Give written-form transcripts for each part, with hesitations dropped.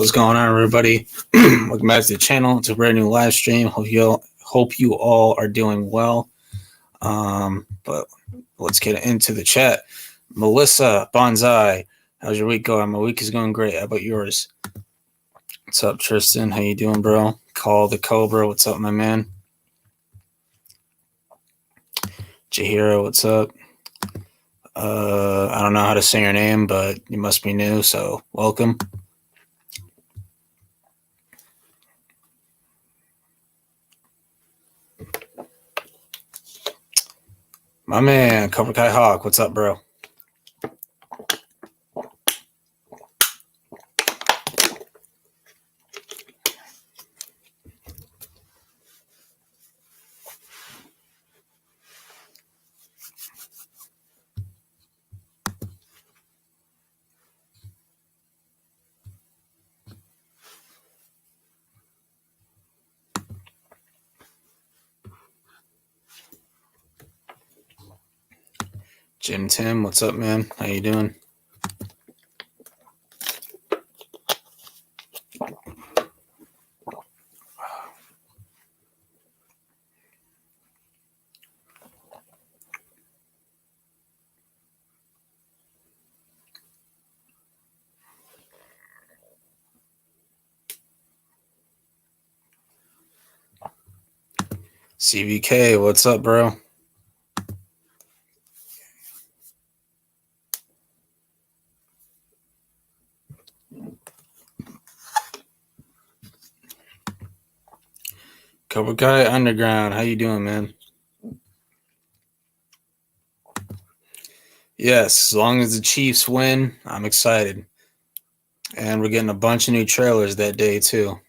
What's going on, everybody? Welcome back to the channel. It's a brand new live stream. Hope you all are doing well. But let's get into the chat. Melissa Bonsai, how's your week going? My week is going great. How about yours? What's up, Tristan? How you doing, bro? Call the Cobra. What's up, my man? Jahira, what's up? I don't know how to say your name, but you must be new, so welcome. My man, Cobra Kai Hawk, what's up, bro? Jim Tim, what's up, man? How you doing? CVK, what's up, bro? Cobra Kai Underground, how you doing, man? Yes, as long as the Chiefs win, I'm excited. And we're getting a bunch of new trailers that day, too.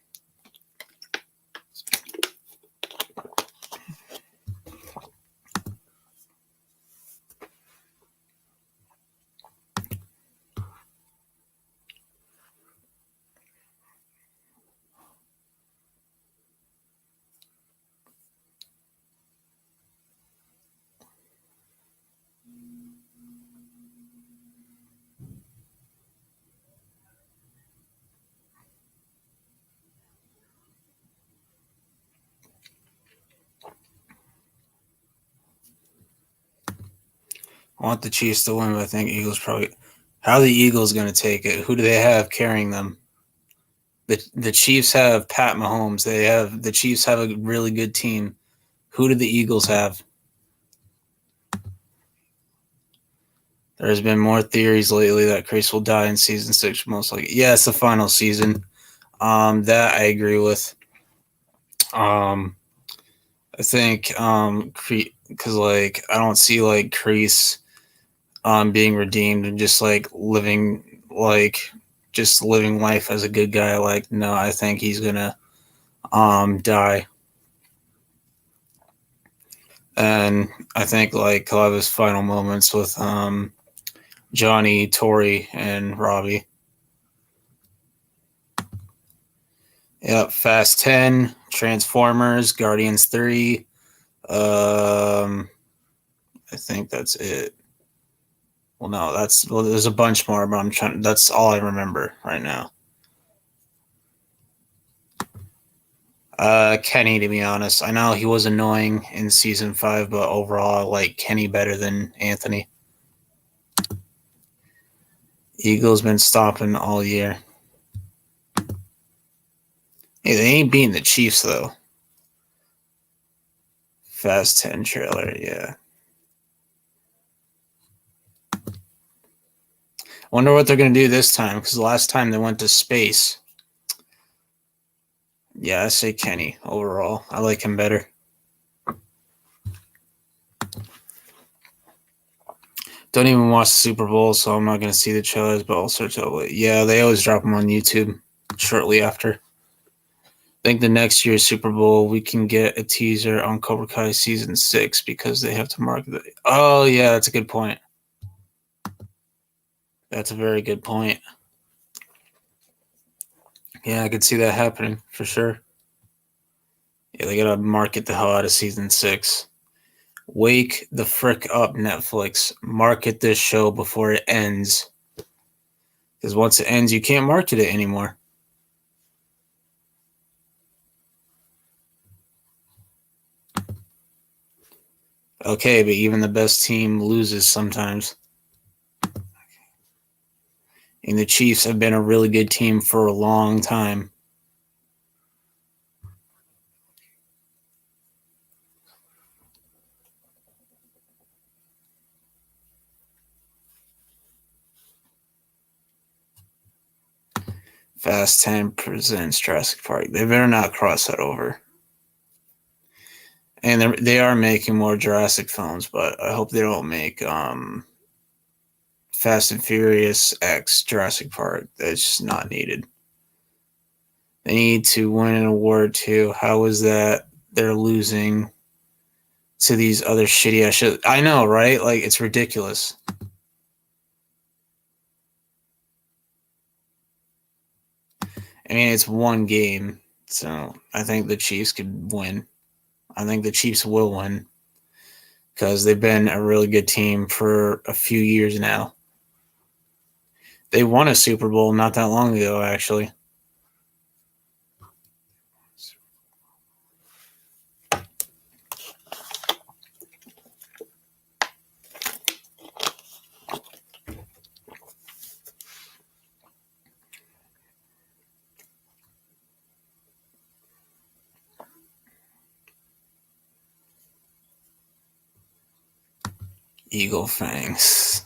I want the Chiefs to win, but I think Eagles probably... How are the Eagles going to take it? Who do they have carrying them? The Chiefs have Pat Mahomes. The Chiefs have a really good team. Who do the Eagles have? There's been more theories lately that Chris will die in season 6, most likely. Yeah, it's the final season. That I agree with. I think because I don't see Kreese being redeemed and just living life as a good guy. No, I think he's gonna die. And I think he'll have his final moments with Johnny, Thoeries, and Robbie. Yep, Fast 10, Transformers, Guardians 3. I think that's it. Well, no, there's a bunch more, but that's all I remember right now. Kenny, to be honest. I know he was annoying in season 5, but overall I like Kenny better than Anthony. Eagles been stopping all year. Hey, they ain't beating the Chiefs, though. Fast 10 trailer, yeah. Wonder what they're going to do this time, because the last time they went to space. Yeah, I say Kenny overall. I like him better. Don't even watch the Super Bowl, so I'm not going to see the trailers, but I'll search out. Yeah, they always drop them on YouTube shortly after. I think the next year's Super Bowl, we can get a teaser on Cobra Kai Season 6 because they have to market it. Oh, yeah, that's a good point. That's a very good point. Yeah, I could see that happening for sure. Yeah, they got to market the hell out of Season 6. Wake the frick up, Netflix. Market this show before it ends. Because once it ends, you can't market it anymore. Okay, but even the best team loses sometimes. And the Chiefs have been a really good team for a long time. Fast 10 presents Jurassic Park. They better not cross that over. And they are making more Jurassic films, but I hope they don't make Fast and Furious X Jurassic Park. That's just not needed. They need to win an award too. How is that they're losing to these other shitty ass shit? I know, right? Like, it's ridiculous. I mean, it's one game, so I think the Chiefs could win. I think the Chiefs will win because they've been a really good team for a few years now. They won a Super Bowl not that long ago, actually. Eagle Fangs.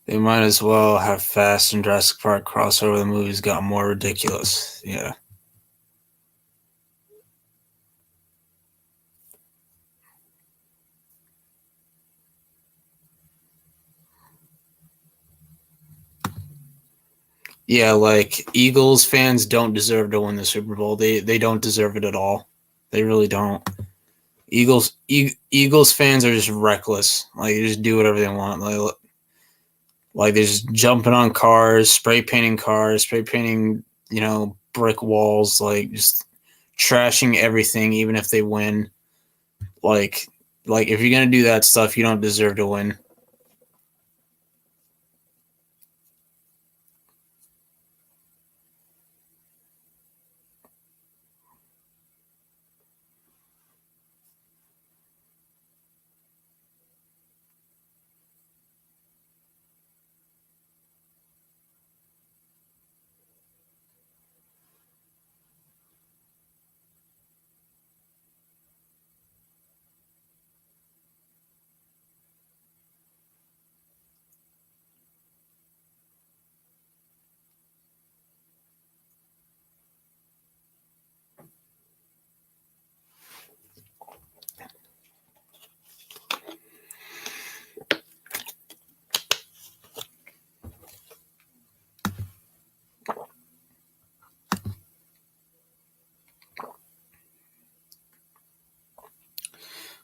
They might as well have Fast and Jurassic Park crossover. The movies got more ridiculous. Yeah. Yeah, like Eagles fans don't deserve to win the Super Bowl. They don't deserve it at all. They really don't. Eagles fans are just reckless. Like, they just do whatever they want. Like they're just jumping on cars, spray painting, brick walls, like just trashing everything, even if they win. Like if you're gonna do that stuff, you don't deserve to win.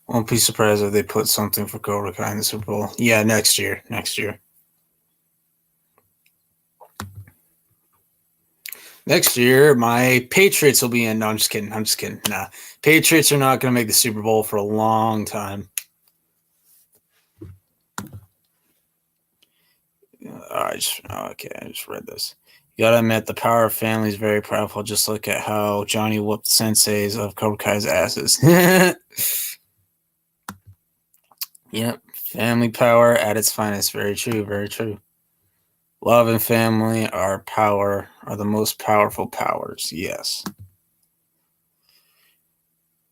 Won't be surprised if they put something for Cobra Kai in the Super Bowl. Yeah, next year. Next year, my Patriots will be in. No, I'm just kidding. Nah, Patriots are not going to make the Super Bowl for a long time. I just read this. You gotta admit, the power of family is very powerful. Just look at how Johnny whooped senseis of Cobra Kai's asses. Yep, family power at its finest. Very true, very true. Love and family are the most powerful powers. Yes.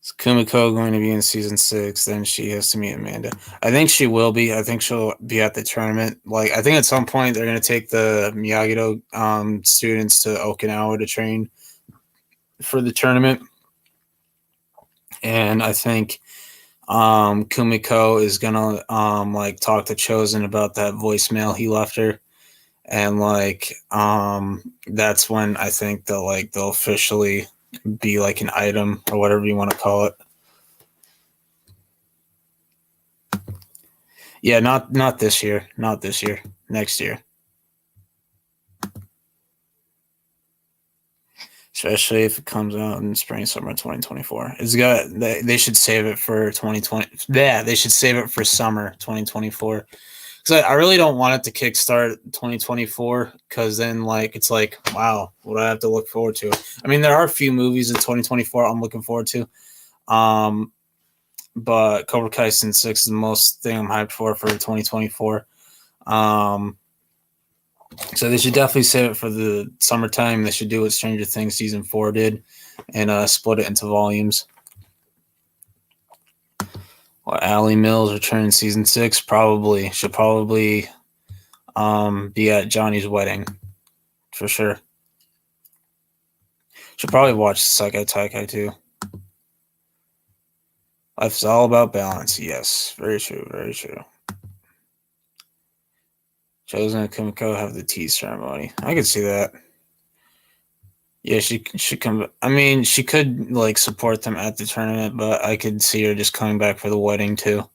Is Kumiko going to be in season 6? Then she has to meet Amanda. I think she will be. I think she'll be at the tournament. Like, I think at some point they're going to take the Miyagi-Do students to Okinawa to train for the tournament. And I think Kumiko is going to talk to Chosen about that voicemail he left her. And that's when I think they'll officially be like an item or whatever you want to call it. Yeah, not this year. Not this year. Next year. Especially if it comes out in spring, summer 2024. They should save it for 2020. Yeah, they should save it for summer 2024 because I really don't want it to kickstart 2024, because then like it's like, wow, what do I have to look forward to? I mean, there are a few movies in 2024 I'm looking forward to, but Cobra Kai Season 6 is the most thing I'm hyped for 2024. So they should definitely save it for the summertime. They should do what Stranger Things Season 4 did and split it into volumes. Well, Allie Mills returning Season 6 should probably be at Johnny's wedding for sure. Should probably watch Sekai Taikai too. Life's all about balance. Yes, very true, very true. Chosen and Kumiko have the tea ceremony. I could see that. Yeah, she should come. I mean, she could like support them at the tournament, but I could see her just coming back for the wedding too.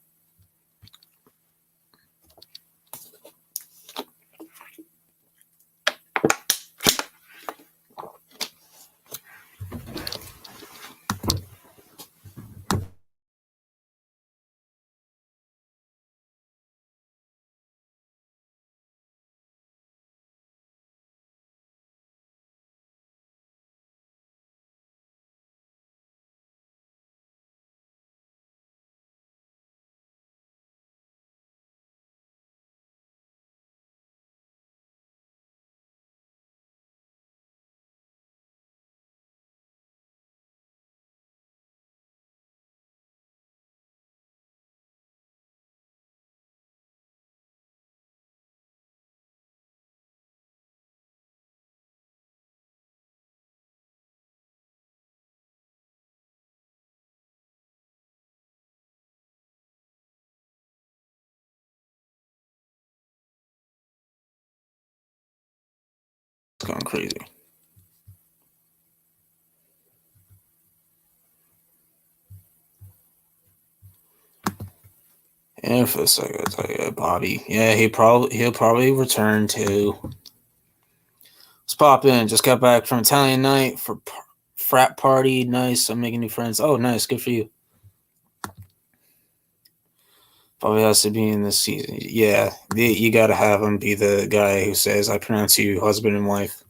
It's going crazy. Yeah, for a second, I'll tell you, Bobby. Yeah, he'll probably return too. Let's pop in. Just got back from Italian night for frat party. Nice. I'm making new friends. Oh, nice. Good for you. Probably has to be in this season. Yeah, you got to have him be the guy who says, I pronounce you husband and wife.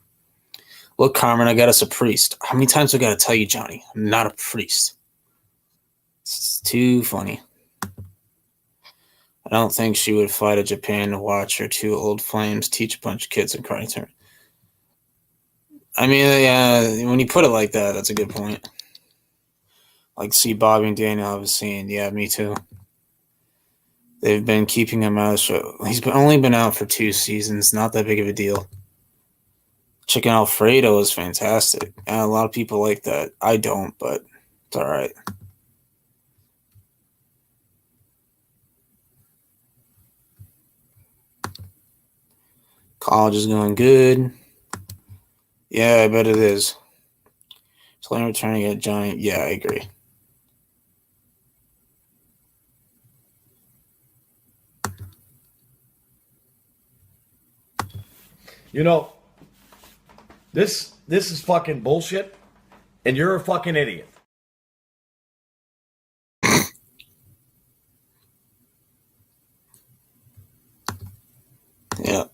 Look, Carmen, I got us a priest. How many times do I got to tell you, Johnny? I'm not a priest. It's too funny. I don't think she would fly to Japan to watch her two old flames teach a bunch of kids in karate tournament. I mean, yeah, when you put it like that, that's a good point. Like, see Bobby and Daniel have a scene. Yeah, me too. They've been keeping him out of the show. He's only been out for 2 seasons. Not that big of a deal. Chicken Alfredo is fantastic. And a lot of people like that. I don't, but it's all right. College is going good. Yeah, I bet it is. Slaying returning at Giant. Yeah, I agree. You know, this is fucking bullshit, and you're a fucking idiot. Yeah.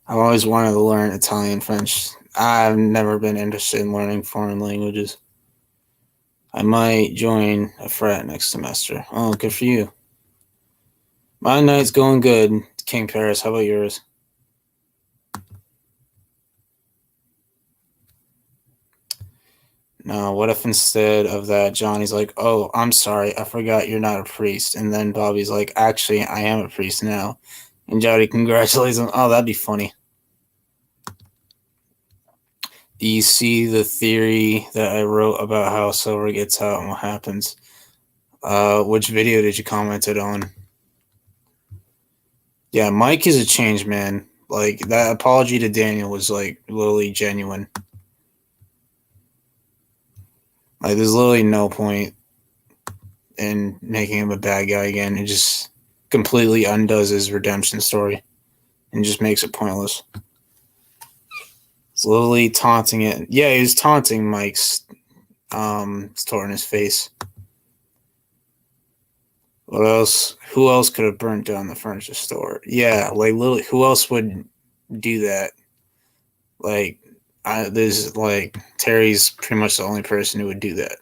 I've always wanted to learn Italian, French. I've never been interested in learning foreign languages. I might join a frat next semester. Oh, good for you. My night's going good, King Paris. How about yours? No, what if instead of that, Johnny's like, oh, I'm sorry, I forgot you're not a priest. And then Bobby's like, actually, I am a priest now. And Jody congratulates him. Oh, that'd be funny. Do you see the theory that I wrote about how Silver gets out and what happens? Which video did you comment it on? Yeah, Mike is a changed man. Like, that apology to Daniel was, like, literally genuine. Like, there's literally no point in making him a bad guy again. It just completely undoes his redemption story and just makes it pointless. It's literally taunting it. Yeah, he was taunting Mike's torn his face. What else? Who else could have burnt down the furniture store? Yeah, like literally, who else would do that? Like, there's like Terry's pretty much the only person who would do that.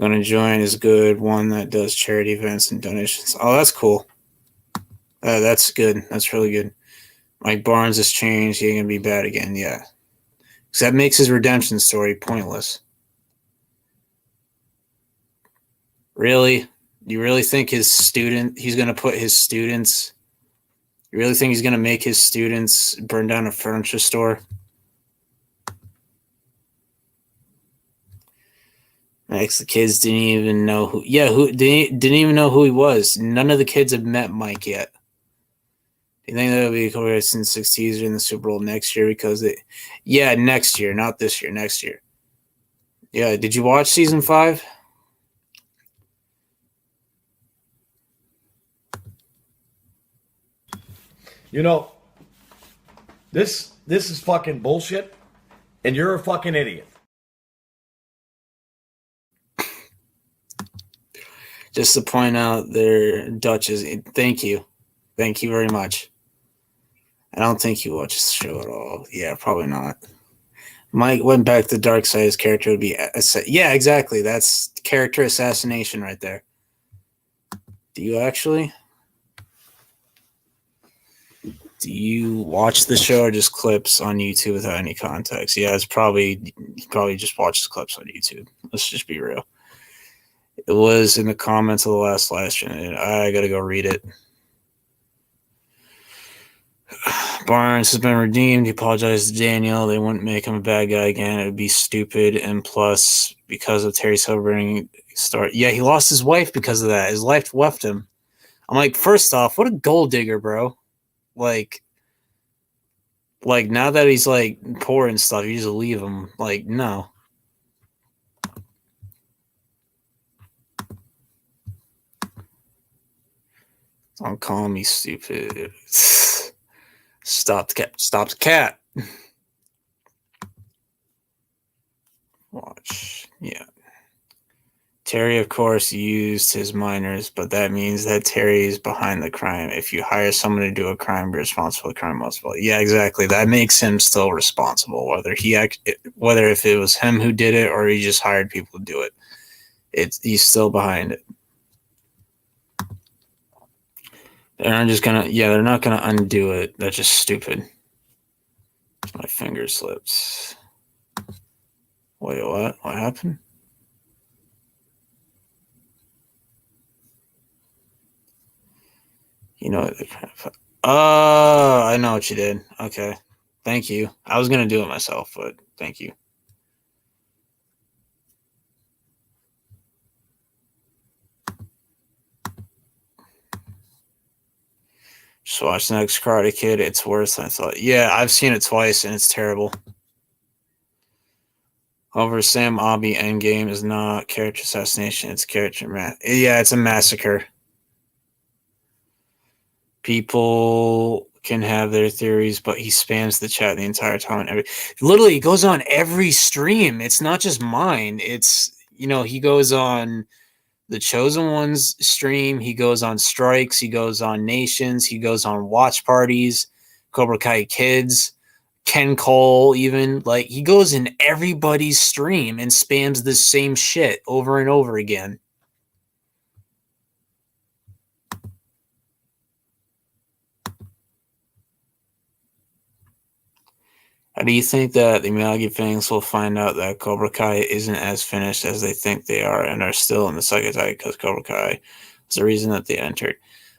Gonna join is good. One that does charity events and donations. Oh, that's cool. That's good. That's really good. Mike Barnes has changed. He ain't gonna be bad again. Yeah, because that makes his redemption story pointless. Really? You really think he's gonna put his students? You really think he's gonna make his students burn down a furniture store? Max, the kids didn't even know who. Yeah, who didn't even know who he was. None of the kids have met Mike yet. Do you think that'll be a Cobra since 6 teaser in the Super Bowl next year? Because yeah, next year, not this year, next year. Yeah, did you watch season 5? You know, this is fucking bullshit, and you're a fucking idiot. Just to point out their Dutchess. Thank you very much. I don't think he watches the show at all. Yeah, probably not. Mike went back to the dark side. His character would be, yeah, exactly. That's character assassination right there. Do you actually? Do you watch the show or just clips on YouTube without any context? Yeah, he probably just watches clips on YouTube. Let's just be real. It was in the comments of the last live stream. I gotta go read it. Barnes has been redeemed. He apologized to Daniel. They wouldn't make him a bad guy again. It would be stupid. And plus, because of Terry Silverberg start. Yeah, he lost his wife because of that. His life left him. I'm like, first off, what a gold digger, bro. Like now that he's like poor and stuff, you just leave him. Like, no. Don't call me stupid. Stop the cat. Stop the cat. Watch. Yeah. Terry, of course, used his minors, but that means that Terry is behind the crime. If you hire someone to do a crime, be responsible for the crime most well. Yeah, exactly. That makes him still responsible, whether if it was him who did it or he just hired people to do it. He's still behind it. They're not gonna undo it. That's just stupid. My finger slips. Wait, what? What happened? You know what? Oh, I know what you did. Okay. Thank you. I was gonna do it myself, but thank you. Just watch the next Karate Kid. It's worse than I thought. Yeah, I've seen it twice and it's terrible. However, Sam Abbey Endgame is not character assassination. It's character it's a massacre. People can have their theories, but he spams the chat the entire time. Literally, he goes on every stream. It's not just mine. It's, he goes on the Chosen Ones stream. He goes on strikes. He goes on nations. He goes on watch parties, Cobra Kai Kids, Ken Cole, even. Like, he goes in everybody's stream and spams the same shit over and over again. How do you think that the Miyagi fans will find out that Cobra Kai isn't as finished as they think they are and are still in the Saikai because Cobra Kai is the reason that they entered?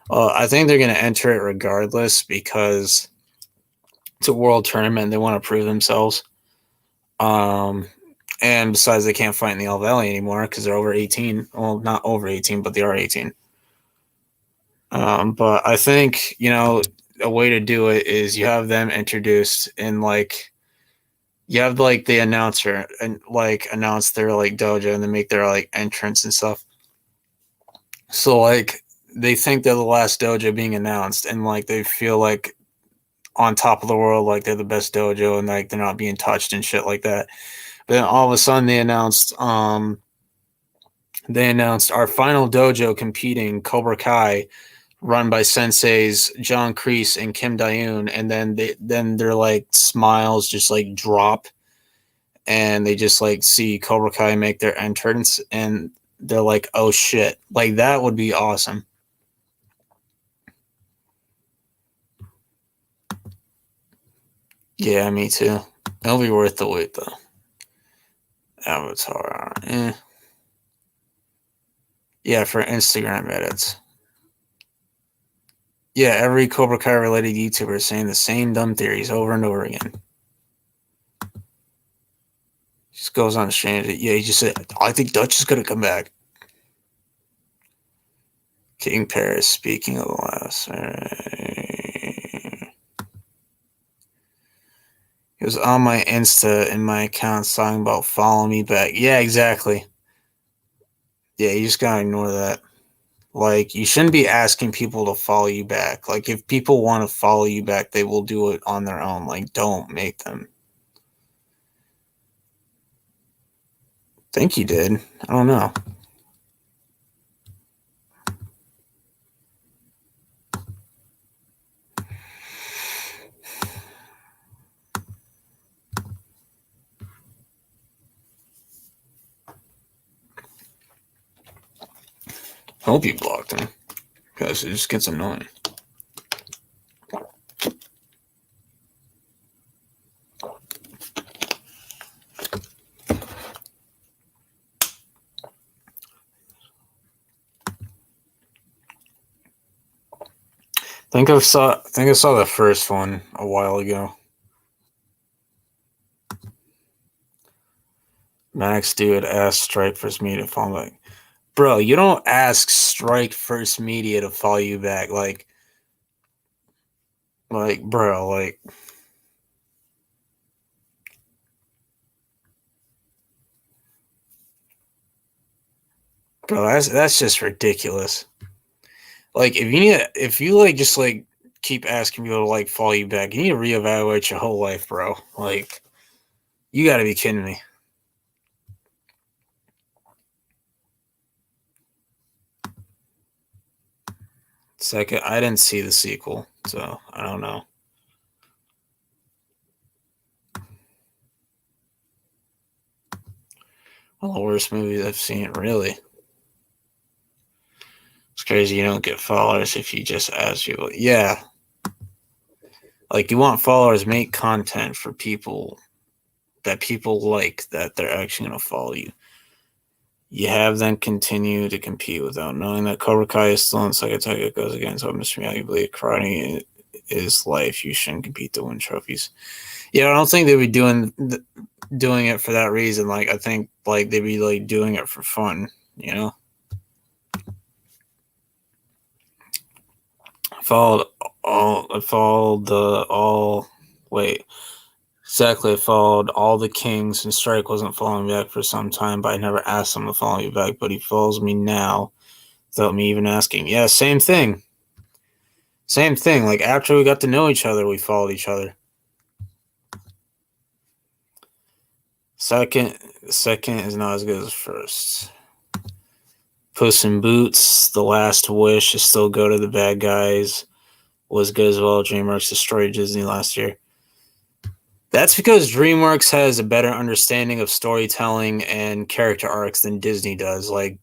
Well, I think they're going to enter it regardless because it's a world tournament and they want to prove themselves. And besides, they can't fight in the All Valley anymore because they're over 18. Well, not over 18, but they are 18. But I think, a way to do it is you have them introduced in you have the announcer and announce their dojo and then make their entrance and stuff. So they think they're the last dojo being announced and they feel on top of the world, they're the best dojo and they're not being touched and shit like that. But then all of a sudden they announced they announced our final dojo competing, Cobra Kai, run by senseis John Kreese and Kim Dayoon, and then their like smiles just like drop, and they just like see Cobra Kai make their entrance, and they're like, oh shit, like that would be awesome. Yeah, me too. It'll be worth the wait though. Avatar, yeah, for Instagram edits. Yeah, every Cobra Kai related YouTuber is saying the same dumb theories over and over again. Just goes on stream. Yeah, he just said, I think Dutch is gonna come back. King Paris, speaking of the last. It was on my Insta in my account talking about follow me back. Yeah, exactly. Yeah, you just gotta ignore that. Like, you shouldn't be asking people to follow you back. Like, if people want to follow you back, they will do it on their own. Like, don't make them. I think you did. I don't know. Hope you blocked him, because it just gets annoying. I think I saw the first one a while ago. Max dude asked Strike First Media to follow back. Bro, you don't ask Strike First Media to follow you back. Like bro, like bro, that's just ridiculous. Like if you like just like keep asking people to like follow you back, you need to reevaluate your whole life, bro. Like, you gotta be kidding me. Second, I didn't see the sequel, so I don't know. One of the worst movies I've seen, really. It's crazy you don't get followers if you just ask people. Yeah. Like, you want followers, make content for people that people like, that they're actually going to follow you. You have them continue to compete without knowing that Cobra Kai is still in Sakataka goes against what Mr. Miyagi believe karate is life. You shouldn't compete to win trophies. Yeah, I don't think they'd be doing it for that reason. Like, I think like they'd be like doing it for fun, you know? I followed all the Kings, and Strike wasn't following me back for some time, but I never asked him to follow me back, but he follows me now without me even asking. Yeah, same thing. Same thing. Like, after we got to know each other, we followed each other. Second is not as good as first. Puss in Boots, The Last Wish is still go to the bad guys. Was good as well. DreamWorks destroyed Disney last year. That's because DreamWorks has a better understanding of storytelling and character arcs than Disney does. Like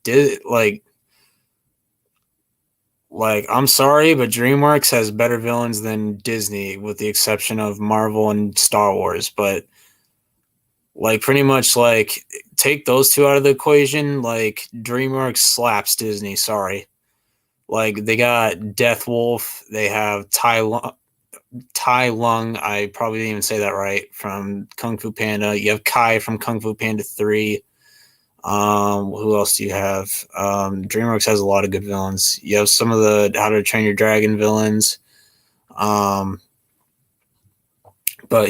I'm sorry, but DreamWorks has better villains than Disney, with the exception of Marvel and Star Wars. But like, pretty much, like, take those two out of the equation. Like, DreamWorks slaps Disney. Sorry. Like, they got Death Wolf. They have Tai Lung. I probably didn't even say that right, from Kung Fu Panda. You have Kai from Kung Fu Panda 3. Who else do you have? DreamWorks has a lot of good villains. You have some of the How to Train Your Dragon villains. But,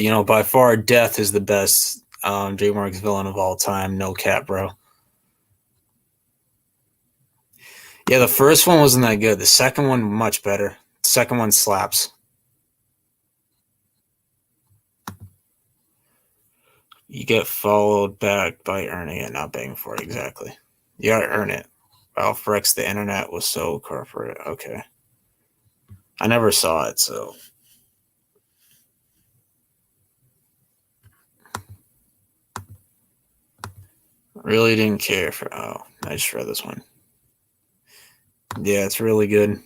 you know, by far, Death is the best DreamWorks villain of all time. No cap, bro. Yeah, the first one wasn't that good. The second one, much better. The second one slaps. You get followed back by earning it, not begging for it. Exactly. You gotta earn it. Ralph Breaks the Internet was so corporate. Okay. I never saw it, so. Really didn't care for. Oh, I just read this one. Yeah, it's really good.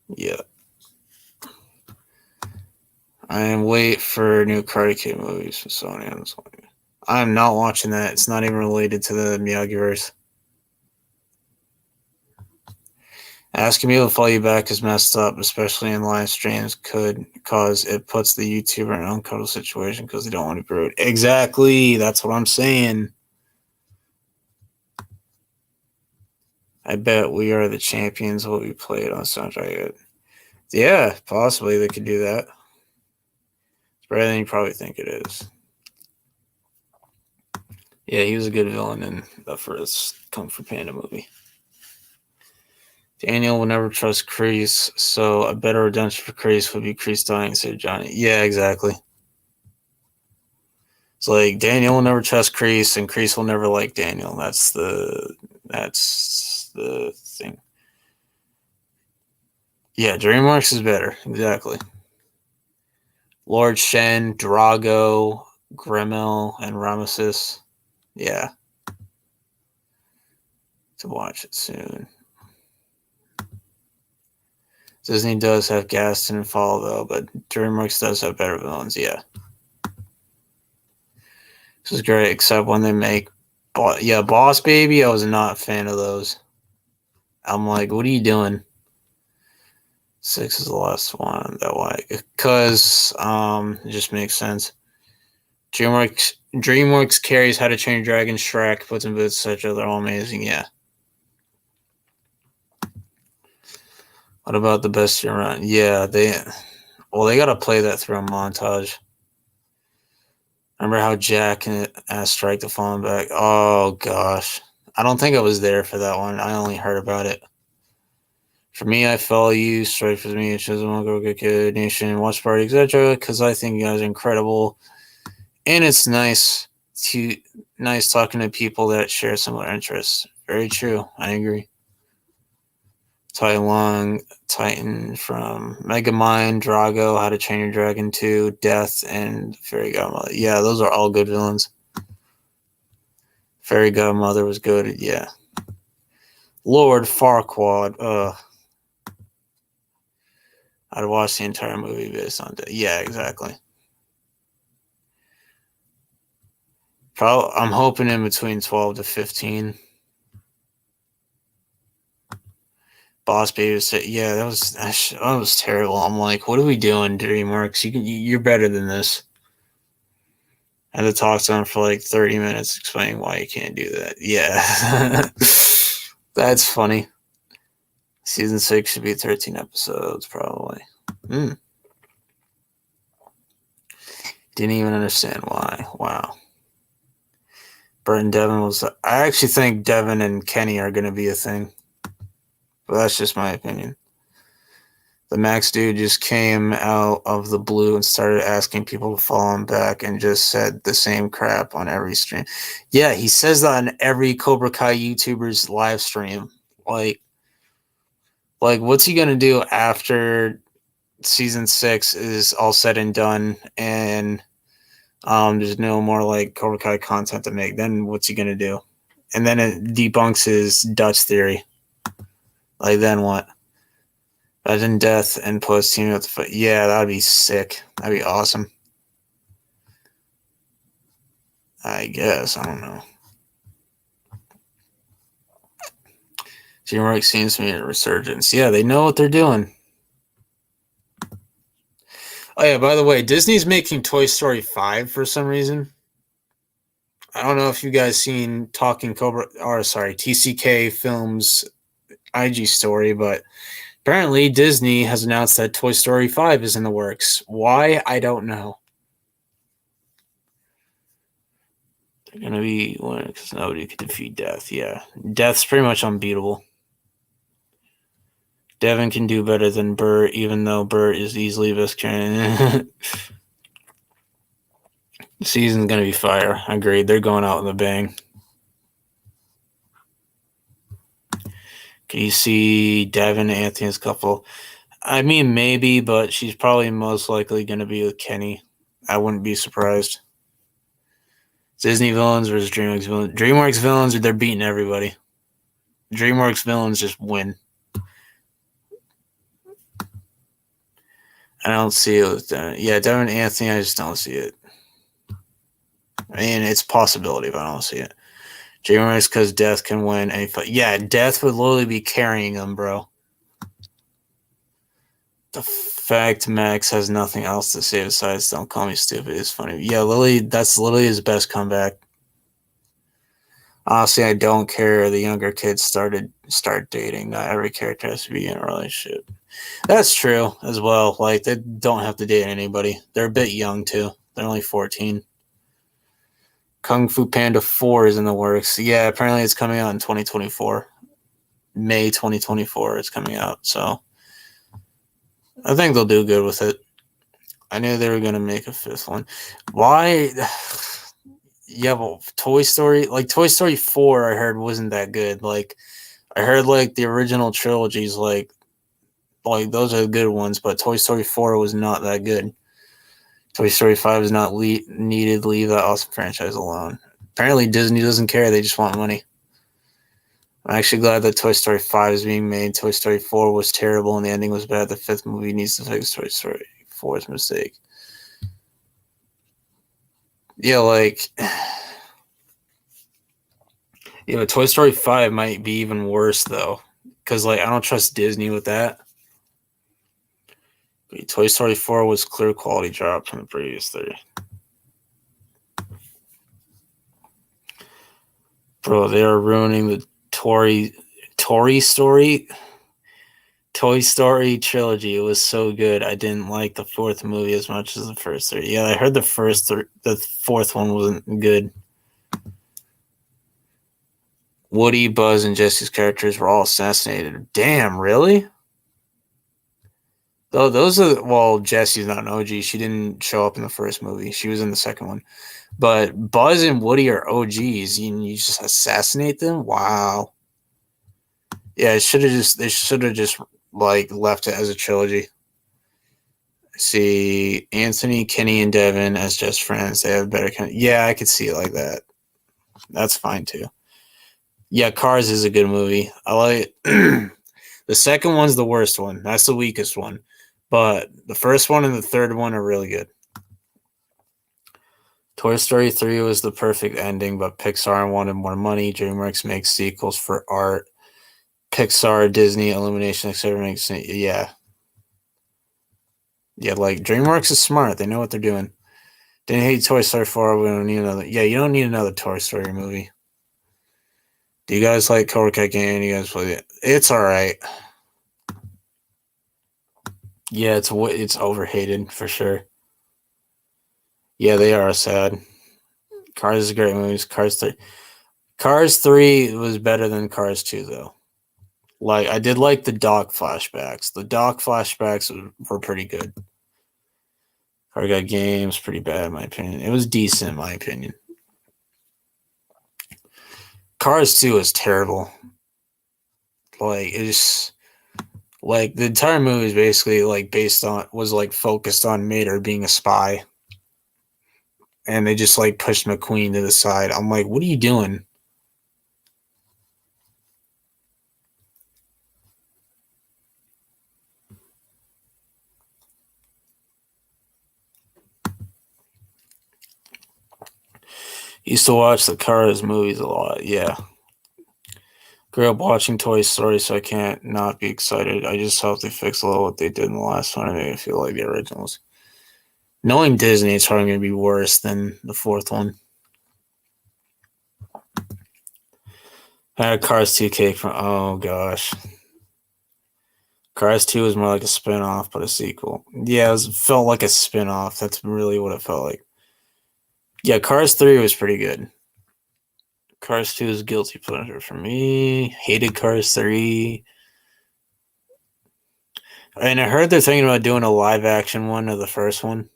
Yeah. I am wait for new Karate Kid movies from Sony. I'm not watching that. It's not even related to the Miyagiverse. Asking people to follow you back is messed up, especially in live streams, cause it puts the YouTuber in an uncomfortable situation because they don't want to be rude. Exactly. That's what I'm saying. I bet We Are the Champions will be played on soundtrack. Yeah, possibly they could do that. It's better than you probably think it is. Yeah, he was a good villain in the first Kung Fu Panda movie. Daniel will never trust Kreese, so a better redemption for Kreese would be Kreese dying instead of Johnny. Yeah, exactly. It's like Daniel will never trust Kreese, and Kreese will never like Daniel. That's the thing. Yeah, DreamWorks is better. Exactly. Lord Shen, Drago, Grimmel, and Ramesis. Yeah. To watch it soon. Disney does have Gaston and Fall, though, but DreamWorks does have better villains, yeah. This is great, except when they make... Boss Baby, I was not a fan of those. I'm like, what are you doing? 6 is the last one that way. Because it just makes sense. DreamWorks carries How to Train Your Dragon, Shrek, Puss in Boots, etc. They're all amazing, yeah. What about the best year run? Yeah, they gotta play that through a montage. Remember how Jack asked Strike to follow him back? Oh gosh. I don't think I was there for that one. I only heard about it. For me, I follow you. Strike for me. Chisholm, Go Get Kid, Nation, Watch Party, etc. Because I think you guys are incredible. And it's nice talking to people that share similar interests. Very true. I agree. Tai Long, Titan from Megamind, Drago, How to Train Your Dragon 2, Death, and Fairy Godmother. Yeah, those are all good villains. Fairy Godmother was good, yeah. Lord Farquaad, I'd watch the entire movie based on that. Yeah, exactly. I'm hoping in between 12 to 15. Boss Baby said, yeah, that was terrible. I'm like, what are we doing, DreamWorks? You're better than this. I had to talk to him for like 30 minutes explaining why you can't do that. Yeah. That's funny. Season 6 should be 13 episodes, probably. Didn't even understand why. Wow. Bert and Devin was... I actually think Devin and Kenny are going to be a thing. But that's just my opinion. The Max dude just came out of the blue and started asking people to follow him back and just said the same crap on every stream. Yeah, he says that on every Cobra Kai YouTuber's live stream. Like what's he going to do after season 6 is all said and done and there's no more like Cobra Kai content to make? Then what's he going to do? And then it debunks his Dutch theory. Like, then what? Imagine Death and Post teaming with the foot. Yeah, that'd be sick. That'd be awesome. I guess. I don't know. DreamWorks seems to be a resurgence. Yeah, they know what they're doing. Oh, yeah, by the way, Disney's making Toy Story 5 for some reason. I don't know if you guys seen TCK Films IG story, but apparently Disney has announced that Toy Story 5 is in the works. Why? I don't know. They're going to be winning because nobody could defeat Death. Yeah. Death's pretty much unbeatable. Devin can do better than Bert, even though Bert is easily best character. The season's going to be fire. Agreed. They're going out with a bang. Can you see Devin and Anthony as a couple? I mean, maybe, but she's probably most likely going to be with Kenny. I wouldn't be surprised. Disney villains versus DreamWorks villains. DreamWorks villains, they're beating everybody. DreamWorks villains just win. I don't see it with Devin. Yeah, Devin and Anthony, I just don't see it. I mean, it's a possibility, but I don't see it. DreamWorks, because Death can win any fight. Yeah, Death would literally be carrying them, bro. The fact Max has nothing else to say besides "Don't call me stupid" is funny. Yeah, Lily, that's literally his best comeback. Honestly, I don't care. The younger kids start dating. Not every character has to be in a relationship. That's true as well. Like, they don't have to date anybody. They're a bit young too. They're only 14. Kung Fu Panda 4 is in the works. Yeah, apparently it's coming out in 2024. May 2024 it's coming out. So I think they'll do good with it. I knew they were going to make a 5th one. Why? Yeah, well, Toy Story 4 I heard wasn't that good. Like, I heard like the original trilogies, like those are the good ones, but Toy Story 4 was not that good. Toy Story 5 is not needed. Leave that awesome franchise alone. Apparently Disney doesn't care. They just want money. I'm actually glad that Toy Story 5 is being made. Toy Story 4 was terrible and the ending was bad. The 5th movie needs to fix Toy Story 4's mistake. Yeah, like... Yeah, but Toy Story 5 might be even worse, though. Because, like, I don't trust Disney with that. But Toy Story 4 was clear quality drop from the previous 3. Bro, they are ruining the Toy Story trilogy. It was so good. I didn't like the 4th movie as much as the first 3. Yeah, I heard the 4th one wasn't good. Woody, Buzz, and Jesse's characters were all assassinated. Damn, really? Though those are, well, Jesse's not an OG. She didn't show up in the first movie. She was in the second one. But Buzz and Woody are OGs. You just assassinate them? Wow. Yeah, they should have just like left it as a trilogy. See, Anthony, Kenny, and Devin as just friends. They have better yeah, I could see it like that. That's fine too. Yeah, Cars is a good movie. I like the second one's the worst one. That's the weakest one. But the first one and the third one are really good. Toy Story 3 was the perfect ending, but Pixar wanted more money. DreamWorks makes sequels for art. Pixar, Disney, Illumination, etc. makes yeah. Yeah, like DreamWorks is smart. They know what they're doing. Didn't hate Toy Story 4. We don't need another. Yeah, you don't need another Toy Story movie. Do you guys like Cobra Kai game? You guys play it? It's all right. Yeah, it's overhated for sure. Yeah, they are sad. Cars is a great movie. Cars 3 was better than Cars 2 though. Like, I did like the Doc flashbacks. The Doc flashbacks were pretty good. Car Guy Games pretty bad in my opinion. It was decent in my opinion. Cars 2 is terrible. Like, it's like the entire movie is basically like focused on Mater being a spy. And they just like pushed McQueen to the side. I'm like, what are you doing? Used to watch the Cars movies a lot. Yeah. Grew up watching Toy Story, so I can't not be excited. I just hope they fix a little what they did in the last one and make it feel like the originals. Knowing Disney, it's probably going to be worse than the 4th one. I had Cars 2 cake from, oh gosh. Cars 2 was more like a spin-off, but a sequel. Yeah, it felt like a spin-off. That's really what it felt like. Yeah, Cars 3 was pretty good. Cars 2 is guilty pleasure for me. Hated Cars 3. And I heard they're thinking about doing a live-action one of the first one.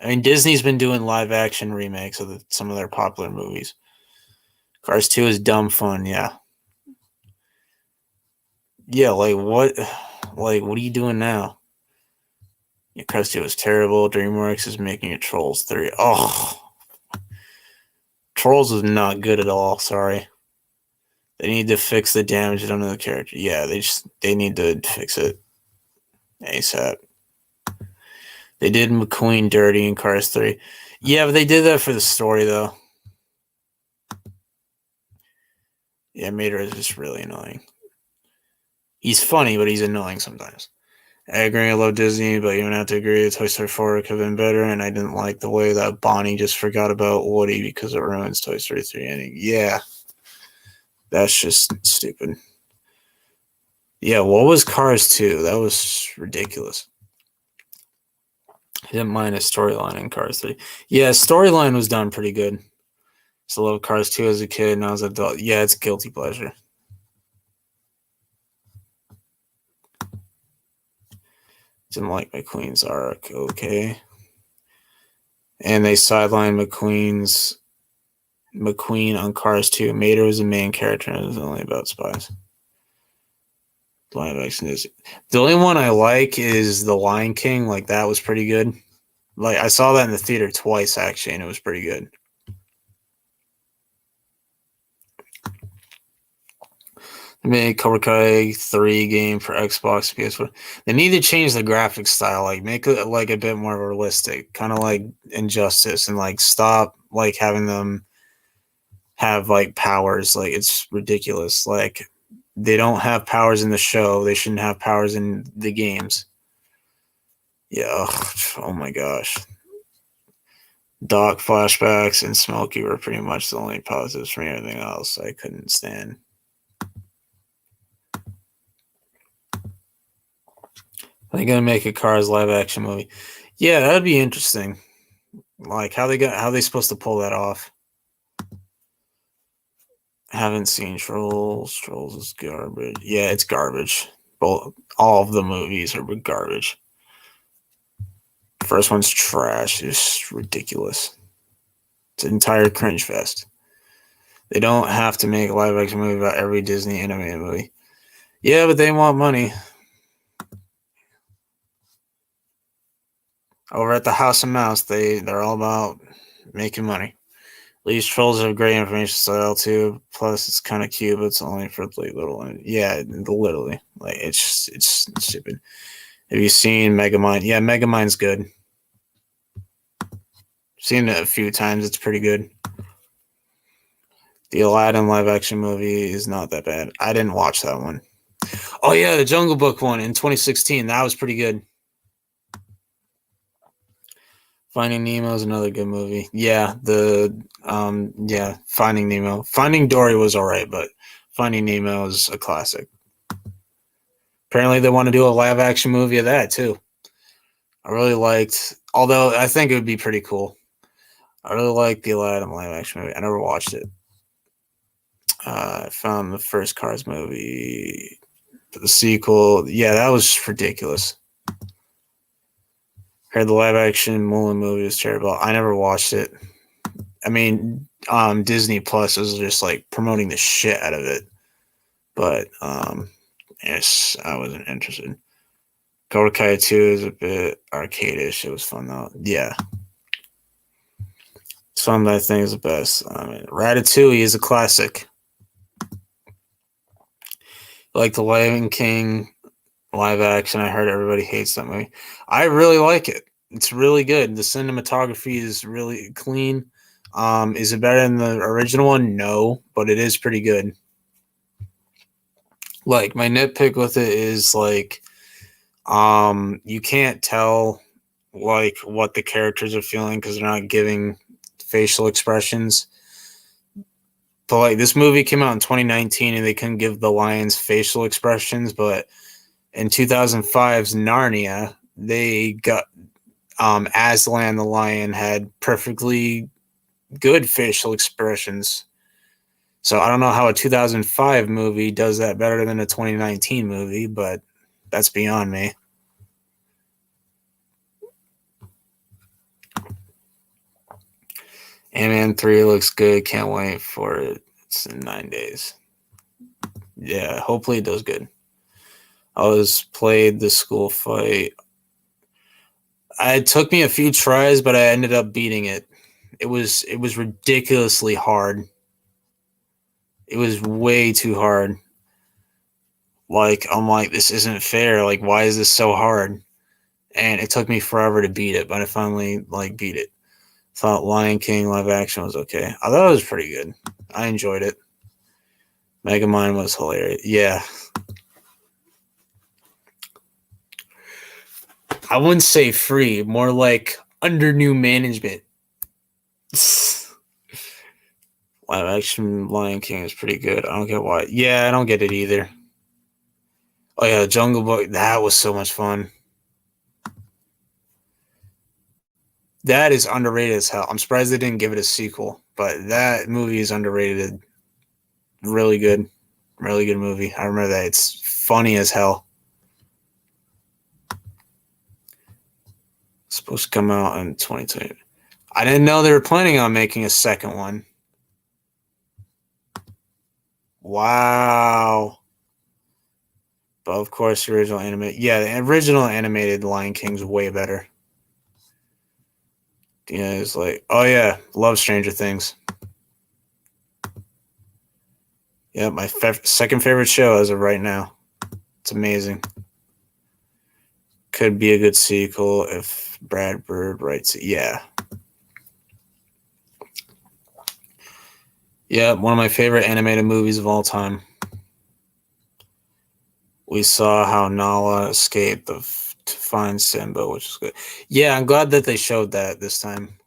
I mean, Disney's been doing live-action remakes of some of their popular movies. Cars 2 is dumb fun, yeah. Yeah, like what? Like what are you doing now? Your Cars 2 was terrible. DreamWorks is making a Trolls 3. Oh, Trolls is not good at all. Sorry. They need to fix the damage done to the character. Yeah, they need to fix it ASAP. They did McQueen dirty in Cars 3. Yeah, but they did that for the story though. Yeah, Mater is just really annoying. He's funny, but he's annoying sometimes. I agree, I love Disney, but you don't have to agree that Toy Story 4 could have been better, and I didn't like the way that Bonnie just forgot about Woody because it ruins Toy Story 3 ending. Yeah, that's just stupid. Yeah, what was Cars 2? That was ridiculous. I didn't mind a storyline in Cars 3. Yeah, storyline was done pretty good. So I love Cars 2 as a kid, and I was an adult. Yeah, it's a guilty pleasure. Didn't like McQueen's arc. Okay. And they sidelined McQueen on Cars 2. Mater was the main character, and it was only about spies. Live action is the only one I like is The Lion King. Like that was pretty good. Like I saw that in the theater twice actually, and it was pretty good. They made Cobra Kai 3 game for Xbox, PS4. They need to change the graphic style, like make it like a bit more realistic, kind of like Injustice, and like stop like having them have like powers. Like it's ridiculous. Like they don't have powers in the show. They shouldn't have powers in the games. Yeah. Oh my gosh. Doc flashbacks and Smokey were pretty much the only positives from everything else I couldn't stand. Are they gonna make a Cars live action movie? Yeah, that'd be interesting. Like how they supposed to pull that off? Haven't seen Trolls. Trolls is garbage. Yeah, it's garbage. Both all of the movies are garbage. First one's trash. It's ridiculous. It's an entire cringe fest. They don't have to make a live action movie about every Disney animated movie. Yeah, but they want money. Over at the House of Mouse, they're all about making money. These trolls have great information style too. Plus, it's kind of cute, but it's only for like little. Yeah, literally, like it's stupid. Have you seen Megamind? Yeah, Megamind's good. Seen it a few times. It's pretty good. The Aladdin live action movie is not that bad. I didn't watch that one. Oh yeah, the Jungle Book one in 2016. That was pretty good. Finding Nemo is another good movie. Yeah, Finding Nemo. Finding Dory was alright, but Finding Nemo is a classic. Apparently they want to do a live action movie of that too. I really liked, although I think it would be pretty cool. I really liked the Aladdin live action movie. I never watched it. I found the first Cars movie, the sequel. Yeah, that was ridiculous. Heard the live action Mulan movie was terrible. I never watched it. I mean, Disney Plus was just like promoting the shit out of it, but yes, I wasn't interested. Cobra Kai 2 is a bit arcade-ish. It was fun though. Yeah, some that I think is the best. Ratatouille is a classic. Like the Lion King live action, I heard everybody hates that movie. I really like it. It's really good. The cinematography is really clean. Is it better than the original one? No, but it is pretty good. Like my nitpick with it is like, you can't tell like what the characters are feeling because they're not giving facial expressions. But like this movie came out in 2019 and they couldn't give the lions facial expressions, but in 2005's Narnia, they got Aslan the lion had perfectly good facial expressions. So I don't know how a 2005 movie does that better than a 2019 movie, but that's beyond me. Ant-Man 3 looks good. Can't wait for it. It's in 9 days. Yeah, hopefully it does good. I was played the school fight. It took me a few tries, but I ended up beating it. It was ridiculously hard. It was way too hard. Like, I'm like, this isn't fair. Like, why is this so hard? And it took me forever to beat it, but I finally beat it. Thought Lion King live action was okay. I thought it was pretty good. I enjoyed it. Megamind was hilarious. Yeah. I wouldn't say free, more like under new management. Live action Lion King is pretty good. I don't get why. Yeah, I don't get it either. Oh yeah, Jungle Book. That was so much fun. That is underrated as hell. I'm surprised they didn't give it a sequel, but that movie is underrated. Really good. Really good movie. I remember that. It's funny as hell. It's supposed to come out in 2020. I didn't know they were planning on making a second one. Wow. But of course, the original animated. Yeah, the original animated Lion King's way better. Yeah, it's like, oh yeah, love Stranger Things. Yeah, my second favorite show as of right now. It's amazing. Could be a good sequel if Brad Bird writes it. Yeah. Yeah, one of my favorite animated movies of all time. We saw how Nala escaped to find Simba, which is good. Yeah, I'm glad that they showed that this time.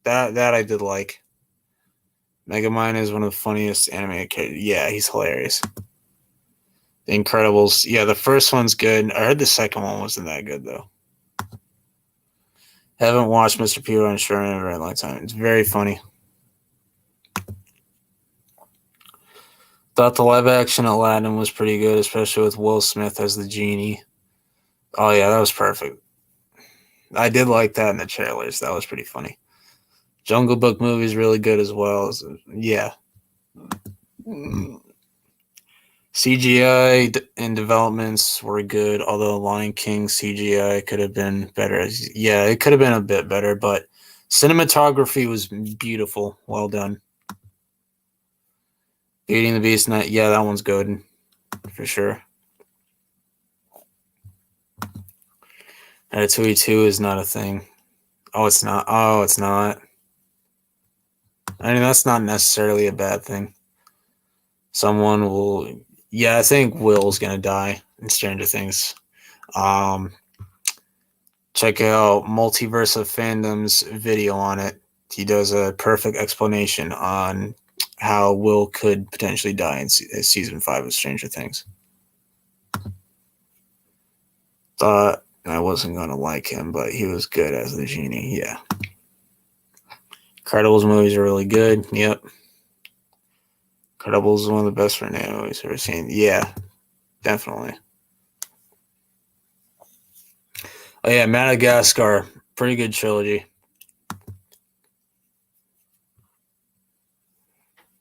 That I did like. Megamind is one of the funniest animated characters. Yeah, he's hilarious. The Incredibles. Yeah, the first one's good. I heard the second one wasn't that good, though. Haven't watched Mr. P. on Shore in a very long time. It's very funny. Thought the live action Aladdin was pretty good, especially with Will Smith as the genie. Oh, yeah, that was perfect. I did like that in the trailers. That was pretty funny. Jungle Book movie is really good as well. Yeah. CGI and developments were good, although Lion King CGI could have been better. Yeah, it could have been a bit better, but cinematography was beautiful. Well done. Beauty and the Beast, yeah, that one's good for sure. Ratatouille 2 is not a thing. Oh, it's not. Oh, it's not. I mean, that's not necessarily a bad thing. Someone will. Yeah, I think Will's gonna die in Stranger Things. Check out Multiverse of Fandom's video on it. He does a perfect explanation on how Will could potentially die in season 5 of Stranger Things. Thought I wasn't going to like him, but he was good as the genie. Yeah. Incredibles movies are really good. Yep. Incredibles is one of the best Renee movies I've ever seen. Yeah, definitely. Oh, yeah, Madagascar. Pretty good trilogy.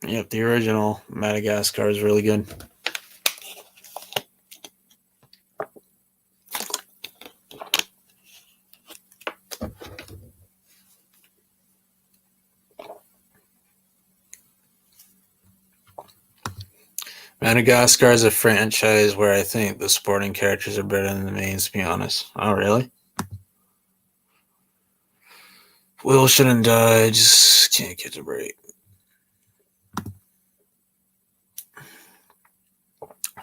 Yep, the original Madagascar is really good. Madagascar is a franchise where I think the supporting characters are better than the mains, to be honest. Oh, really? Will shouldn't die. Just can't get a break.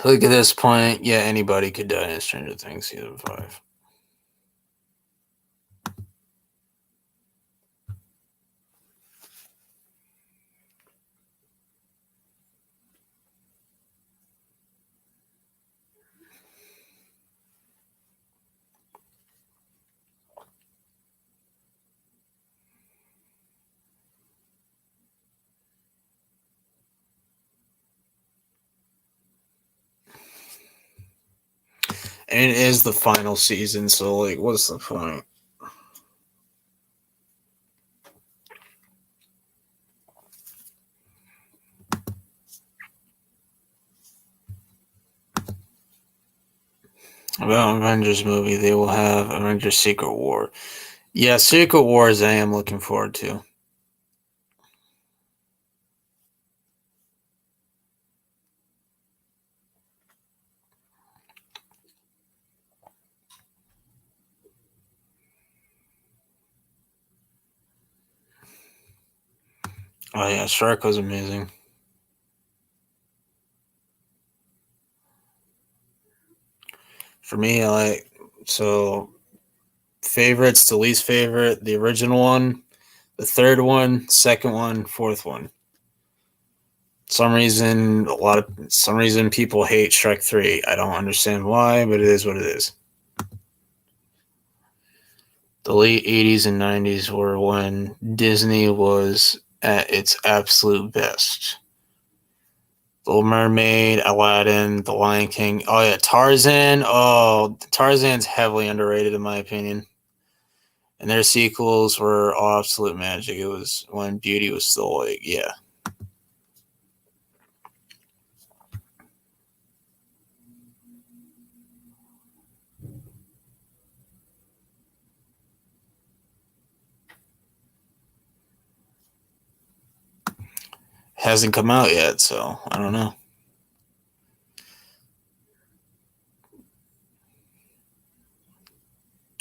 Look at this point. Yeah, anybody could die in Stranger Things season 5. And it is the final season, so like, what's the point? About Avengers movie, they will have Avengers Secret War. Yeah, Secret Wars I am looking forward to. Oh yeah, Shrek was amazing. For me, I like so favorites to least favorite, the original one, the third one, second one, fourth one. Some reason people hate Shrek 3. I don't understand why, but it is what it is. The late 80s and 90s were when Disney was at its absolute best. Little Mermaid, Aladdin, The Lion King. Oh yeah, Tarzan. Oh, Tarzan's heavily underrated in my opinion. And their sequels were absolute magic. It was when beauty was still like, yeah. Hasn't come out yet, so I don't know.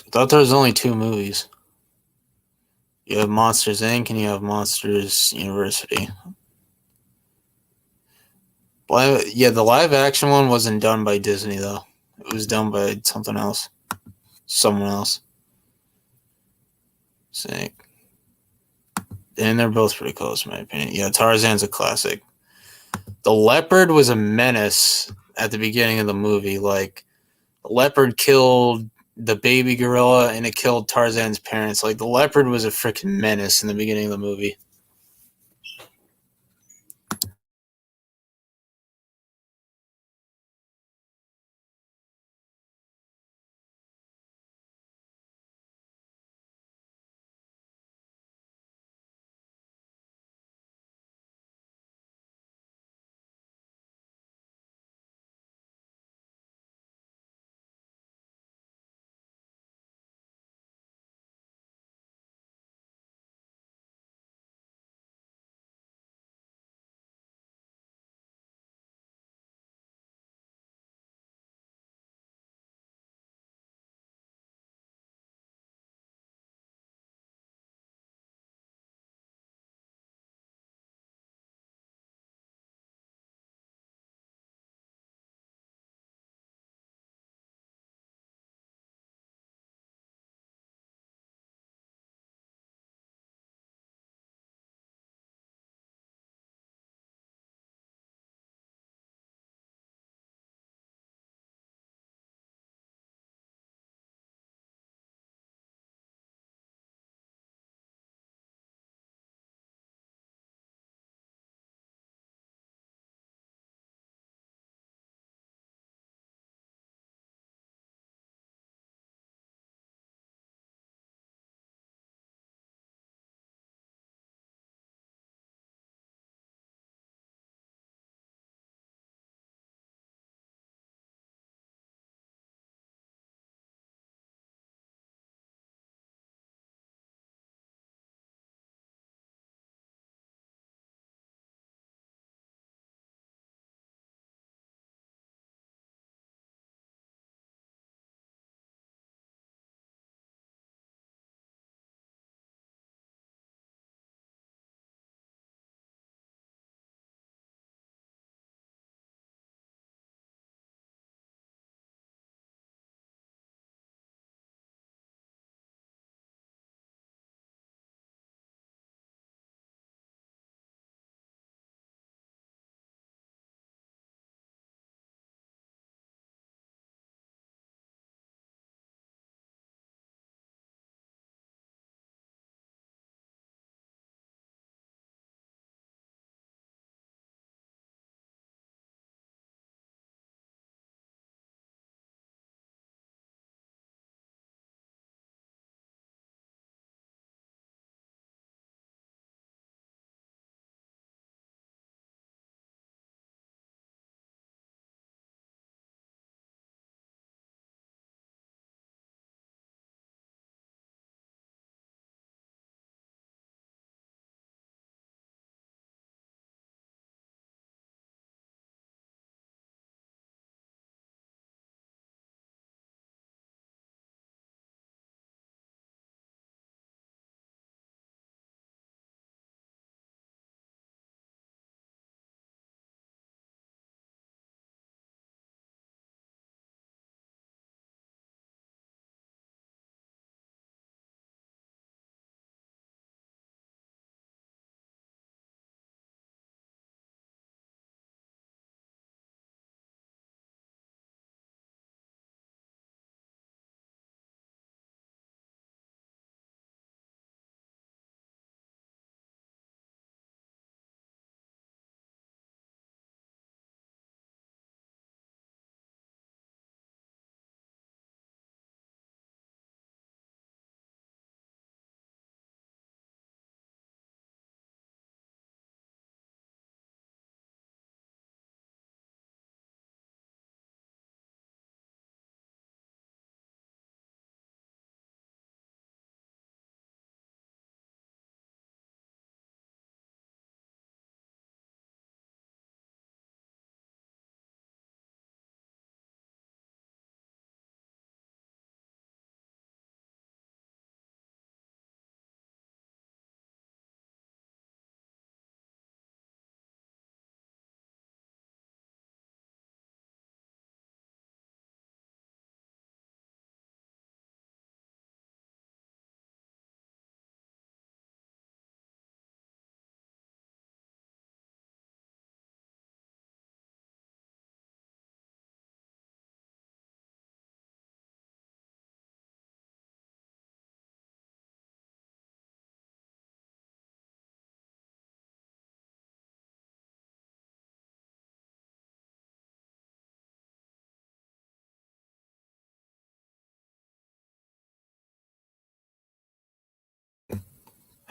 I thought there was only two movies. You have Monsters Inc. and you have Monsters University. The live action one wasn't done by Disney though. It was done by something else, someone else. Sick. And they're both pretty close, in my opinion. Yeah, Tarzan's a classic. The leopard was a menace at the beginning of the movie. Like, the leopard killed the baby gorilla and it killed Tarzan's parents. Like, the leopard was a freaking menace in the beginning of the movie.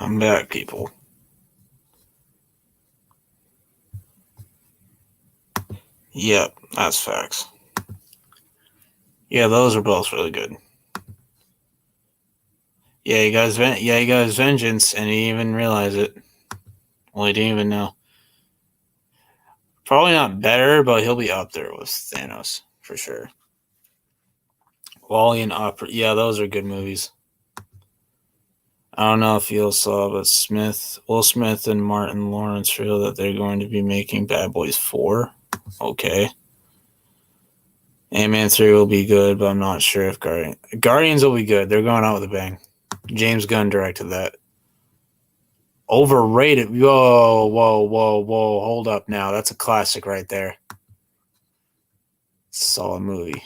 I'm back, people. Yep, that's facts. Yeah, those are both really good. Yeah, he got his vengeance, and he didn't even realize it. Well, he didn't even know. Probably not better, but he'll be up there with Thanos for sure. Wally and Opera, yeah, those are good movies. I don't know if you all saw, but Will Smith and Martin Lawrence feel that they're going to be making Bad Boys 4. Okay. Ant-Man 3 will be good, but I'm not sure if Guardians will be good. They're going out with a bang. James Gunn directed that. Overrated. Whoa. Hold up now. That's a classic right there. Solid movie.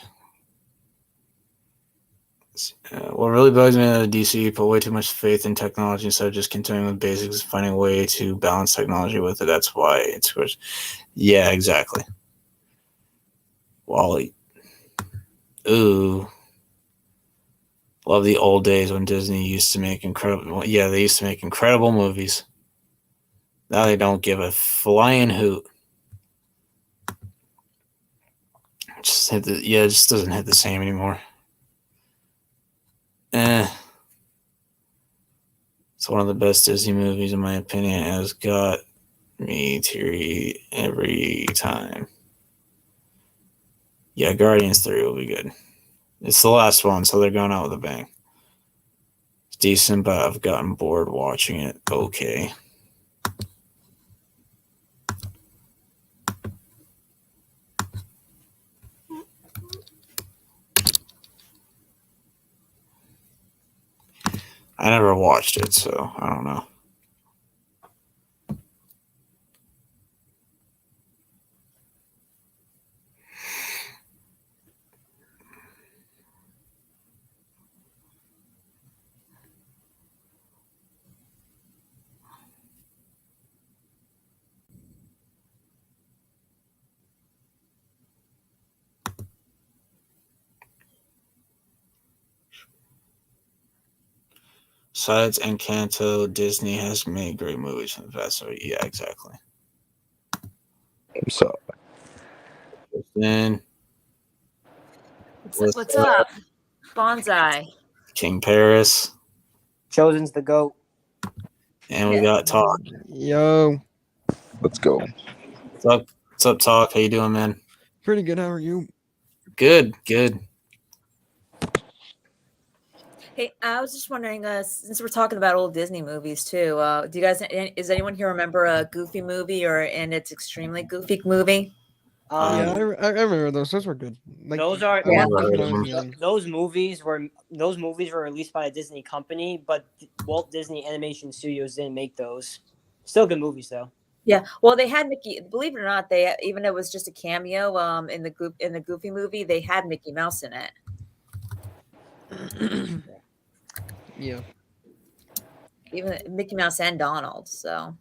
What really bugs me is DC put way too much faith in technology instead of just continuing with basics and finding a way to balance technology with it. That's why it's good. Yeah, exactly. Wally. Ooh. Love the old days when Disney used to make incredible. Yeah, they used to make incredible movies. Now they don't give a flying hoot. It just doesn't hit the same anymore. It's one of the best Disney movies, in my opinion. It has got me teary every time. Yeah, Guardians 3 will be good. It's the last one, so they're going out with a bang. It's decent, but I've gotten bored watching it. Okay. I never watched it, so I don't know. Besides Encanto, Disney has made great movies in the past. So yeah, exactly. What's up? Then What's up? Bonsai. King Paris. Chosen's the GOAT. And we got Talk. Yo, Let's go. What's up, Talk? How you doing, man? pretty good. How are you? Good. Hey, I was just wondering, since we're talking about old Disney movies too, do you guys? Is anyone here remember a Goofy movie and it's extremely goofy movie? Yeah, I remember those. Those were good. Like, Those are Yeah. those movies were released by a Disney company, but Walt Disney Animation Studios didn't make those. Still good movies though. Yeah. Well, they had Mickey. Believe it or not, they even though it was just a cameo. In the Goofy movie, they had Mickey Mouse in it. yeah. Even Mickey Mouse and Donald. So.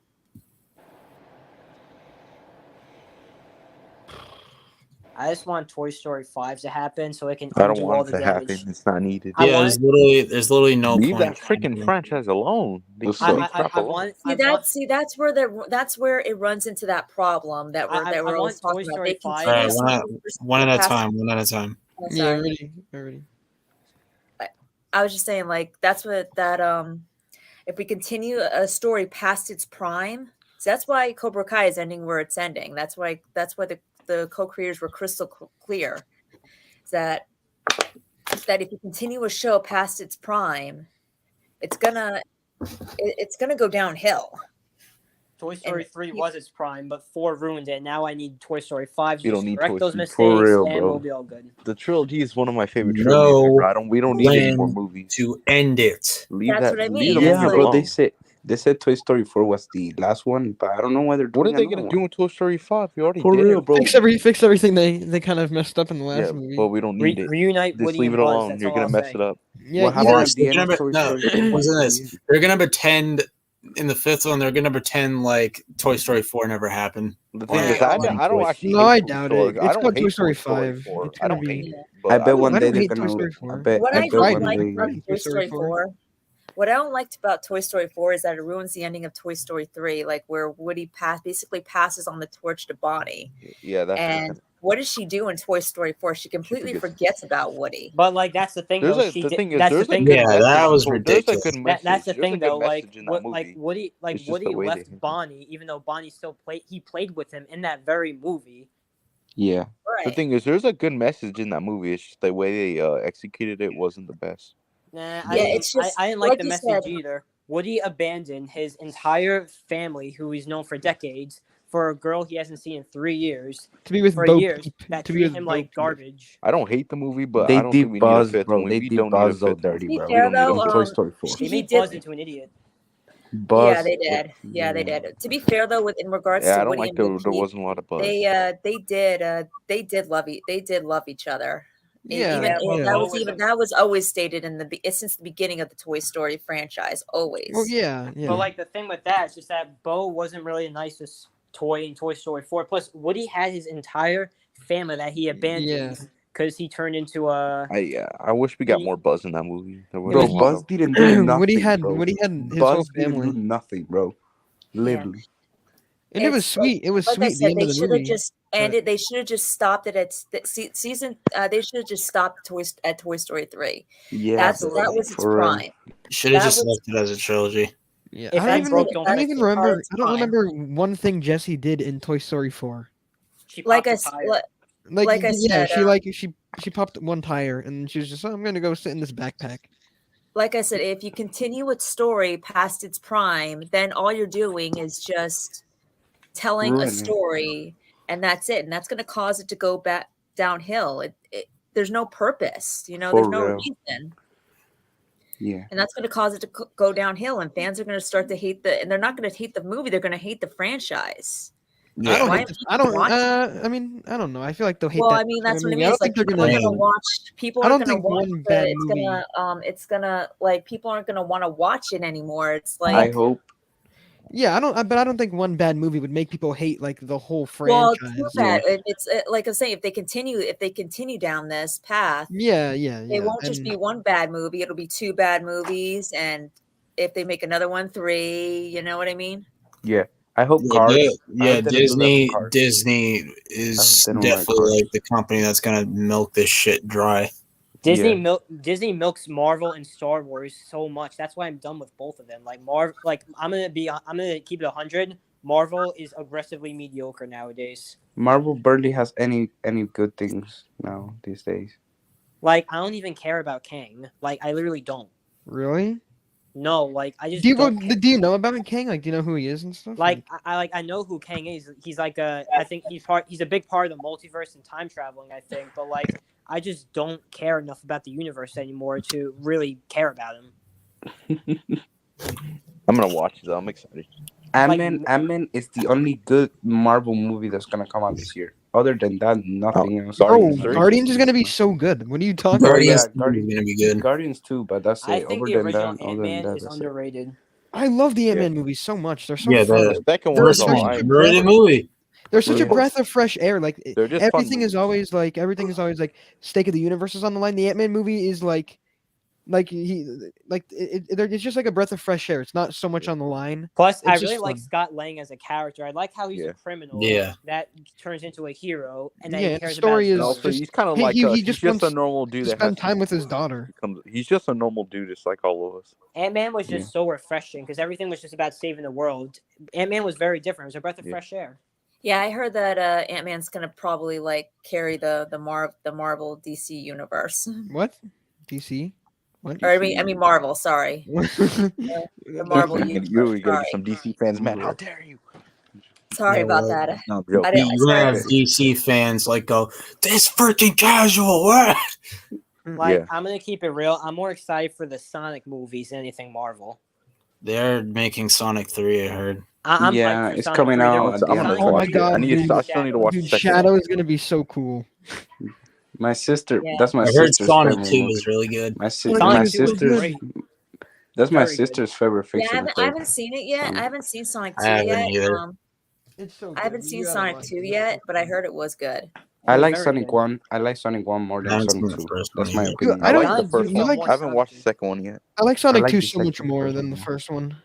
I just want Toy Story 5 to happen so it can I don't undo all want the it to damage. happen. It's not needed. I Yeah, want- there's literally no Leave point. that freaking franchise alone. They I want. That's where it runs into that problem that we're always want talking Toy about. Story They 5. continue One at a time. Oh, Yeah, sorry. already. I was just saying, like, that's what if we continue a story past its prime, so that's why Cobra Kai is ending where it's ending. That's why the co-creators were crystal clear. Is that if you continue a show past its prime, it's gonna go downhill. Toy Story 3 was its prime, but 4 ruined it. Now I need Toy Story 5 to You don't just need correct Toy those Story mistakes, for real, and bro. we'll be all good. The trilogy is one of my favorite No trilogies. We don't need any more movies. To end it. Leave That's that. what I Leave mean. the It's movie like- Bro, alone. they said Toy Story 4 was the last one, but I don't know why they're doing What are they another gonna one. do in Toy Story 5? We already For did real, it. bro. Fix everything they kind of messed up in the last Yeah, movie. but we don't need it. Reunite Just Woody leave and it Buzz. alone. That's You're all gonna I'll mess say. it up. Yeah, What happened either, at the end of Toy Story 4? Listen to this. They're gonna pretend in the 5th one. They're gonna pretend like Toy Story 4 never happened. The thing Like, is, I don't actually. No, hate I Toy doubt Story. it. I It's don't called hate Toy Story 4. 5. It's I gonna don't be. hate it. But I bet one I day don't they're hate Toy gonna. Story 4. What I bet don't one like day. about Toy Story 4 What I don't like about Toy Story 4 is that it ruins the ending of Toy Story 3, like where Woody basically passes on the torch to Bonnie. Yeah, that's And what does she do in Toy Story 4? She completely forgets about Woody. But like that's the thing though. the thing is, That's the there's a thing. good Yeah, message. that was There's a ridiculous. good message. That's the There's thing a good though. Like message in that what, movie. Woody, It's just the Woody way left they- Bonnie, even though Bonnie still played. He played with him in that very movie. Yeah. Right. The thing is, there's a good message in that movie. It's just the way they executed it wasn't the best. Nah, Yeah, it's just, I didn't like the you message said, either. Woody abandoned his entire family, who he's known for decades, for a girl he hasn't seen in 3 years. To be with For Bo years, Peep. that To be treat with him Bo like Peep. garbage. I don't hate the movie, but They I don't think we need a debuzz, fifth bro. one. They We don't need a debuzz so fifth one. dirty, To be bro. fair, We don't though, need Toy Story 4. They made did- Buzz into an idiot. Buzz, yeah, they did. Yeah, they did. To be fair though, in regards Yeah, to I don't Woody like and Bo there Peep, wasn't a lot of buzz. they did love each other. Yeah, Even yeah. that was always stated in since the beginning of the Toy Story franchise. Always. Well, yeah, yeah. But like the thing with that is just that Bo wasn't really the nicest toy in Toy Story 4. Plus, Woody had his entire family that he abandoned because he turned into a. I wish we got more buzz in that movie. There Bro, wasn't a lot Buzz of- didn't do nothing, Woody had bro. his whole Buzz didn't family, do nothing, bro. Literally. and it was It's sweet. It was like sweet. I The said, end they of the should have movie. just ended. They should have just stopped it at season. They should have just stopped at Toy Story 3. Yeah, That was its for real. prime. Should have That just was- left it as a trilogy. Yeah, If I that don't broke, even. don't I don't fix even it. remember. It's I don't fine. remember one thing Jessie did in Toy Story 4. She Like popped I a s- tire. like I yeah, said, she popped one tire and she was just, oh, I'm gonna go sit in this backpack. like I said, if you continue its story past its prime, then all you're doing is just telling a Ruining. story, and that's it. And that's going to cause it to go back downhill. There's no purpose, For there's no real. reason. Yeah. And that's going to cause it to go downhill, and fans are going to start to hate and they're not going to hate the movie. They're going to hate the franchise. Yeah. I mean, I don't know. I feel like they'll hate Well, that. I mean, that's what I movie. mean. I don't It's like think they're people are gonna. going to watch. People I are don't going to think watch. one bad It's movie. gonna like people aren't going to want to watch it anymore. It's like I hope. Yeah, but I don't think one bad movie would make people hate like the whole well, franchise. too bad. It's like I'm saying, if they continue down this path, Yeah. it won't just be one bad movie. It'll be two bad movies, and if they make another one, 3. You know what I mean? Yeah. I hope Yeah, Cars. yeah, I hope they don't do that Disney. for Cars. Disney is they don't like definitely Cars. like the company that's gonna milk this shit dry. Disney Yeah. Disney milks Marvel and Star Wars so much. That's why I'm done with both of them. Like I'm gonna keep it 100. Marvel is aggressively mediocre nowadays. Marvel barely has any good things now these days. Like I don't even care about Kang. Like I literally don't. Really? No, like I just Do don't. you know about Kang? Like, do you know who he is and stuff? Like I know who Kang is. He's like I think he's a big part of the multiverse and time traveling, I think, but like I just don't care enough about the universe anymore to really care about him. I'm gonna watch it though. I'm excited. Ant-Man is the only good Marvel movie that's gonna come out this year. Other than that, nothing else. Guardians is gonna be so good. What are you talking about? Guardians yeah, is gonna be good. Guardians too, but that's I it. think Other the than original that, Ant-Man is that's it. underrated. I love the Ant-Man movies so much. They're so Yeah, fun. The second They're one's such alright. a Underrated movie. They're such a Yeah. breath of fresh air. Like They're just fun everything is movies. always like stake of the universe is on the line. The Ant-Man movie is it's just like a breath of fresh air. It's not so much on the line. Plus, It's I just really like fun. Scott Lang as a character. I like how he's Yeah. a criminal Yeah. that turns into a hero, and that Yeah, he the cares story about And is also, just- he's kind of he- like he us. just He's just a wants normal dude to that spend has time with his to- daughter. He's just a normal dude, just like all of us. Ant-Man was just so refreshing because everything was just about saving the world. Ant-Man was very different. It was a breath of Yeah. fresh air. Yeah, I heard that Ant-Man's gonna probably like carry the Marvel DC universe. What? DC? What? Or I mean Marvel. Sorry, the Marvel You universe. gotta get Sorry, some DC fans, man. How dare you? sorry Yeah, about well, that. No, I'm joking. I didn't. You Sorry. have DC fans like go, this freaking casual. What? Like Yeah. I'm gonna keep it real. I'm more excited for the Sonic movies than anything Marvel. They're making Sonic 3. I heard. I'm Yeah, hyped for it's Sonic coming 3. They're- out. I'm gonna Sonic Oh my watch it. God, dude. I still need to watch Dude, the second Shadow one. is gonna be so cool. My sister. Yeah. That's my I heard sister's Sonic favorite 2 movie. is really good. My Sonic my 2 is sister's. great. That's my Very good. sister's favorite Yeah, fiction. I haven't seen it yet. I haven't seen Sonic 2 I haven't yet. either. It's so. I haven't seen Sonic 2 yet, but I heard it was good. I was like very Sonic good. 1. I like Sonic 1 more I than haven't Sonic seen the 2. first one That's my either. opinion. I I don't- like the Sonic, first you one. don't watch I haven't watched the Sonic. second one yet. I like I Sonic like 2 the so much second more version than the more. first one.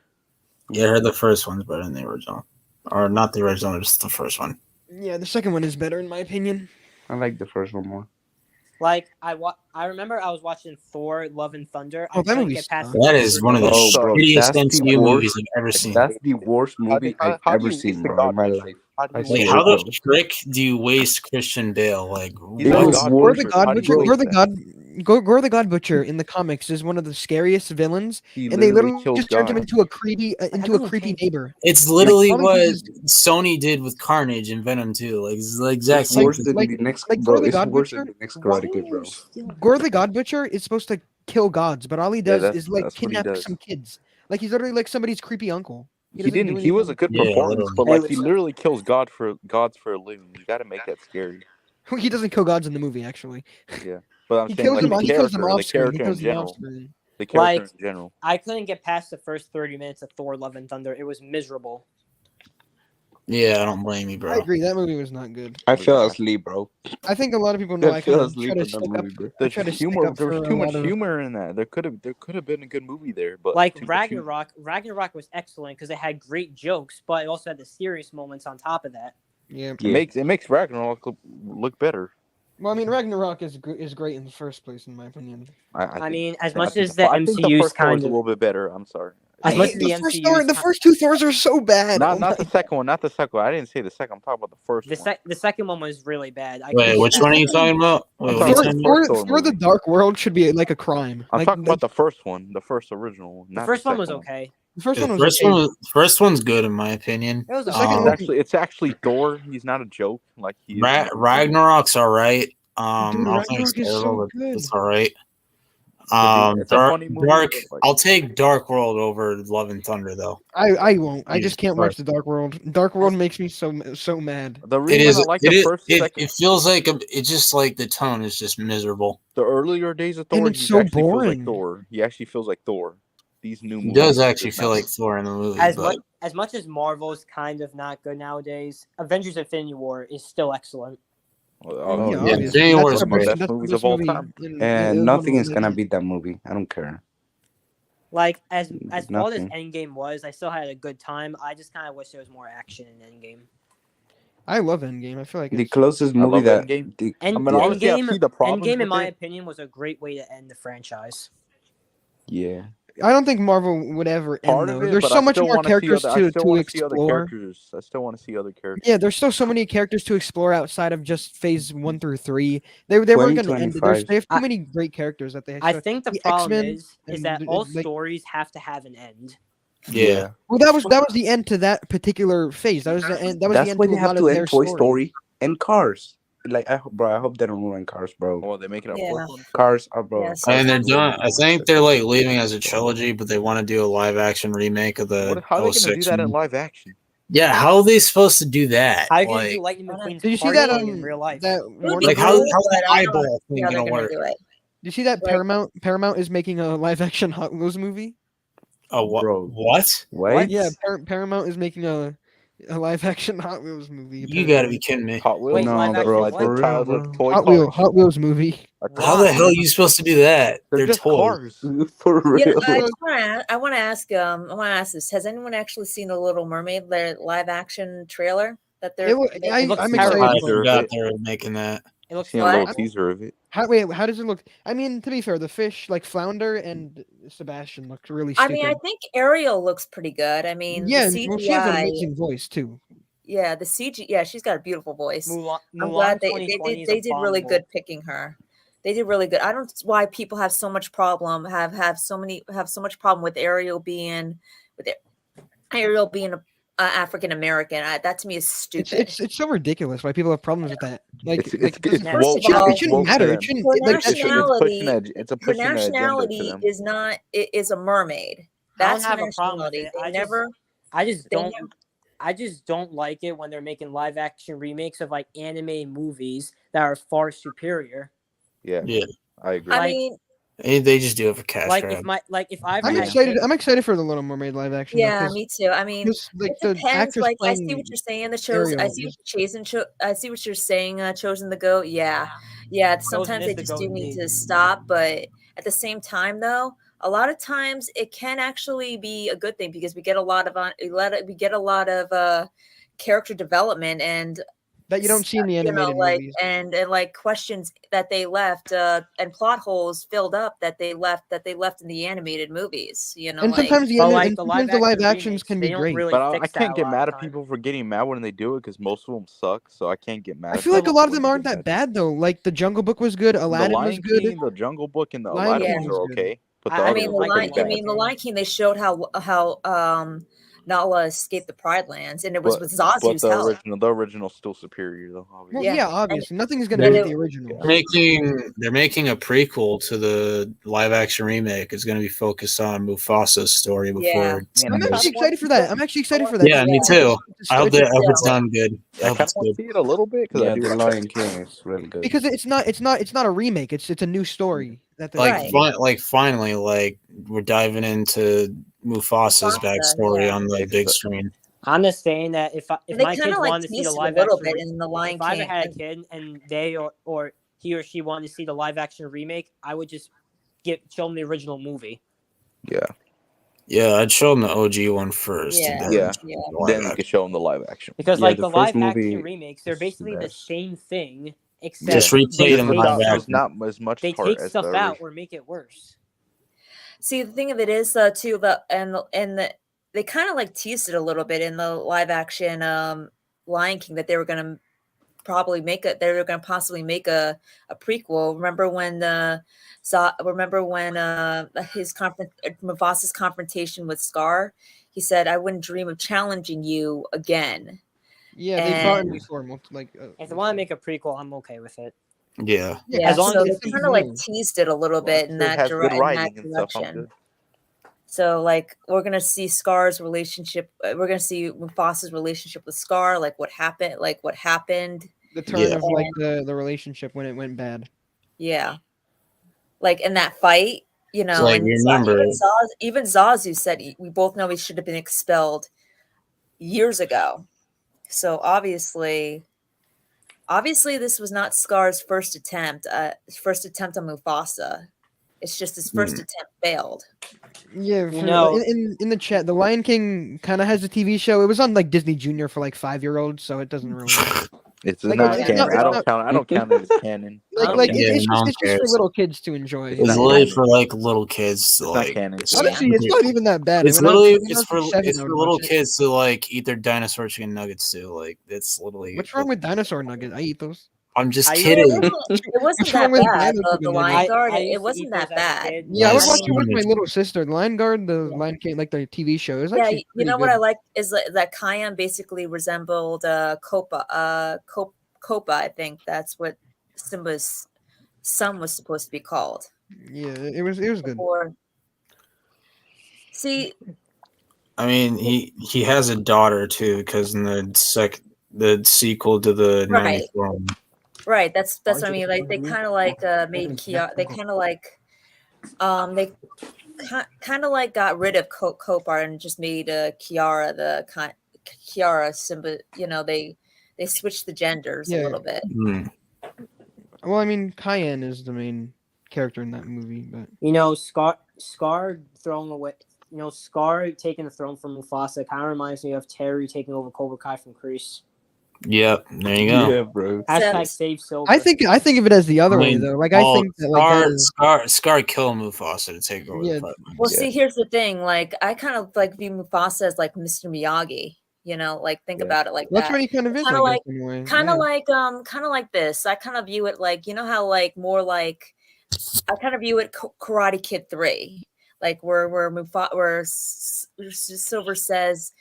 Yeah, I heard the first one's better than the original, or not the original, just the first one. Yeah, the second one is better in my opinion. I like the first one more. Like I remember I was watching Thor: Love and Thunder. Oh, I that couldn't movie get past sucks. That the is first one of the 30 Oh, minutes. bro, shittiest that's the MCU movies worst. I've ever seen. That's the worst movie I've How do ever you waste seen, the bro, God in my Butcher? life. How do I you Like, waste swear, how the the God bro. frick do you waste Christian Bale? Like, He's It the what? was God Gore worse. the Butcher. God How do you Butcher, waste that? Gore the God Butcher in the comics is one of the scariest villains, He and they literally literally kills just turned him God. into a creepy neighbor. It's Like literally all he what does is Sony did with Carnage and Venom too. Like, it's the exact It's same worse thing. than like the next, like bro. Gore the It's God worse than Butcher. the next Why Karate are Kid, you bro. still? Gore the God Butcher is supposed to kill gods, but all he Yeah, does that's is like that's what he kidnap does. some kids. Like he's literally like somebody's creepy uncle. He He doesn't do didn't. He was a anything. good Yeah, performance, literally. but Hey, like he what's up? literally kills gods for a living. You got to make that scary. He doesn't kill gods in the movie, actually. Yeah, but I'm He saying kills like them. the He kills them character, off the screen. He character in kills them off general, screen. the character Like in general. I couldn't get past the first 30 minutes of Thor: Love and Thunder. It was miserable. Yeah, I don't blame you, I bro. agree. That movie was not good. I It was fell bad. asleep, bro. I think a lot of people know I I kind fell of try asleep to in that stick up. movie, bro. I try to stick up There for was a too much lot of. humor in that. There could have been a good movie there, but Like too much humor. Ragnarok was excellent because it had great jokes, but it also had the serious moments on top of that. Yeah. Yeah. It makes Ragnarok look better. Well, I mean, Ragnarok is great in the first place, in my opinion. I mean, as I much think as the I think the MCU's first Thor is kind a of, little bit better. I'm sorry. as I much hate as the the MCU's, first two Thors are so bad. Not Oh my the second one. Not the second one. I didn't say the second. I'm talking about the first one. the second one was really bad. I Wait, couldn't which get one are past you it. talking about? Wait, I'm what are you talking talking about about? the first Thor For the movie. Dark World should be like a crime. I'm Like talking about the first one, the first original one. The Not first the one was second okay. the first The one was first okay. one, first one's good in my opinion. It was The okay. second It's one, it's actually Thor. He's not a joke like he is. In the movie. Ragnarok's all right. dude, I don't think it's Ragnarok is terrible, so but good. it's all right. It's a funny movie. Dark. But like, I'll take Dark World over Love and Thunder though. I won't. I Jesus just can't watch the Dark World. Dark World makes me so mad. the It reason is. I like It the is. first, second, It feels like it's just like the tone is just miserable. the earlier days of And Thor, it's he so actually feels like boring. Thor. He actually feels like Thor. These new He movies, does he actually does feel not. like Thor in the movie, As but much as Marvel's kind of not good nowadays, Avengers: Infinity War is still excellent. Yeah, yeah, obviously. Infinity War is one of the great. best That's the movies best of all movie time. in- it And was nothing one is of gonna the- beat that movie. I don't care. Like as flawed as Nothing. Endgame was, I still had a good time. I just kind of wish there was more action in Endgame. I love Endgame. I feel like The it's closest I movie love that Endgame. And I mean, honestly, I Endgame, see the problems Endgame, in with my it. opinion, was a great way to end the franchise. yeah. I don't think Marvel would ever end Part of though. it, There's but so I much still more want to see characters other. I still to want to see other explore. characters. I still want to see other characters. Yeah, there's still so many characters to explore outside of just phase 1 through 3. They weren't going to end it. They have too I- many great characters that they. I think the problem X-Men is and that all like, stories have to have an end. yeah. well, that was the end to that particular phase. That was the end. That was the That's end why to they a have lot to of their end Toy story. Story and Cars. Like, I hope they don't ruin Cars, bro. Oh, they're making a Yeah. fourth one. Cars are, bro. Yes. Cars And they're are doing. ruining I think it. they're like leaving as a trilogy, but they want to do a live action remake of the How are they going to do 06 that in one. live action? Yeah, how are they supposed to do that? How are you gonna do Like, Lightning Why not? McQueen's Did you see party that? in real life? That It would Warner be like Bros. how cool, how's the but I don't eyeball see thing how they're gonna gonna work? do it. Did you see that Like- Paramount is making a live action Hot Wheels movie? Oh, what? Bro. What? What? Yeah, Paramount is making a live action Hot Wheels movie. You apparently. got to be kidding me! Hot Wheels? Wait, No, live action bro. what? For real, childhood bro. toy Hot Wheels movie. How the hell are you supposed to do that? They're just toys. cars. For You know, real. I want to ask this. Has anyone actually seen the Little Mermaid, their live action trailer that they're? It looks I'm terrible. excited. I For it. forgot they were making that. It looks Seen a What? little terrible. teaser of it. How does it look? I mean, to be fair, the fish like Flounder and Sebastian looked really I stupid. mean, I think Ariel looks pretty good. I mean, yeah, the well, she has an CGI. amazing voice too. Yeah, the CG. Yeah, she's got a beautiful voice. Mulan I'm glad they 2020 did. is They did really abominable. good picking her. They did really good. I don't know why people have so much problem. Have so much problem with Ariel being a African American. That to me is stupid. It's so ridiculous why people have problems with that. Like, It's like doesn't- woke. First of all, it shouldn't woke to matter. them. It shouldn't. Her Like, that shouldn't. nationality. It's a Her pushing an agenda to nationality them. is not. It is a mermaid. I don't That's her have a problem with nationality. it. They I just don't like it when they're making live action remakes of like anime movies that are far superior. Yeah, Yeah. I agree. I Like- mean, They just do it for cash Like grab. if I ever I'm had excited. kids, I'm excited for the Little Mermaid live action. Yeah, Because me too. I mean, like it the depends. actress Like, I see playing what you're saying. The shows. I Ariel see what is I see what you're saying. Chosen the goat. Yeah, yeah. Sometimes is they the just do goat need indeed. to stop, but at the same time, though, a lot of times it can actually be a good thing because we get a lot of character development and that you don't see in the animated like movies. and like questions that they left and plot holes filled up that they left in the animated movies. And sometimes the But anime, like and the sometimes live the live action actions remakes, can they be don't great. really But I fix that can't a get lot mad of at time. people for getting mad when they do it because most of them suck. So I can't get mad. I at feel like a people lot of when them they aren't get that mad. bad though. Like the Jungle Book was good, The Aladdin was Lion good. King, the Jungle Book, and the Lion Aladdin King ones was are good. okay, but the I I other mean, didn't the ones like are Lion. the I bad. mean, the Lion King. They showed how Nala escaped the Pride Lands, and it was But with Zazu's help. the original's still superior though. Well, Obviously. Yeah, yeah, and obviously nothing's gonna and beat it- the original. They're making a prequel to the live action remake. It's going to be focused on Mufasa's story before. Yeah. it's I'm ended. actually excited for that. I'm actually excited for that. Yeah, me too. I hope it's done good. I I hope kind it's of want good. to see it a little bit because Yeah, I do the like Lion that. King is really good. Because it's not a remake. It's a new story that they're Like, Right. finally, like we're diving into Mufasa's Mufasa, backstory yeah. on the big screen. I'm just saying that if And they my kind kids of like wanted to see the teased it a live little action, bit in the Lion if I ever King. had a kid and they or he or she wanted to see the live action remake, I would just show them the original movie. Yeah, Yeah, I'd show them the OG one first. Yeah. And then yeah. Yeah. the live Then you action. can show them the live action. Because Yeah, like the the first live action movie remakes, they're is the basically the best. same thing, except Just replay them live take action. Just not as much they heart take as stuff the out original. or make it worse. See, the thing of it is, too, they kind of like teased it a little bit in the live action Lion King that they were going to possibly make a prequel. Remember when Mufasa's confrontation with Scar? He said, "I wouldn't dream of challenging you again." Yeah, they fought him And before. If they want to make a prequel, I'm okay with it. Yeah. yeah, As long so as they it's kind of like new. teased it a little Well, bit in it that has good in that writing and stuff. I'm direction. good. So like we're gonna see Scar's relationship. We're gonna see Mufasa's relationship with Scar. Like what happened. The turn Yeah. of like the relationship when it went bad. Yeah, like in that fight, So, like, and remember, even Zazu said we both know he should have been expelled years ago. So obviously this was not Scar's first attempt on Mufasa. It's just his first attempt failed. Yeah, You know- in the chat, the Lion King kind of has a TV show. It was on like Disney Junior for like 5-year-olds, so it doesn't really It's Like, not it's canon. not- I don't count it as canon. like Yeah, it's no one just for cares. little kids to enjoy. It's it's not literally canon. for like little kids. It's not Like, canon. Honestly, it's not even that bad. It's When I was- literally when I was, it's for like, 7, I would little watch it. kids to like eat their dinosaur chicken nuggets too. Like it's literally. What's wrong with dinosaur nuggets? I eat those. I'm just I- kidding. It wasn't What's that wrong with bad. dinosaur The chicken Lion nuggets? Guard, I it used to wasn't eat that those as a bad. kid. Yeah, I would Nice. watch it with my Image. little sister. Lion Guard, the Yeah. Lion King, like the TV show, is Yeah, actually you know pretty what good. I like is that Cayenne basically resembled Copa. Copa, I think that's what Simba's son was supposed to be called. Yeah, it was good. Or see, I mean, he has a daughter too, because in the sequel to the Right. 94 one. right? That's what I mean. Like they kind of like made Kiara. They kind of like they kind of like got rid of Copar and just made Kiara Kiara Simba. They switched the genders Yeah. a little bit. Well, I mean, Cayenne is the main character in that movie, but Scar throwing away. Scar taking the throne from Mufasa kind of reminds me of Terry taking over Cobra Kai from Kreese. Yep, there you go. Yeah, bro. Hashtag save Silver. I think of it as the other way though. Like I think that like that is, Scar killed Mufasa to take over. Yeah. The fight. Well, Yeah. see, here's the thing. Like, I kind of like view Mufasa as like Mr. Miyagi. Like think Yeah. about it like that's that. what he kind of is. Kinda I guess, like- in a way. Kind Yeah. of like this. I kind of view it like how like more like I kind of view it Karate Kid 3, like where Silver says,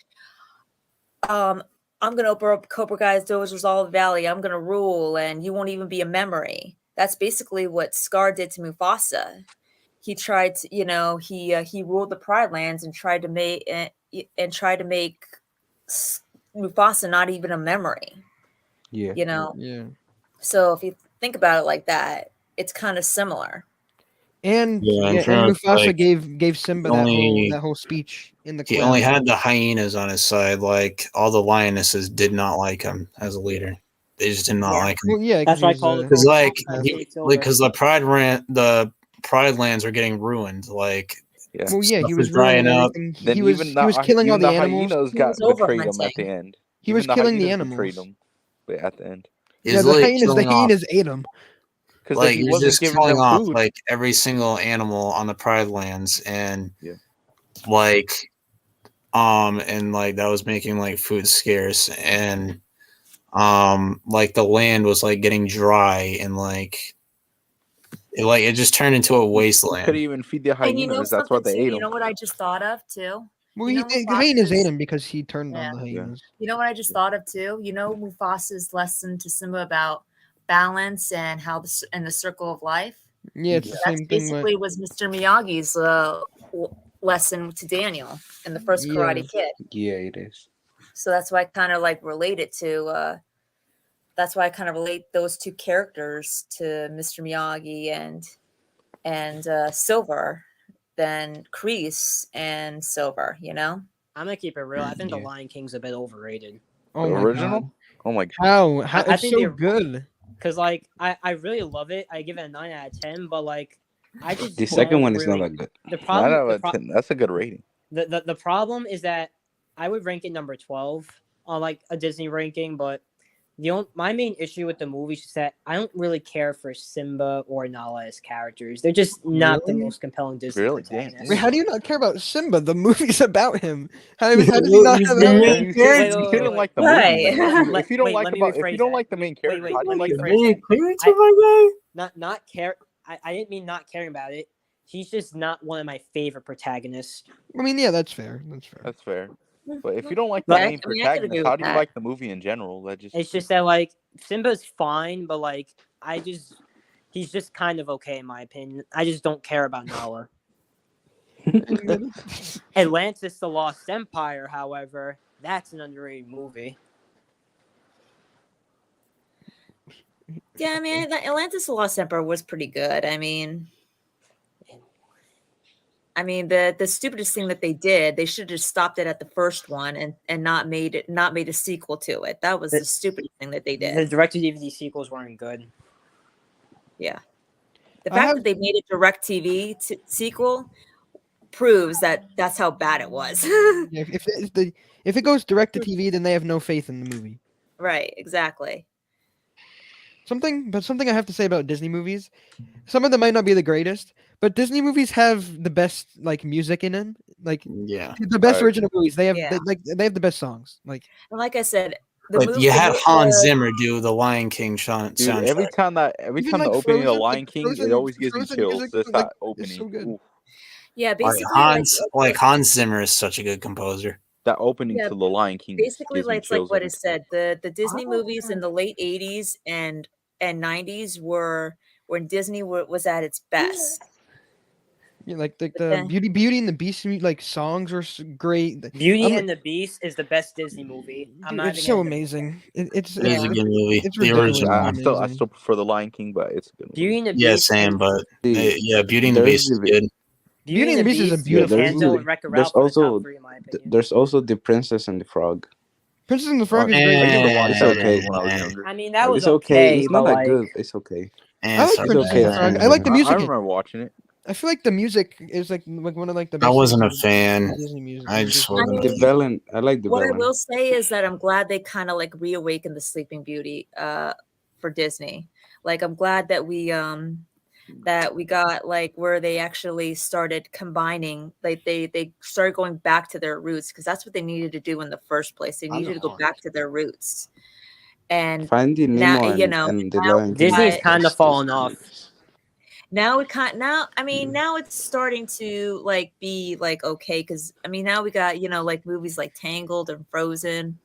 I'm gonna open up Cobra Kai's doors, Resolve Valley. I'm gonna rule, and you won't even be a memory. That's basically what Scar did to Mufasa. He tried to, he ruled the Pride Lands and tried to make Mufasa not even a memory. Yeah. Yeah. So if you think about it like that, it's kind of similar. And Yeah, and and pretty much, Mufasa like, gave Simba only that whole speech in the he crowd. only had the hyenas on his side. Like all the lionesses did not like him as a leader. They just did not Yeah. like him. Well, yeah, That's why I he's, call it Because like takes over. because the Pride lands are getting ruined. Like Yeah. well, yeah, he stuff was is drying ruining up. everything. Then He was killing all even the the animals. hyenas He was betrayed him at the overhunting. end. He Even was the killing the hyenas betrayed animals. him, but at the end, He's Yeah, the like hyenas killing off. ate him. because Like he he was wasn't just giving killing them off food. like every single animal on the Pride lands, and Yeah. like and like that was making like food scarce, and like the land was like getting dry, and like it just turned into a He couldn't wasteland. even feed the And you know hyenas. That's why something they too? ate You know him. what I just thought of too? Well, You know the hyenas ate Mufasa's him because he turned yeah. on the hyenas. You know what I just thought of too? You know Mufasa's lesson to Simba about balance and how the circle of life? Yeah, it's the That's same thing. basically was Mr. Miyagi's lesson to Daniel in the first Yeah. Karate Kid. Yeah, it is. So that's why I kind of like relate it to that's why I kind of relate those two characters to Mr. Miyagi and Silver than Kreese and Silver, you know? I'm gonna keep it real. I think The Yeah. Lion King's a bit overrated. Oh The my original? god! Oh my god! How I it's think so the- good. Cause like I really love it. I give it a 9 out of 10. But like I just The second don't one is not really- that good. The 9 problem. out of 10. That's a good rating. The problem is that I would rank it number 12 on like a Disney ranking, but my main issue with the movie is that I don't really care for Simba or Nala as characters. They're just not the Really? most compelling Disney Really? protagonists. Wait, how do you not care about Simba? The movie's about him. How does he not He's have the a- main You character. didn't like the Why? movie. Then. If you don't Wait, like let me about if rephrase you don't that. like the main character, Wait, how do let you me like the rephrase Main that. character, my guy. Not care. I didn't mean not caring about it. He's just not one of my favorite protagonists. I mean, yeah, that's fair. That's fair. That's fair. But if you don't like But- the I main mean, I could agree protagonist, with how do you that. like the movie in general? That just It's just that like Simba's fine, but like he's just kind of okay in my opinion. I just don't care about Nala. Atlantis: The Lost Empire, however, that's an underrated movie. Yeah, I mean, Atlantis: The Lost Emperor was pretty good. I mean, the stupidest thing that they did, they should have just stopped it at the first one and not made a sequel to it. That was the stupidest thing that they The did. direct-to-DVD sequels weren't good. Yeah, the I fact have- that they made a direct TV sequel proves that that's how bad it was. Yeah, if it goes direct to TV, then they have no faith in the movie. Right, exactly. Something I have to say about Disney movies, some of them might not be the greatest, but Disney movies have the best like music in them. Like Yeah. the best Right. original movies. They have Yeah. they have the best songs. Like And like I said, Like you had Hans Zimmer do the Lion King Dude, soundtrack. every Even, time the opening of the Lion King, it always gives me chills. music, Just like, that opening. so good. Oof. Yeah, Like basically Hans Zimmer is such a good composer. That opening Yeah, to the Lion King basically gives me like it's like chills what every it said. The Disney movies in the late 80s and 90s were when Disney was at its best. Yeah, like the then- Beauty and the Beast like songs are great. Beauty I'm- and the Beast is the best Disney movie. I'm Dude, not it's even so gonna- amazing. It's It is a good movie. it's The ridiculous. original. I one. still Amazing. prefer the Lion King, but it's a good movie. Beauty and the Yeah, Beast. same, but The- yeah, Beauty and the there's Beast is the- good. Beauty and the Beast is a beautiful Rapunzel movie. and Wreck-It There's Ralph are the also- top 3 in my opinion. There's also the Princess and the Frog. Princess and the Frog is I great. used to watch It's that okay. when I was younger. I mean, that was It's okay. It's but not that like, good. It's okay. I like Sorry, Princess okay, and the Frog. fine. I like the I music. remember watching it. I feel like the music is like one of like the. I best wasn't a things fan. of Disney music. I just I wasn't. The villain. I like the What I villain. will say is that I'm glad they kind of like reawakened the Sleeping Beauty for Disney. Like I'm glad that we got like where they actually started combining, like they started going back to their roots because that's what they needed to do in the first place. They needed to go back to their roots. And Finding now, Nemo you know, and the now Lion King. Disney's I- kind of fallen off. now now it's starting to like be like okay because I mean now we got like movies like Tangled and Frozen,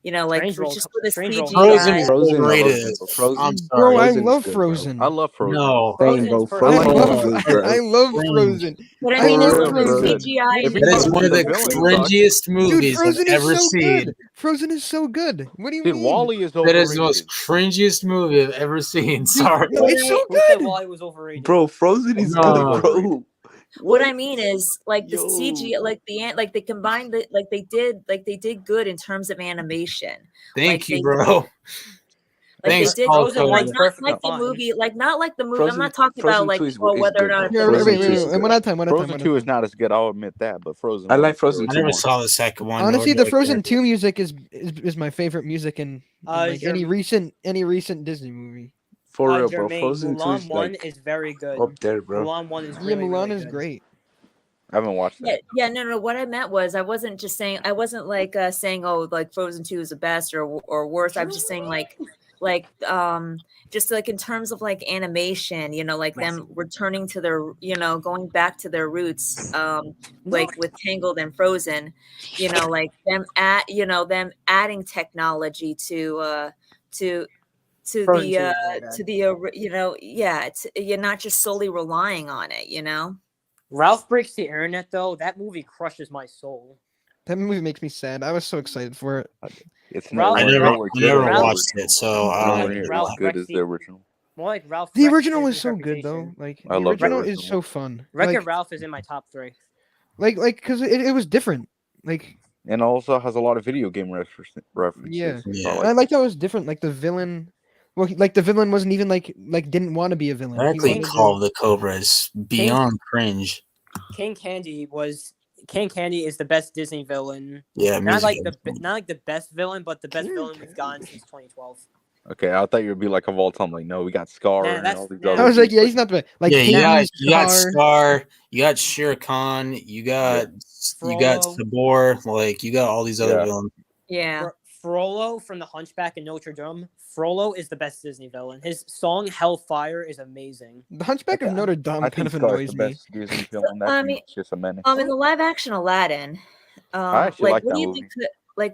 You know, like Strange for World- just for the Strange World- Frozen is Frozen is overrated. awesome. Frozen- I'm Bro, sorry. I Frozen's love good, bro. Frozen. I love Frozen. No. Same, Frozen's bro. for- I Frozen Hold is on. good, Hey, bro. love Fringe. Frozen. But I I mean, love as long as Frozen. the CGI If is you That is tell one me of the the villain cringiest Dude, movies Frozen I've is ever so seen. good. Frozen is so good. What do you Dude, mean? Wally is That overrated. is the most cringiest movie I've ever seen. Sorry. No, it's so Who said good. Wally was overrated? Bro, Frozen is No. good, bro. what I mean is like the Yo. CG, like they combined the like they did good in terms of animation. Thank Like you, they- bro. Like Thanks, they did, Paul Frozen Cole. like one's not perfectly like the fine. movie, like not like the movie. I'm Frozen- not talking Frozen about like 2 is whether or good, not bro. Yeah, the Frozen wait, 2 is wait. good. One at a time. One at a time. Frozen One at 2 a is time. not as good. I'll admit that, but Frozen. I one like is Frozen I really two never more. saw the second one. Honestly, nor the did I Frozen care. 2 music is my favorite music in like Jerm- any recent Disney movie. For real, bro. Jermaine, Frozen 2 Mulan is 1 like is very good. up there, bro. Mulan 1 is Yeah, really, Mulan really is good. great. I haven't watched that. no. What I meant was I wasn't just saying I wasn't like saying oh like Frozen 2 is the best or worse. I'm just saying like just like in terms of like animation, you know, like them returning to their, you know, going back to their roots, like with Tangled and Frozen, you know, like them adding technology to Frozen 2 is really good. you know, you're not just solely relying on it, you know. Ralph Breaks the Internet, though, that movie crushes my soul. That movie makes me sad. I was so excited for it. It's Ralph- I nowhere never, nowhere I good never as the watched original. it, so I Ralph- don't Nowhere Ralph as good as Breaks the original. More like Ralph. The Breaks original his was so good though. reputation. Like I the love the original is original. so fun. Wreck-It Like Ralph is in my top 3. because it was different. Like And also has a lot of video game references. Yeah. So Yeah. I I like like that it was different. Like the villain, well, like the villain wasn't even like didn't want to be a villain. He Directly wanted to- Call of the Cobra is beyond cringe. King Candy is the best Disney villain. Yeah, Not like music is- not like the best villain, but the best villain we've gotten since 2012. Okay, I thought you would be like of all time. Like, no, we got Scar Nah, and that's- all these nah. other I was like, dudes, yeah, but- he's not the like. yeah, King, you got Scar. Scar, you got Shere Khan, you got Frollo. Sabor, like you got all these other Yeah. villains. Yeah. Frollo from The Hunchback of Notre Dame. Frollo is the best Disney villain. His song Hellfire is amazing. The Hunchback of Okay, Notre Dame I kind think of Scar's annoys the me. best Disney villain. I That mean- dude's just a menace. In the live action Aladdin, I actually like what that do you movie. think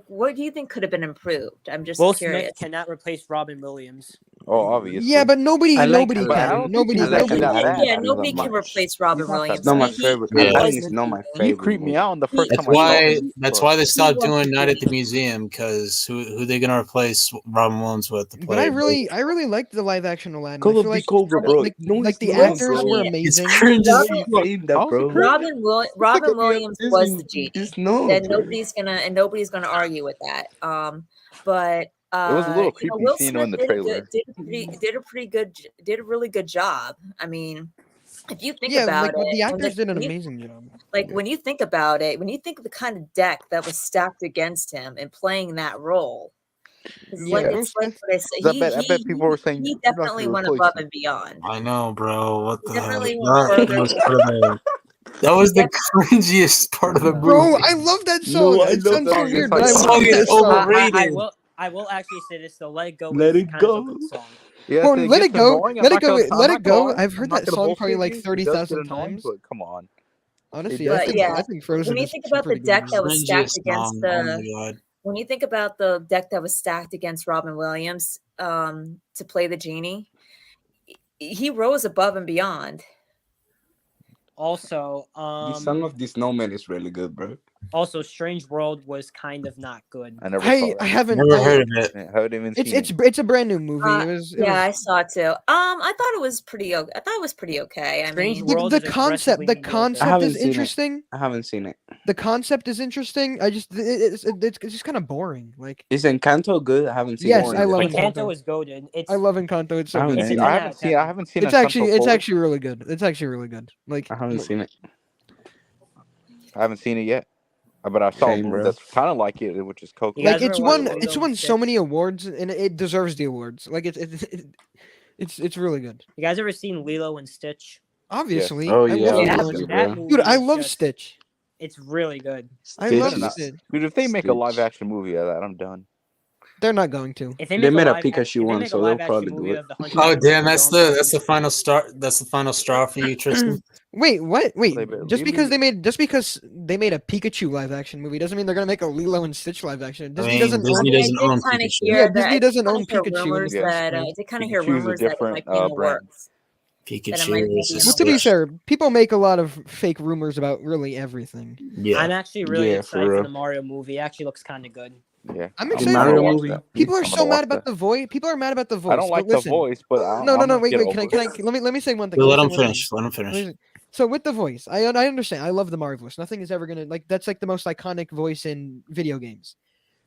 what do you think could have been improved? I'm just Will curious. Smith cannot replace Robin Williams. Oh, obviously. Yeah, but nobody I like can. But I don't think Nobody. he's like actually that that bad. Yeah, bad. nobody He's not can much. replace Robin He's not that Williams. Not my He- favorite. Yeah. Aladdin is not my He favorite. creeped me movie. out on the first That's time I saw why him. that's but- why they stopped was doing Night at the creepy. Museum because who they gonna replace Robin Williams with to play? But I really liked the live action Aladdin. I Call feel of the like Cobra, bro. like, No, like it's the not, actors bro. were It's amazing. It's cringe. Why as are you fuck. saying that, How's it bro? cringe? Robin Williams was the genie, It's no. and nobody's gonna argue with that. But It was a little you know, creepy Will seeing him Smith in the did trailer. did a really good job. I mean, if you think Yeah, about like but it, the and actors did an when you- amazing job. like when you think about it, when you think of the kind of deck that was stacked against him in playing that role, it's like Yeah. it's like what I say. I bet people were saying he "You're not definitely gonna went replace above him." and beyond. I know, bro. What the hell? Definitely went further. That was the cringiest part of the movie. Bro, I love that song. No, I it love sounds that so song. weird, It's but I like- love Song is that song. overrated. I will actually say this. The Let It Go Let is It kind of a Go. good song. Yes, Well, Let gets It Go, annoying. I'm Let It not Go, gonna- I'm Let not It Go. gonna lie. I've heard I'm not that gonna song bullshit probably like you. It does 30,000 get annoying, times. but come on. Honestly, But yeah, I think Frozen when you is think a about the pretty good deck movie. that was stacked Cringiest against song. the Oh my god. when you think about the deck that was stacked against Robin Williams to play the genie, he rose above and beyond. Also, The Song of the Snowman is really good, bro. also Strange World was kind of not good. I never saw I that. haven't. Never heard of it. I haven't even seen It's a brand new movie. Uh, It was Yeah, I saw it too. I thought it was pretty. I thought it was pretty okay. I Strange mean, World the is concept. aggressively The mediocre. I concept haven't is seen it. interesting. I haven't seen it. The concept is interesting. I just it's just kind of boring. Like Is Encanto good? I haven't seen Yes, it. I love Encanto Encanto. is goated. It's I love Encanto. It's so I good. haven't It's a seen 10 it. out of 10. I haven't seen. It's Encanto actually full. really good. It's actually really good. Like I haven't seen it. I haven't seen it yet, but I saw a Same, movie bro. that's kind of like it, which is Coco. You guys like ever it's watch won Lilo it's and won so Stitch? many awards and it deserves the awards. Like it's really good. You guys ever seen Lilo and Stitch? Obviously. Oh, I yeah, love Yeah. Lilo and obviously, Stitch. bro. That movie Dude, I is love just- Stitch. It's really good. I Stitch love is- Stitch. Dude, if they make a live Stitch. action movie of that, I'm done. They're not going to. If they They make made a live, Pikachu if they one, make a so they'll live action probably do movie it. of the Hunter Oh x damn, Hunter that's film, the final start. That's the final straw for you, Tristan. Wait, what? Wait, They better just leave because me. they made a Pikachu live action movie doesn't mean they're gonna make a Lilo and Stitch live action. I Disney mean, doesn't Disney own. I doesn't did own kind of Pikachu. Yeah, hear that. Disney I doesn't did kind own of hear Pikachu in the rumors first that I place. did kind of hear Pikachu's a rumors that it different might be in the brand. works. Pikachu be is Well, a to be Stitch. fair, people make a lot of fake rumors about really everything. Yeah, I'm actually really Yeah, for excited for real. the Mario movie. It actually looks kind of good. Yeah, I'm The excited Mario for it. movie. People are I'm so gonna mad watch about that. the voice. People are mad about the voice. I don't like but the listen. voice, but No, I'm gonna wait, get wait. over Can it. I let me say one thing. Well, let me him say one thing. finish. Let him finish. So with the voice, I understand. I love the Mario voice. Nothing is ever gonna like that's like the most iconic voice in video games.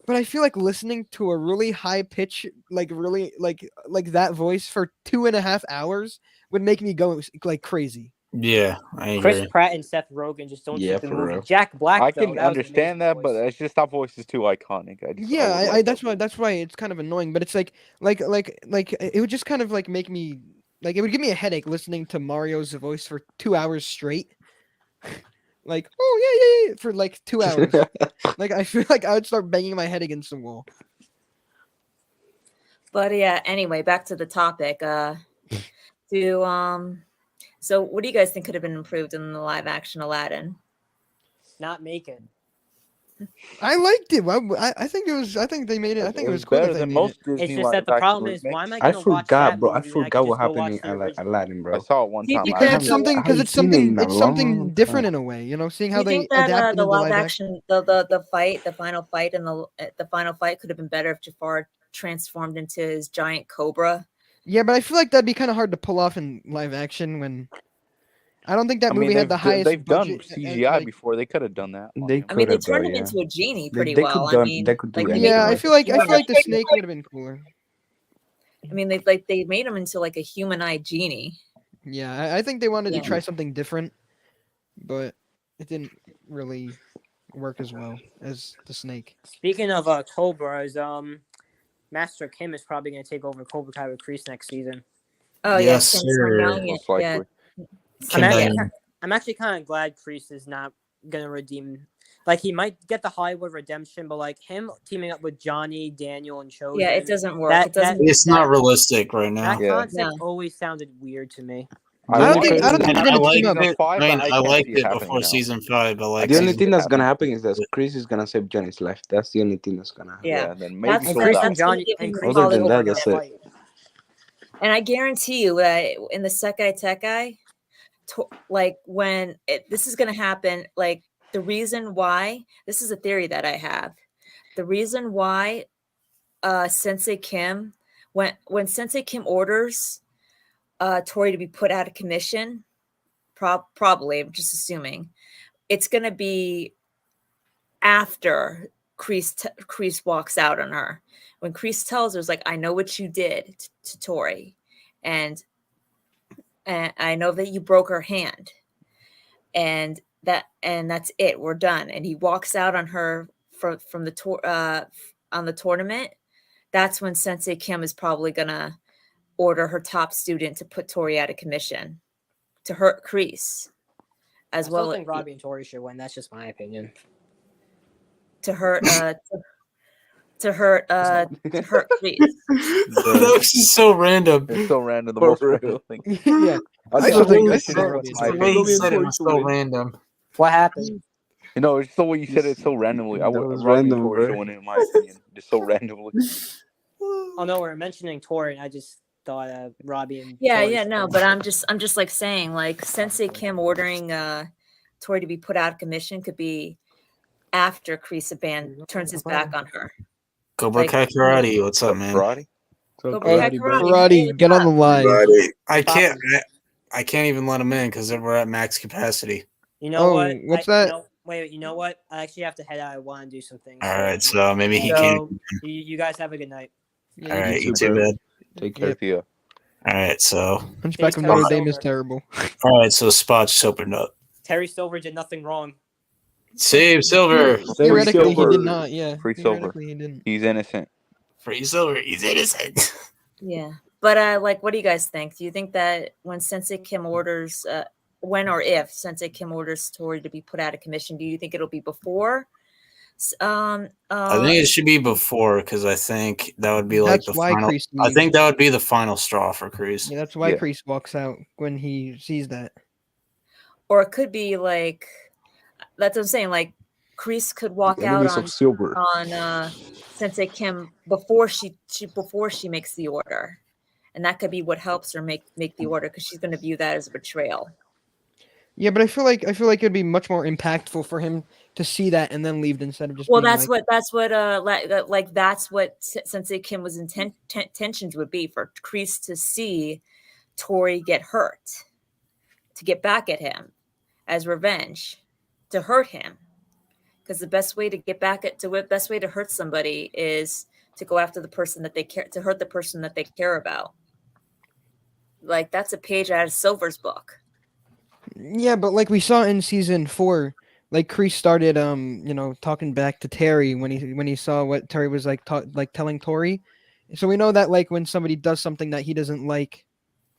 But I feel like listening to a really high pitch, like really like that voice for 2.5 hours would make me go like crazy. Yeah, I Chris agree. Pratt and Seth Rogen just don't Yeah, fit the for movie. real. Jack Black, I though, can that was an understand amazing that, but voice. it's just that voice is too iconic. I Yeah, would I like that's that why it's kind of annoying. But it's like it would just kind of like make me like it would give me a headache listening to Mario's voice for 2 hours straight. Like, oh yeah, for like 2 hours. Like I feel like I would start banging my head against the wall. But yeah, anyway, back to the topic. So what do you guys think could have been improved in the live action Aladdin? Not make it. I liked it. I think it was. I think they made it. I think it was cool better that they than made most it. Disney It's just that the live action problem is, why am I I gonna watch that forgot, bro. I movie when I forgot could what just go happened watch in the original? Aladdin, bro. I saw it one Do you time. think I Because that it's haven't- something. I Because haven't it's seen it something. in a It's something long different time. in a way. You know, seeing Do how you they think that adapted the into live live action. action, the final fight, and the final fight could have been better if Jafar transformed into his giant cobra? Yeah, but I feel like that'd be kind of hard to pull off in live action when I don't think that I mean, movie had the highest they've done budget. CGI Like, before. They could have done that. They I mean, could they have, though, turned him yeah. into a genie They, pretty they well. could done. I mean, They could do like, anything. they made yeah, him I Like, feel like the human. snake would have been cooler. I mean, they made him into like a human-eyed genie. Yeah, I think they wanted Yeah. to try something different, but it didn't really work as well as the snake. Speaking of Cobras, Master Kim is probably gonna take over Cobra Kai with Kreese next season. Oh Yes, Kim sir. Sung-young, Most yeah. likely. Kim I'm actually kind of glad Kreese is not gonna redeem. Like, he might get the Hollywood redemption, but like him teaming up with Johnny, Daniel, and Chosen. Yeah, it doesn't work. That- It doesn't. It's not realistic right now. That Yeah. concept No. always sounded weird to me. I don't only think they're And gonna I liked team up. it. Five, I mean, I I can't liked see it it happening before now. season 5. I like the only season thing that's gonna 5. happen is that Chris is gonna save Johnny's life. That's the only thing that's gonna happen. Yeah. Yeah, then maybe That's And he'll Kreese die. and Johnny give and him Kreese Other and than Cobra that, are gonna that's it. fight. And I guarantee you that in the Sekai Tekai, like this is going to happen, like the reason why, this is a theory that I have. The reason why Sensei Kim, when Sensei Kim orders Tori to be put out of commission, probably, I'm just assuming, it's going to be after Kreese walks out on her. When Kreese tells her, like, I know what you did to Tori, and I know that you broke her hand, and that's it. We're done. And he walks out on her from the on the tournament. That's when Sensei Kim is probably gonna order her top student to put Tori out of commission, to hurt Kreese, I as still well think Robbie and Tori should win. That's just my opinion. to hurt to hurt Kreese. That was just so random. It's so random. The For most real. random thing. Yeah, I still just think- think I it still should think be it's my The way he opinion. said it was so random. What happened? You know, it's the way you said it so randomly. That was Robbie random, Tori bro. should win, in my opinion. Just so randomly. Oh no, we're mentioning Tori, and I just thought Robbie and Yeah, Tori yeah, should no, win. but I'm just like saying, like, Sensei Kim ordering Tori to be put out of commission could be after Kreese turns his back on her. Cobra Like- Kai Karate, what's up, man? Karate? Cobra Hey, Kai karate, Karate, get on the line. I can't. I can't even let him in because we're at max capacity. You know Oh, what? what's that? No, wait, you know what? I actually have to head out. I want to do some things. All right, so maybe he So, can't. you guys have a good night. Yeah, All right, you you too, too, bro. man. Take care. Yep. Yeah. All right, so Hunchback of Terry Notre Silver. Dame is terrible. all right, so Spot just opened up. Terry Silver did nothing wrong. Save Silver. Theoretically, he Silver. did not. Yeah, Free Silver. theoretically, he didn't. He's innocent. Free Silver. He's innocent. Yeah, but like, what do you guys think? Do you think that when Sensei Kim orders, when or if Sensei Kim orders Tori to be put out of commission, do you think it'll be before I think it should be before because I think that would be like That's the why final. Kreese I think leaves. that would be the final straw for Kreese. Yeah, that's why Yeah. Kreese walks out when he sees that. or it could be like that's what I'm saying. Like Kreese could walk out Enemies of silver. on Sensei Kim before she makes the order, and that could be what helps her make the order because she's going to view that as a betrayal. Yeah, but I feel like it'd be much more impactful for him to see that and then leave instead of just. Well, being that's like, that's what Sensei Kim was intentions would be for Kreese to see Thoery get hurt, to get back at him as revenge, to hurt him. Because the best way to get back at the best way to hurt somebody is to go after the person that they care, to hurt the person that they care about. Like that's a page out of Silver's book. Yeah, but like we saw in season 4, like Kreese started talking back to Terry when he saw what Terry was like telling Thoery. So we know that like when somebody does something that he doesn't like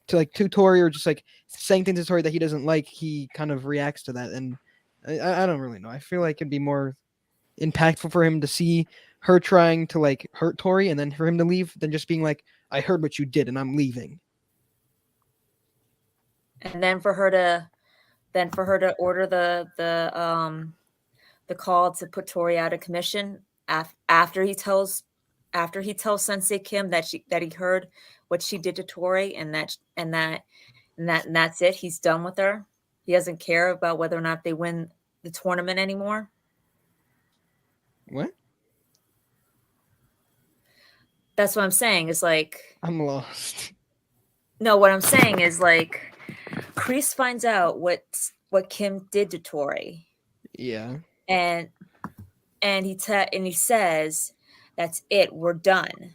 to Thoery, or just like saying things to Thoery that he doesn't like, he kind of reacts to that. And I don't really know. I feel like it'd be more impactful for him to see her trying to like hurt Thoery and then for him to leave than just being like, I heard what you did and I'm leaving. And then for her to order the call to put Thoery out of commission after he tells Sensei Kim that he heard what she did to Thoery and that's it. He's done with her. He doesn't care about whether or not they win the tournament anymore. What? That's what I'm saying. Is like I'm lost. No, what I'm saying is like Kreese finds out what Kim did to Thoery. Yeah. And he says, "That's it. We're done.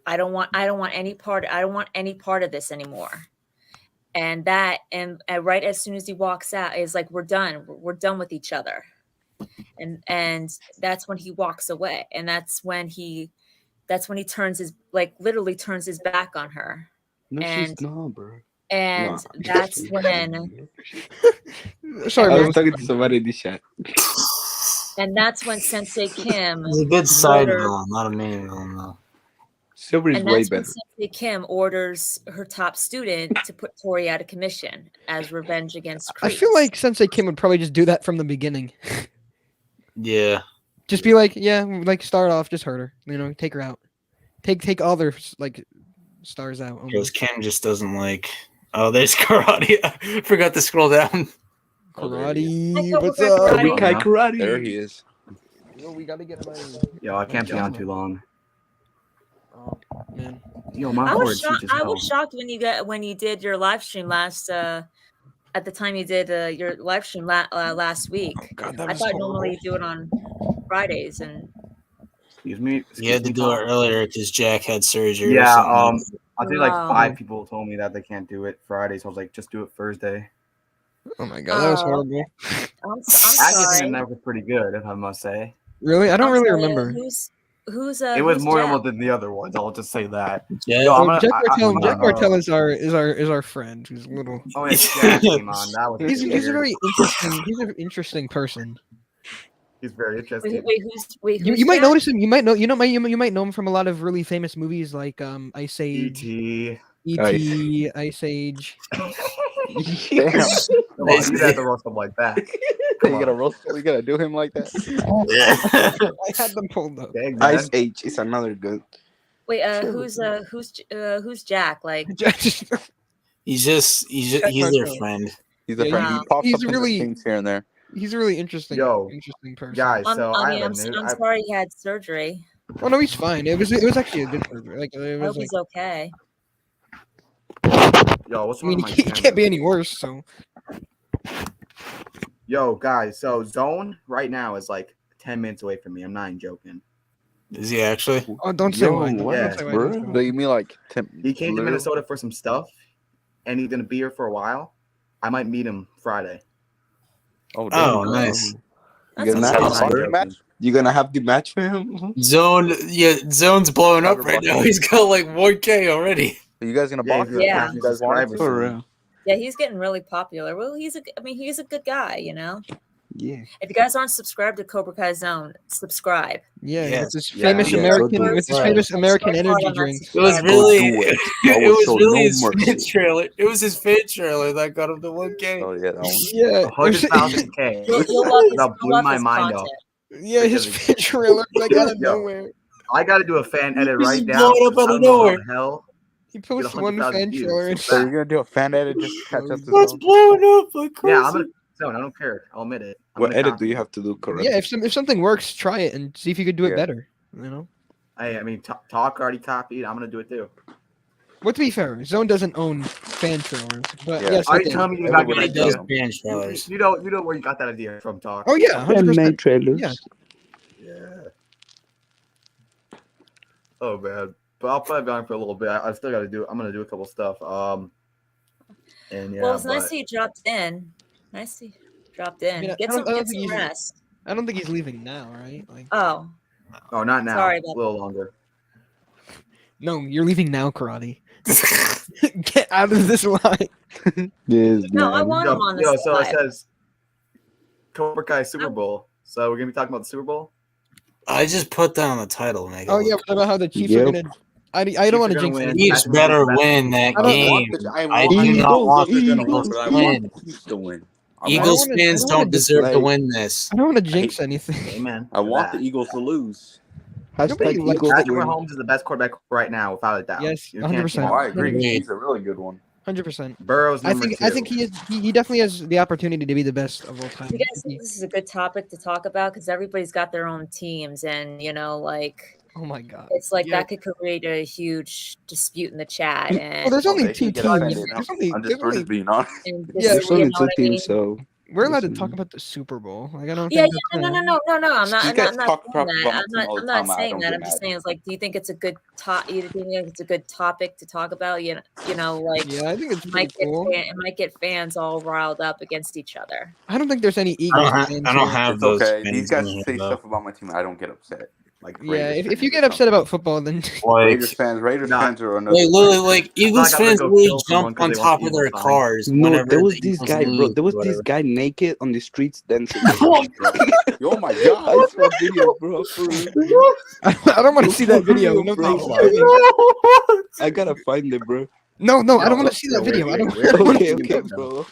I don't want any part of this anymore." And right as soon as he walks out, is like, "We're done. We're done with each other." And that's when he walks away. And that's when he turns literally turns his back on her. No, and she's not, bro. and No. that's when Sorry, I man. was talking to somebody in the chat. and that's when Sensei Kim He's a good side ordered- villain, not a main villain though. Silver is and way that's when better. Sensei Kim orders her top student to put Thoery out of commission as revenge against Kreese. I feel like Sensei Kim would probably just do that from the beginning. Yeah. Just be like, yeah, like start off, just hurt her, take her out, take all their like stars out. Because Almost. Kim just doesn't like. Oh, there's karate. I forgot to scroll down. Karate, I what's thought up? we were Kai Karate. There he is. Yo, we gotta get him out of here. Yo, I can't be on too long. Oh man, Yo, my I horde was teaches I hell. was shocked when you did your live stream last at the time you did your live stream last week. God, that I was thought horrible. normally you do it on Fridays and Excuse me. You had to do it earlier because Jack had surgery. or Yeah, something. I think like Wow. 5 people told me that they can't do it Friday, so I was like, just do it Thursday. Oh my god, that was Oh. horrible. I'm Actually, sorry. that was pretty good, if I must say. Really, I don't I'm really sorry, remember. Who's It was who's more Jack? normal than the other ones. I'll just say that. Yeah. Yo, I'm Oh, gonna- Jack I- Martell, I'm Jack gonna- Martell is our friend. Who's a little. Oh, yeah, Jack came on. That was He's a weird. very interesting. He's an interesting person. He's very interesting. Wait, You who's might Jack? notice him. You might know him from a lot of really famous movies like Ice Age, E.T. E.T., Ice Age. Damn. Come on, you have to roast him like that. You gotta do him like that. I had them pulled up. Dang, man. Ice Age is another good. Wait, who's Jack? Like, he's their Martell. friend. He's a Yeah, friend. he's- He pops he's up in the really- things here and there. He's a really interesting, Yo, interesting person. Guys, so I have I'm a new. sorry he had surgery. Oh no, he's fine. It was actually a good surgery. Like it I was hope like, he's okay. Yo, what's I wrong mean, with he my can't be camera? any worse. So Yo, guys, so Zone right now is like 10 minutes away from me. I'm not even joking. Is he actually? oh, don't say Yo, why. what, Yeah, Don't say why, bro? don't say why. Do you mean like He came to literally? Minnesota for some stuff, and he's gonna be here for a while. I might meet him Friday. Oh, Oh, damn. nice. You That's gonna awesome. have I'm a not boxing joking. match? You gonna have the match for him? Zone's blowing up right now. He's got like 1K already. Are you guys gonna Yeah, box? he's gonna Yeah. have You guys want subscribers to? soon. For real? Yeah, he's getting really popular. Well, he's a good guy, Yeah. If you guys aren't subscribed to Cobra Kai Zone, subscribe. Yeah, Yes. with this Yeah, famous yeah, American, go do with his it. famous American Start hard energy on that drinks. It was subscribe really, do it. I it will was show really no his mercy. fan trailer. It was his fan trailer that got him to 1K. Oh yeah, that one. Yeah, 100,000K. You'll love his, That blew my mind content. off. yeah, his Because- fan trailer like out of Yo. nowhere. I got to do a fan edit Just right blow now. it up out I of don't know how nowhere. the hell. He Get posts one 100,000 fan views. trailer and So you're gonna do a fan edit just to catch up to Let's Zone? blow it up like crazy. Yeah, I'm gonna. Zone, I don't care. I'll admit it. I'm What gonna edit copy do you it. have to do correct? yeah, if something works, try it and see if you could do it Yeah. better. You know. I mean, Talk already copied. I'm gonna do it too. Well, to be fair, Zone doesn't own fan trailers, but Yeah. yes, Are I you did. telling me you got a good Everybody does idea? fan trailers. You know where you got that idea from, Talk. Oh yeah, Fan 100%. made trailers. Yeah. Yeah. Oh man, but I'll probably be on for a little bit. I still got to do. I'm gonna do a couple stuff. And yeah. Well, it's nice but- that you dropped in. Nice that you dropped in. mean, I Get don't- some, I don't get think some he's- rest. I don't think he's leaving now, right? Like, Oh, Oh, not now. Sorry a about little longer. no, you're leaving now, Karate. Get out of this line. Yes, no, I man. want him on the So it side. says Cobra Kai Super Bowl. So we're gonna be talking about the Super Bowl. I just put that on the title, Megan. Oh yeah, what about how the Chiefs Yep. are gonna? I don't Chiefs want are to gonna jinx win. it. Chiefs better win that I don't game. I I want do the not want Eagles them to to win, but I want win. the Chiefs to win. Eagles wanna- fans I don't wanna don't deserve to dislike- win this. I don't want to jinx anything. Amen. I want the Eagles to lose. Nobody Hashtag likes Eagles Patrick win. Mahomes is the best quarterback right now, without a doubt. Yes, You can't 100%. Oh, I agree. Agreed. He's a really good one. 100%. Burrow's I number think two. I think he definitely has the opportunity to be the best of all time. You guys think this is a good topic to talk about because everybody's got their own teams, and like Oh my god. it's like Yeah. that could create a huge dispute in the chat. Well, And, there's Oh, only they two can get teams. offended. There's only, I'm there's just, only- just being honest. and Yeah, this, There's you only know two what I mean? teams, so we're allowed to listen. talk about the Super Bowl. Like I don't Yeah, think yeah, that's, no. I'm not. You I'm guys not talk saying crap that. about my I'm team all the not time, I saying don't that. get I'm just mad. saying, it's like, do you think it's a good you think it's a good topic to talk about? You know, like Yeah, I think it's it might pretty cool. it might get fans all riled up against each other. I don't think there's any I Eagles don't, fans I don't here. have It's those. okay. fans These guys in here, say though. stuff about my team. I don't get upset. Like Yeah, Raiders if you fans get or upset something. about football, then Like, Raiders Nah. fans are another. like literally, like Eagles got to fans go really kill someone jump 'cause on they top want of their Eagles fans. cars no, whenever there was the this Eagles guy, bro. lose There was or this whatever. guy naked on the streets dancing. Oh my I god! saw a video, bro. For real. I don't want to see that video. No, Bro, thanks. I gotta find it, bro. No, I don't No, want to see that wait, video. I don't. wait, wanna Okay, see okay, that. bro.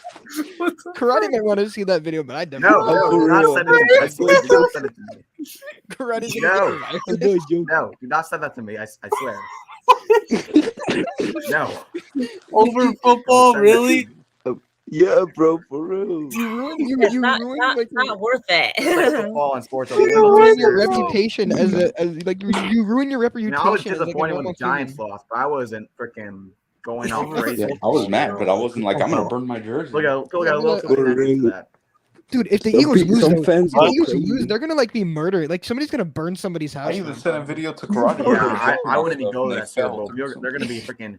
Karate might want to see that video, but I No, definitely no, for do not real. send it to me. I swear, do not send it to me. Karate's No. gonna get I violent. know, yo. No, do not send that to me. I swear. No. Over football, Don't send that to really? me. Yeah, bro, for real. You ruined you, It's you not ruined not, like not worth Like it. football and sports are you little ruin too your serious. reputation as like you ruin your reputation. I was as, like, a disappointed when normal the Giants human. lost, but I wasn't freaking going all crazy. Yeah, I was mad, but I wasn't like, I'm gonna burn my jersey. Look at a little For connection to real. that. Dude, if the Some Eagles people- lose, some though, fans if the go Eagles crazy. lose, they're gonna like be murdered. Like somebody's gonna burn somebody's house. I even down. sent a video to Karate. Yeah, I wouldn't even go to They that Super fell Bowl. through They're gonna be freaking.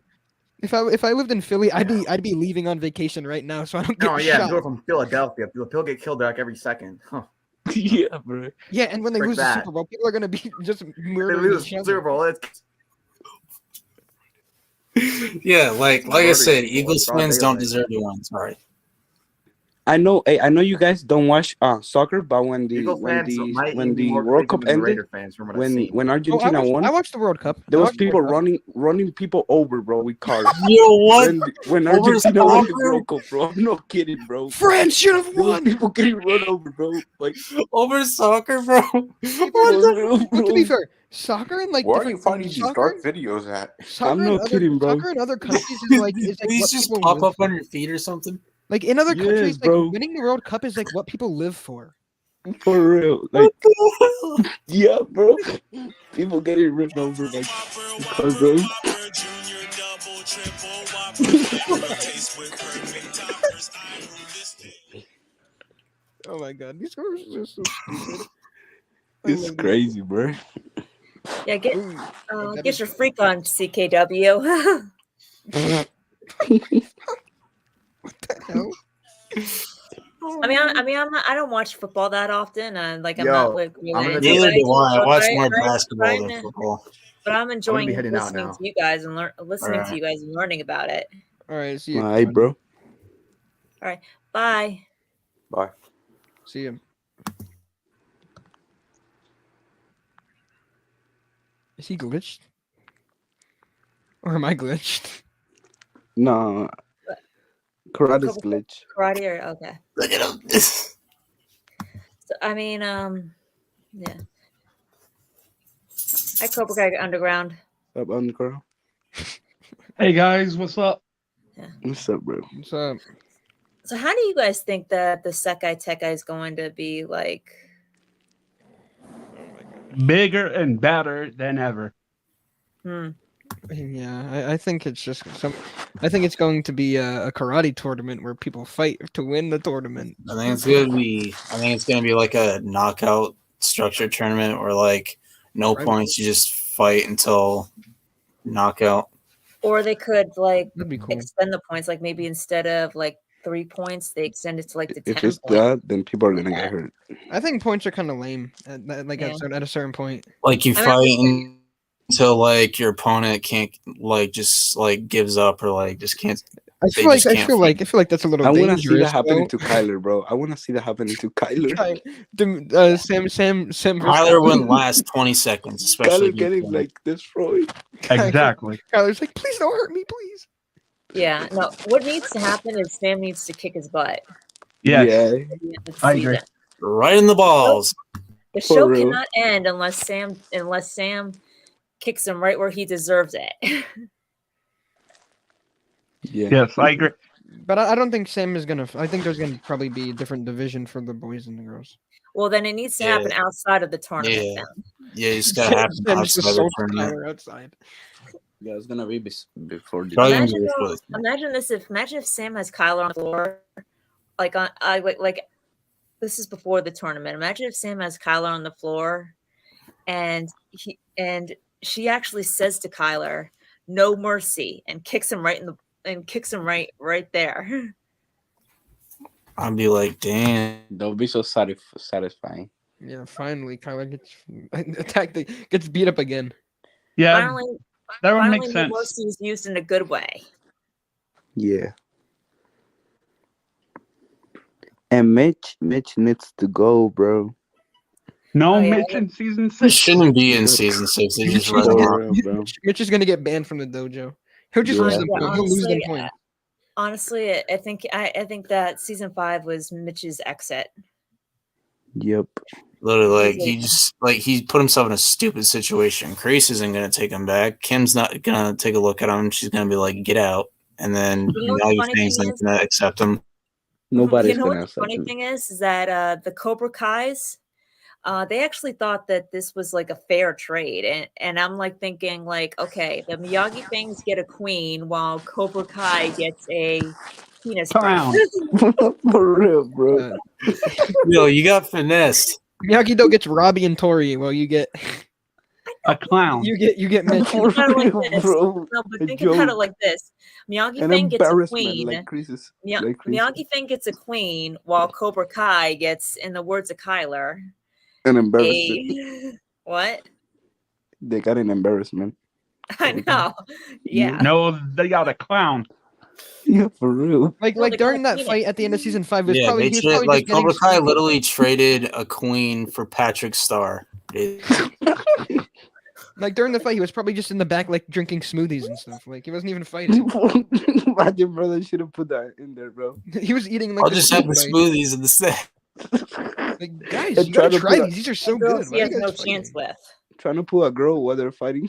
If I lived in Philly, I'd be leaving on vacation right now, so I don't get No, yeah, shot. go from Philadelphia. People get killed like every second. Huh. Yeah, bro. Yeah, and when they Frick lose the that. Super Bowl, people are gonna be just They murdering lose each other. Super Bowl. It's Yeah, like I Murder said, people, Eagles broad fans don't daylight. deserve to win. Sorry. I know you guys don't watch soccer, but when the Eagles when fans the might when even be the more World crazy Cup than the ended, Raider fans from what I've seen. when Oh, Argentina won, I watched the World Cup. there I was watched the people World Cup. running people over, bro, with cars. Yo, what? When Over Argentina won the soccer? World Cup, bro. I'm not kidding, bro. France should have There was won. people getting run over, bro. Like, Over soccer, bro? for What real, But to be bro. fair, soccer and like Where are you different- finding these soccer, dark videos at? soccer I'm in not other, kidding, bro. Soccer in other countries is like These what just people pop live up for. on your feed or something? Like in other Yeah, countries, like bro. winning the World Cup is like what people live for. For real. Like, yeah, bro. People getting run over, like, because, bro. Oh my god, these girls are so stupid. I It's love crazy, bro. Yeah, get these. Ooh, get your freak on, CKW. what the hell? I don't watch football that often. Like I'm Yo, not like I'm gonna into do- it, Neither but do I. I watch more I- basketball I'm- than football. But I'm enjoying be heading out listening now. to you guys and listening Alright. to you guys and learning about it. All right, see you. Alright, bro. Bye. Bye. See you. Is he glitched? Or am I glitched? No, karate's Cobra glitch. Karate or okay. Look at him. So I mean, yeah. Hi, Cobra Kai Underground. Up on girl. Hey guys, what's up? What's up, bro? What's up? So how do you guys think that the Sekai Tekai is going to be like? Bigger and better than ever. Yeah, I think it's just some. I think it's going to be a karate tournament where people fight to win the tournament. I think it's gonna be. I think it's gonna be like a knockout structured tournament where like no Right. points, you just fight until knockout. Or they could like That'd be cool. extend the points, like maybe instead of like 3 points, they extend it to like the 10 If it's points. that, then people are gonna get hurt. I think points are kind of lame. Like Yeah. at a certain point. Like you I mean, fight until like your opponent can't like just like gives up or like just can't. I They feel like just I can't feel like I feel like that's a little I want to dangerous. see that happening though. to Kyler, bro. I want to see that happening to Kyler. Sam. Kyler wouldn't last 20 seconds, especially Kyler getting like destroyed. Exactly. Kyler's like, please don't hurt me, please. Yeah, no. What needs to happen is Sam needs to kick his butt. Yes. Yeah. At the end of the I agree. season. right in the balls. The For show real. cannot end unless Sam kicks him right where he deserves it. Yeah. Yes, I agree. But I don't think Sam is gonna. I think there's gonna probably be a different division for the boys and the girls. Well, then it needs to Yeah. happen outside of the tournament. Yeah. Then. Yeah, it's gotta happen Sam's just outside so the tournament. Kyler outside. Yeah, it's gonna be before the. Probably- Imagine, gonna be though, before imagine if Sam has Kyler on the floor, like this is before the tournament. Imagine if Sam has Kyler on the floor, and she actually says to Kyler, "No mercy," and kicks him right there. I'd be like, damn. That would be so satisfying. Yeah, finally Kyler gets attacked, gets beat up again. Yeah, Finally, that would finally, make no sense. mercy is used in a good way. Yeah. And Mitch needs to go, bro. No Oh, yeah. Mitch in season It 6. shouldn't be in season 6. They just let him For off. real, bro. Mitch is gonna get banned from the dojo. He'll just Yeah. lose them. Yeah, He'll lose them honestly, points. Honestly, I think that season 5 was Mitch's exit. Yep. Literally, like he put himself in a stupid situation. Grace isn't gonna take him back. Kim's not gonna take a look at him. She's gonna be like, "Get out," and then You know what the funny things thing not is? gonna accept him. Nobody's You know what gonna the accept funny him. thing is that the Cobra Kai's, they actually thought that this was like a fair trade, and I'm like thinking like, okay, the Miyagi things get a queen while Cobra Kai gets a penis Clown. For real, bro. Yo, you got finessed. Miyagi-Do gets Robbie and Tori, while you get A clown. you get Mitch. For Think about it like real, this. bro. No, but A think about it joke. like this: Miyagi An Fang gets a embarrassment, queen. like Chris's. Miya- like Chris. Miyagi Fang gets a queen, while Cobra Kai gets, in the words of Kyler, An embarrassment. a what? They got an embarrassment. I know. Yeah. No, they got a clown. Yeah, for real. Like Well, they during got that fight at the end of season 5, it was Yeah, probably they he was traded, probably like just getting Cobra Kai stupid. literally traded a queen for Patrick Star. Like during the fight, he was probably just in the back, like drinking smoothies and stuff. Like he wasn't even fighting. Imagine, brother, should have put that in there, bro. He was eating like I'll the just have the smoothie smoothies in the set. bites. Like guys, And you try gotta to try put these. These are so Girls good. he Why are has you no guys chance fighting? with. Trying to pull a girl while they're fighting.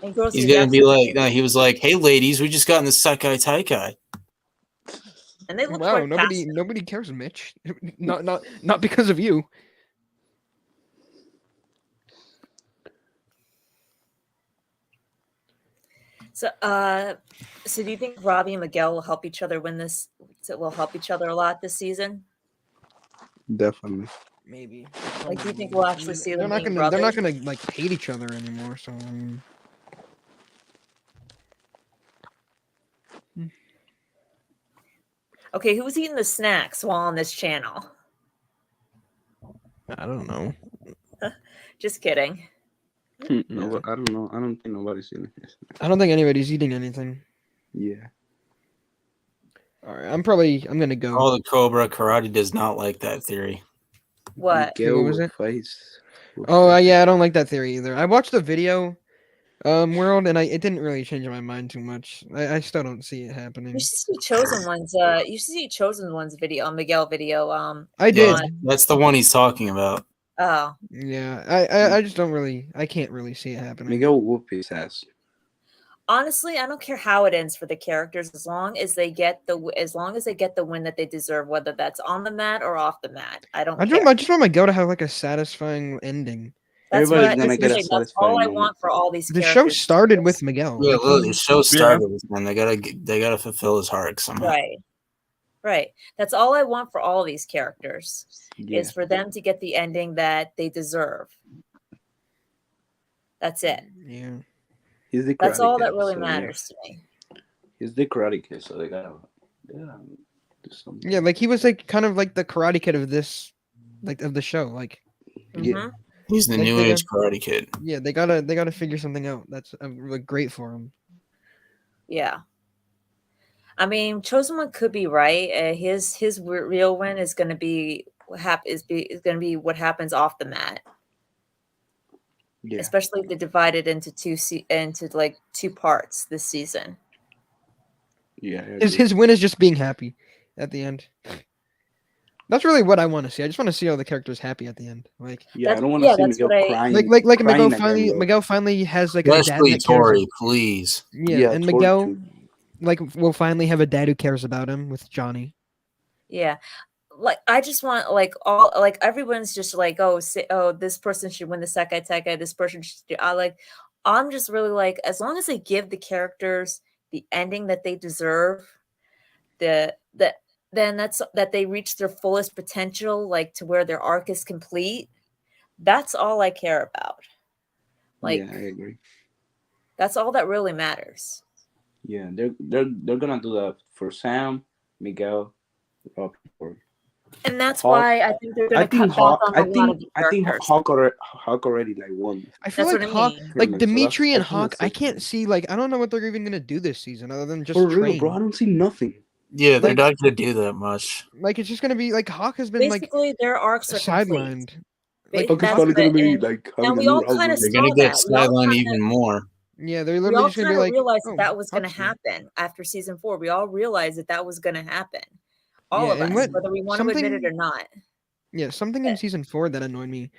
And girls He's he has gonna be absolutely- like, no, he was like, "Hey, ladies, we just got in the Sekai Taikai." and they look Wow, quite passive. nobody cares, Mitch. Not because of you. So, so do you think Robbie and Miguel will help each other win this? Will help each other a lot this season? Definitely. Maybe. Like, do you think we'll actually see They're them not being gonna. They're not brothers? gonna like hate each other anymore. So I mean, Okay, who's eating the snacks while on this channel? I don't know. Just kidding. No, I don't know. I don't think nobody's seen it. I don't think anybody's eating anything. Yeah. All right, I'm gonna go. All the Cobra karate does not like that theory. What? Miguel was will it? face. will Oh, face- yeah, I don't like that theory either. I watched the video world, and it didn't really change my mind too much. I still don't see it happening. You should see Chosen One's. You should see Chosen One's video, Miguel video. I Yeah, did. that's the one he's talking about. Oh, Yeah, I just don't really. I can't really see it happening. Miguel will whoop his ass. honestly, I don't care how it ends for the characters, as long as they get the win that they deserve, whether that's on the mat or off the mat. I don't care. I just want Miguel to have like a satisfying ending. That's Everybody's what gonna get a that's all satisfying I moment. want for all these The characters. show started with Miguel. Yeah, like, look, he- the show started with him. They gotta fulfill his arc somehow. Right. That's all I want for all these characters Yeah. is for them to get the ending that they deserve. That's it. yeah. He's the That's Karate all Kid, that really so, matters to me. He's the Karate Kid, so they gotta do something. Yeah, like he was like kind of like the Karate Kid of this, like of the show. Like, Yeah. He's the Like new they age Karate Kid. yeah, they gotta figure something out. That's like great for him. Yeah. I mean, Chosen One could be right. His real win is going to be is going to be what happens off the mat, Yeah. especially if they divide it into two parts this season. Yeah. I agree. His win is just being happy at the end. That's really what I want to see. I just want to see all the characters happy at the end. Like, Yeah, I don't want to see that's Miguel what I- crying. like crying Miguel again, finally though. Miguel finally has like a dad Especially that cares. Tori, please. Yeah, and Tori Miguel too. like will finally have a dad who cares about him with Johnny. Yeah. Like I just want everyone's just like, this person should win the Sekai Teka, this person should do I'm just really like, as long as they give the characters the ending that they deserve, then that's that they reach their fullest potential, like to where their arc is complete. That's all I care about. Like Yeah, I agree. that's all that really matters. Yeah, they're gonna do that for Sam, Miguel, Tori. And that's Hawk- why I think they're I going to think cut back Hawk. on a lot of the I think characters. Hawk already like won. I feel That's like what I Hawk, mean. like So that's- Dimitri and I think Hawk, that's I it. can't see like I don't know what they're even gonna do this season other than just For real, train. bro. I don't see nothing. Yeah, they're Like- not gonna do that much. Like it's just gonna be like Hawk has been Basically, their arcs are like complete. sidelined. Like, Hawk is that's probably gonna what- be and- like and having a we new all kinda album. They're saw gonna get that. We all sidelined kinda- even more. Yeah, they're We literally all just gonna kind be of like, realized oh, that was going to Hawk's here. happen after season 4. We all realized that was going to happen. All Yeah, of and us, whether we want to admit it or not. Yeah, something in season 4 that annoyed me.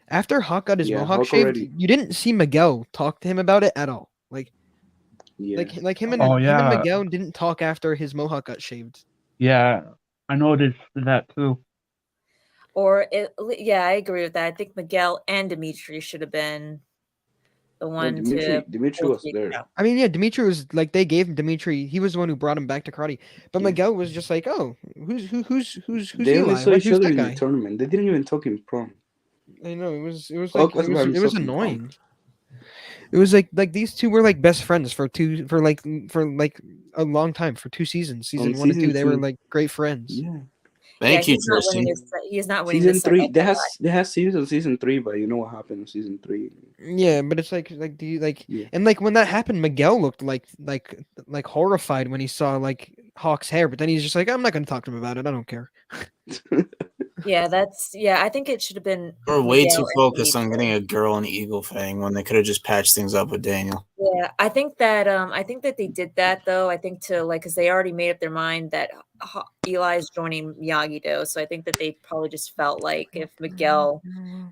After Hawk got his Yeah, mohawk Hawk shaved, already- you didn't see Miguel talk to him about it at all. Like Yeah. like him and Oh, him and yeah. Miguel didn't talk after his mohawk got shaved. Yeah, I noticed that too. Yeah, I agree with that. I think Miguel and Dimitri should have been the one to. Dimitri was there. I mean, yeah, Dimitri was like they gave Dimitri. He was the one who brought him back to karate. But Yeah. Miguel was just like, oh, who's They only Eli? saw Like, each who's other that in guy? the tournament. They didn't even talk in prom. I know it was Hawk like was by it was himself in annoying. prom. It was like these two were like best friends for a long time, for 2 seasons. Season 1 and 2, season they were 2. like great friends. Yeah. Thank you, he's not winning Tristan. he's not winning Season this 3. Sekai They have season 3, but you know what happened in season 3. Yeah, but it's like do you like Yeah. and like when that happened, Miguel looked like horrified when he saw like Hawk's hair, but then he's just like, I'm not gonna talk to him about it. I don't care. I think it should have been. They were way Miguel too and focused on Dimitri. getting a girl in Eagle Fang when they could have just patched things up with Daniel. Yeah, I think that they did that though. I think to because they already made up their mind that Eli is joining Miyagi-Do, so I think that they probably just felt like if Miguel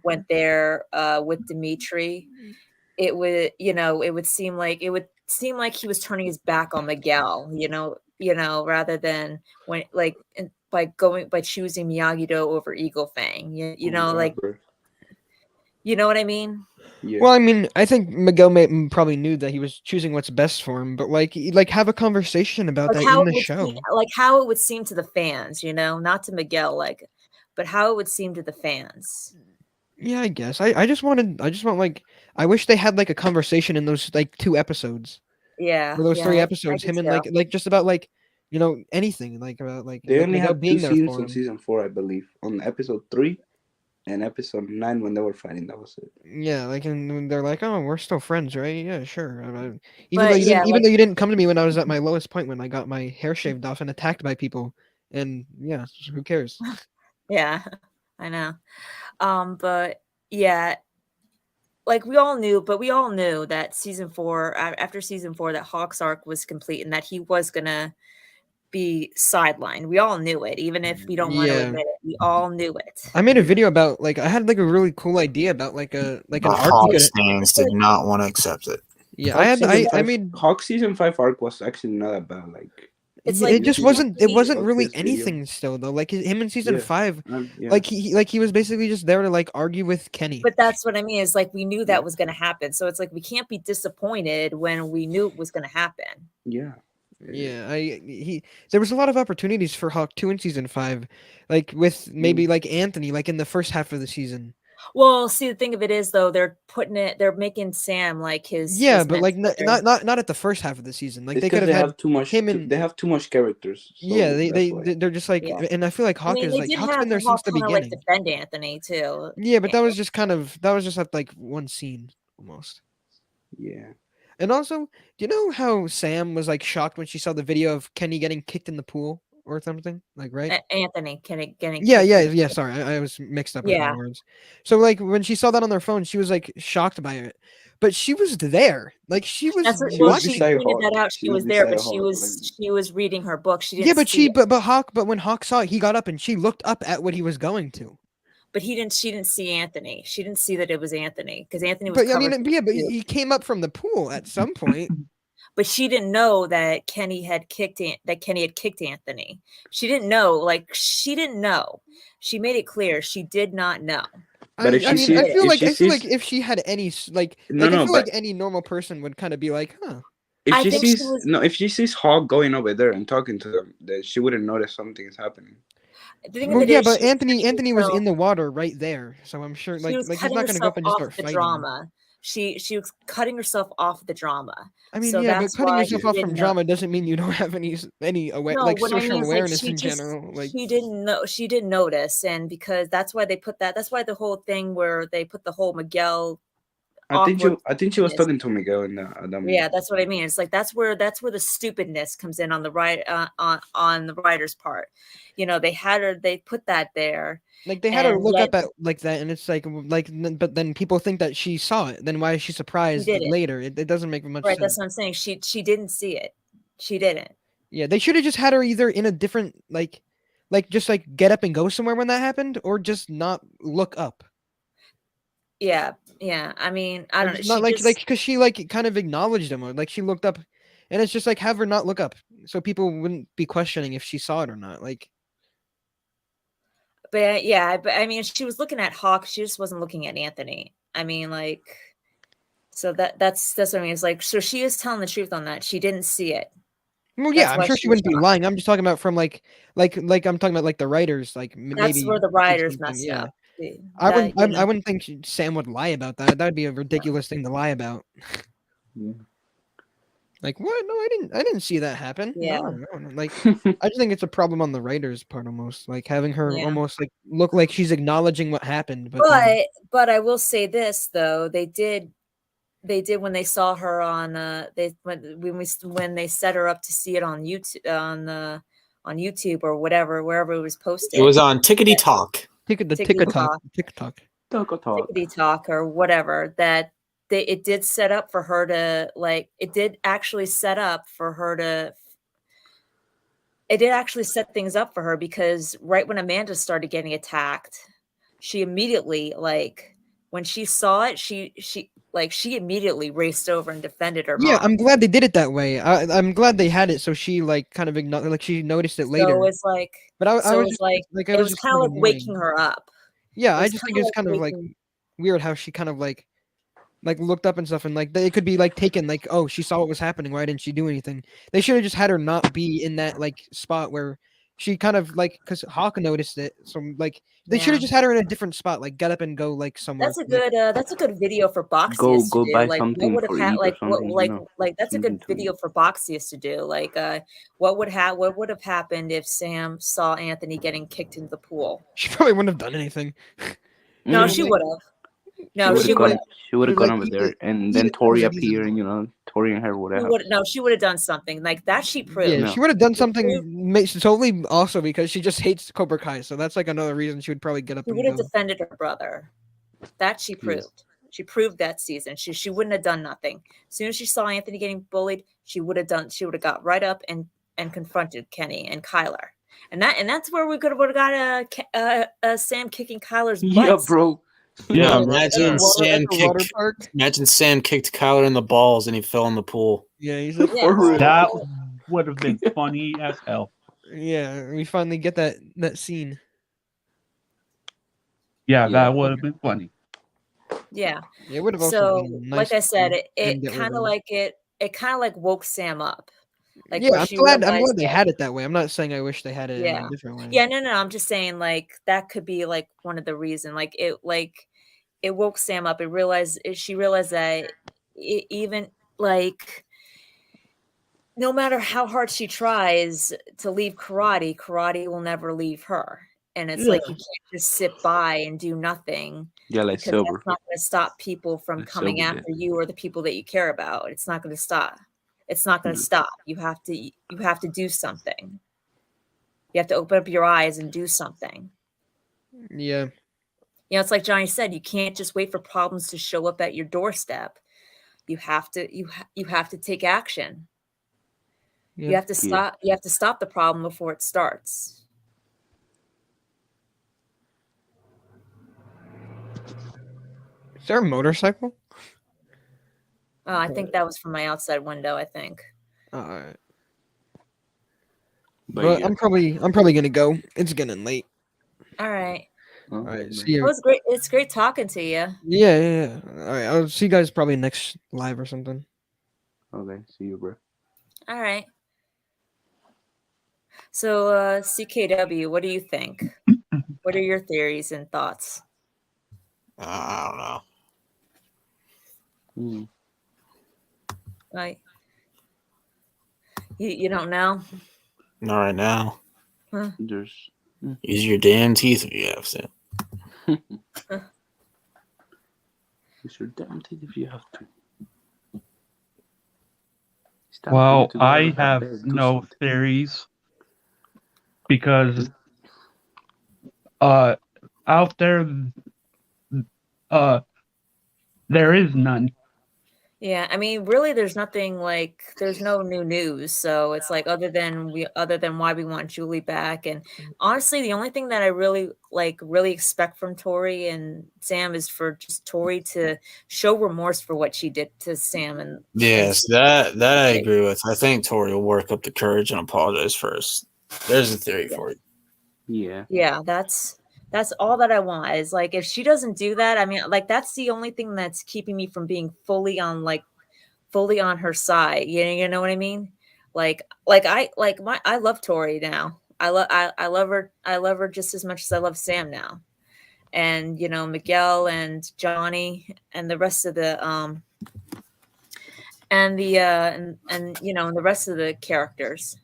went there with Dimitri, it would seem like he was turning his back on Miguel, rather than when by choosing Miyagi-Do over Eagle Fang. You know what I mean? Yeah. Well, I mean, I think Miguel probably knew that he was choosing what's best for him, but like have a conversation about that in the show. How it would seem to the fans, not to Miguel, but how it would seem to the fans. Yeah, I guess. I wish they had like a conversation in those like 2 episodes. Yeah. Or those 3 I episodes, do him and too. like just about like anything like about like They like, only Miguel have 2 being there scenes for on him. season 4, I believe. On episode 3 and episode 9 when they were fighting. That was it. Yeah, like and they're like, oh, we're still friends, right? Yeah, sure. Even But, though you yeah, didn't, though you didn't come to me when I was at my lowest point when I got my hair shaved off and attacked by people, and yeah, who cares? Yeah. I know. But yeah, like we all knew that season 4, after season 4, that Hawk's arc was complete and that he was gonna be sidelined. We all knew it, even if we don't want to Yeah. admit it. We all knew it. I made a video about I had a really cool idea about an The arc. You Hawks could, fans did not want to accept it. yeah, Hawk I made. Hawk season 5 arc was actually not that bad. It's Yeah, like it just he- wasn't. It he- wasn't Fuck really this video. anything still though. Like him in season Yeah. 5, Yeah. he was basically just there to argue with Kenny. But that's what I mean. Is like we knew that was going to happen. So it's like we can't be disappointed when we knew it was going to happen. Yeah. Yeah, there was a lot of opportunities for Hawk 2 in season 5, with maybe Anthony, in the first half of the season. Well, see, the thing of it is though, they're making Sam his. Yeah, his but mentor. not at the first half of the season. It's They could because have they had have too much. him and They have too much characters. So yeah, that's why. they're just Yeah. and I feel like Hawk I mean, is they did Hawk's have been there Hawk since the kinda, beginning. defend Anthony too. Yeah, but that was just at one scene almost. Yeah. And also, do you know how Sam was shocked when she saw the video of Kenny getting kicked in the pool or something? Right? Anthony getting Yeah, kicked yeah, in the yeah. pool. Sorry, I was mixed up with Yeah. my words. So when she saw that on their phone, she was shocked by it, but she was there. She was That's what, She well, was she beside pointed that Hawk. out. She She was was there, but beside Hawk, she was reading her book. She didn't. Yeah, but see it. but when Hawk saw it, he got up and she looked up at what he was going to. But she didn't see Anthony. She didn't see that it was Anthony because Anthony was. But I mean, covered yeah, but too. he came up from the pool at some point. But she didn't know that Kenny had kicked Anthony. She didn't know. She didn't know. She made it clear she did not know. But if I she mean, sees, I feel like if she had any I feel like any normal person would kind of be like, huh. If she sees Hawk going over there and talking to them, then she wouldn't notice something is happening. Well, yeah, but Anthony was in the water right there, so I'm sure she was he's cutting not going to go herself up and just off start the fighting. drama. She was cutting herself off the drama. I mean, so yeah, but that's cutting why yourself she off didn't from know. drama doesn't mean you don't have any No, what I social mean is, awareness she in just, general. she didn't know. She didn't notice, and because that's why they put that. That's why the whole thing where they put the whole Miguel. I think she was talking to Miguel in that moment. Yeah, that's what I mean. It's that's where the stupidness comes in on the on the writer's part. They put that there. They had her look up at that, and it's but then people think that she saw it. Then why is she surprised later? It doesn't make much sense. Right, that's what I'm saying. She didn't see it. She didn't. Yeah, they should have just had her either in a different just get up and go somewhere when that happened, or just not look up. Yeah. I mean, I don't know. Not because she kind of acknowledged him, or she looked up, and it's just have her not look up, so people wouldn't be questioning if she saw it or not. But yeah, but I mean, she was looking at Hawk. She just wasn't looking at Anthony. I mean, so that's what I mean. It's so she is telling the truth on that. She didn't see it. Well, yeah, I'm sure she wouldn't be lying. I'm just talking about from I'm talking about the writers. That's maybe where the writers messed up. I wouldn't think Sam would lie about that. That would be a ridiculous thing to lie about. Yeah. What? No, I didn't see that happen. Yeah. No. I just think it's a problem on the writers' part almost. Having her almost look like she's acknowledging what happened. But I will say this though, they did when they saw her on when they set her up to see it on YouTube or whatever, wherever it was posted. It was on Tickety Talk. TikTok or whatever, that it did set up for her to it did actually set things up for her, because right when Amanda started getting attacked, she immediately when she saw it, she immediately raced over and defended her mom. Yeah, I'm glad they did it that way. I'm glad they had it so she kind of she noticed it later. So it's but I was it was kind of waking her up. Yeah, I just think it's kind of weird how she kind of looked up and stuff, and it could be taken oh, she saw what was happening, why didn't she do anything? They should have just had her not be in that spot where she kind of because Hawk noticed it, so they should have just had her in a different spot, get up and go somewhere. That's a good video for Boxius go to do. buy something what would have for that's a good video for Boxius to do. What would have happened if Sam saw Anthony getting kicked into the pool? She probably wouldn't have done anything. No, she would have. No, she she would would. have gone. She would have gone like, over eat there, it- and eat then it Tori like he's a appeared, and dog. Tori and her would She have. would. No, she would have done something like that. She proved. Yeah, No. she would have done She proved- something totally also because she just hates Cobra Kai. So that's like another reason she would probably get up She and would have go. defended her brother. That she proved. She proved that season. She wouldn't have done nothing. As soon as she saw Anthony getting bullied, she would have done. She would have got right up and confronted Kenny and Kyler. And that's where we could have got Sam kicking Kyler's butt. Yeah, bro. Yeah, At the water park. imagine Sam kicked Kyler in the balls and he fell in the pool. Yeah, he's like, Yeah. For real. That would have been funny as hell. yeah. We finally get that scene. Yeah, Yeah. that would have been funny. Yeah. It would have also So, been like nice I said, to it end with kind of him. like it kind of like woke Sam up. Like Yeah, where I'm she glad realized they that- had it that way. I'm not saying I wish they had it in Yeah. a different way. Yeah, no. I'm just saying like that could be like one of the reasons. Like it woke Sam up. She realized that even like no matter how hard she tries to leave karate will never leave her. And it's like you can't just sit by and do nothing Yeah, like because Silver. that's not going to stop people from Like coming Silver after you or the people that you care about. It's not going to stop. It's not going to stop. You have to do something. You have to open up your eyes and do something. Yeah. You know, it's like Johnny said, you can't just wait for problems to show up at your doorstep. You have to take action. You have to stop you have to stop the problem before it starts. Is there a motorcycle? I think that was from my outside window, I think. All right. But But I'm probably gonna go. It's getting late. All right. All right. man. See It you. was great. It's great talking to you. Yeah. All right. I'll see you guys probably next live or something. Okay, see you, bro. All right. So, CKW, what do you think? What are your theories and thoughts? I don't know. Like, you don't know? Not right now. Huh? There's Use your damn teeth if you have to. use your damn teeth if you have to. Stop Well, being together I with that have bed, do no something. theories because out there there is none. Yeah, I mean, really, there's nothing like there's no new news. So it's like other than why we want Julie back, and honestly, the only thing that I really expect from Tori and Sam is for just Tori to show remorse for what she did to Sam. And Yes, that I agree with. I think Tori will work up the courage and apologize first. There's a theory for it. yeah, that's all that I want is like if she doesn't do that, I mean, like that's the only thing that's keeping me from being fully on her side. You know what I mean? I love Tori now. I love her just as much as I love Sam now. And you know, Miguel and Johnny and the rest of the and you know, and the rest of the characters.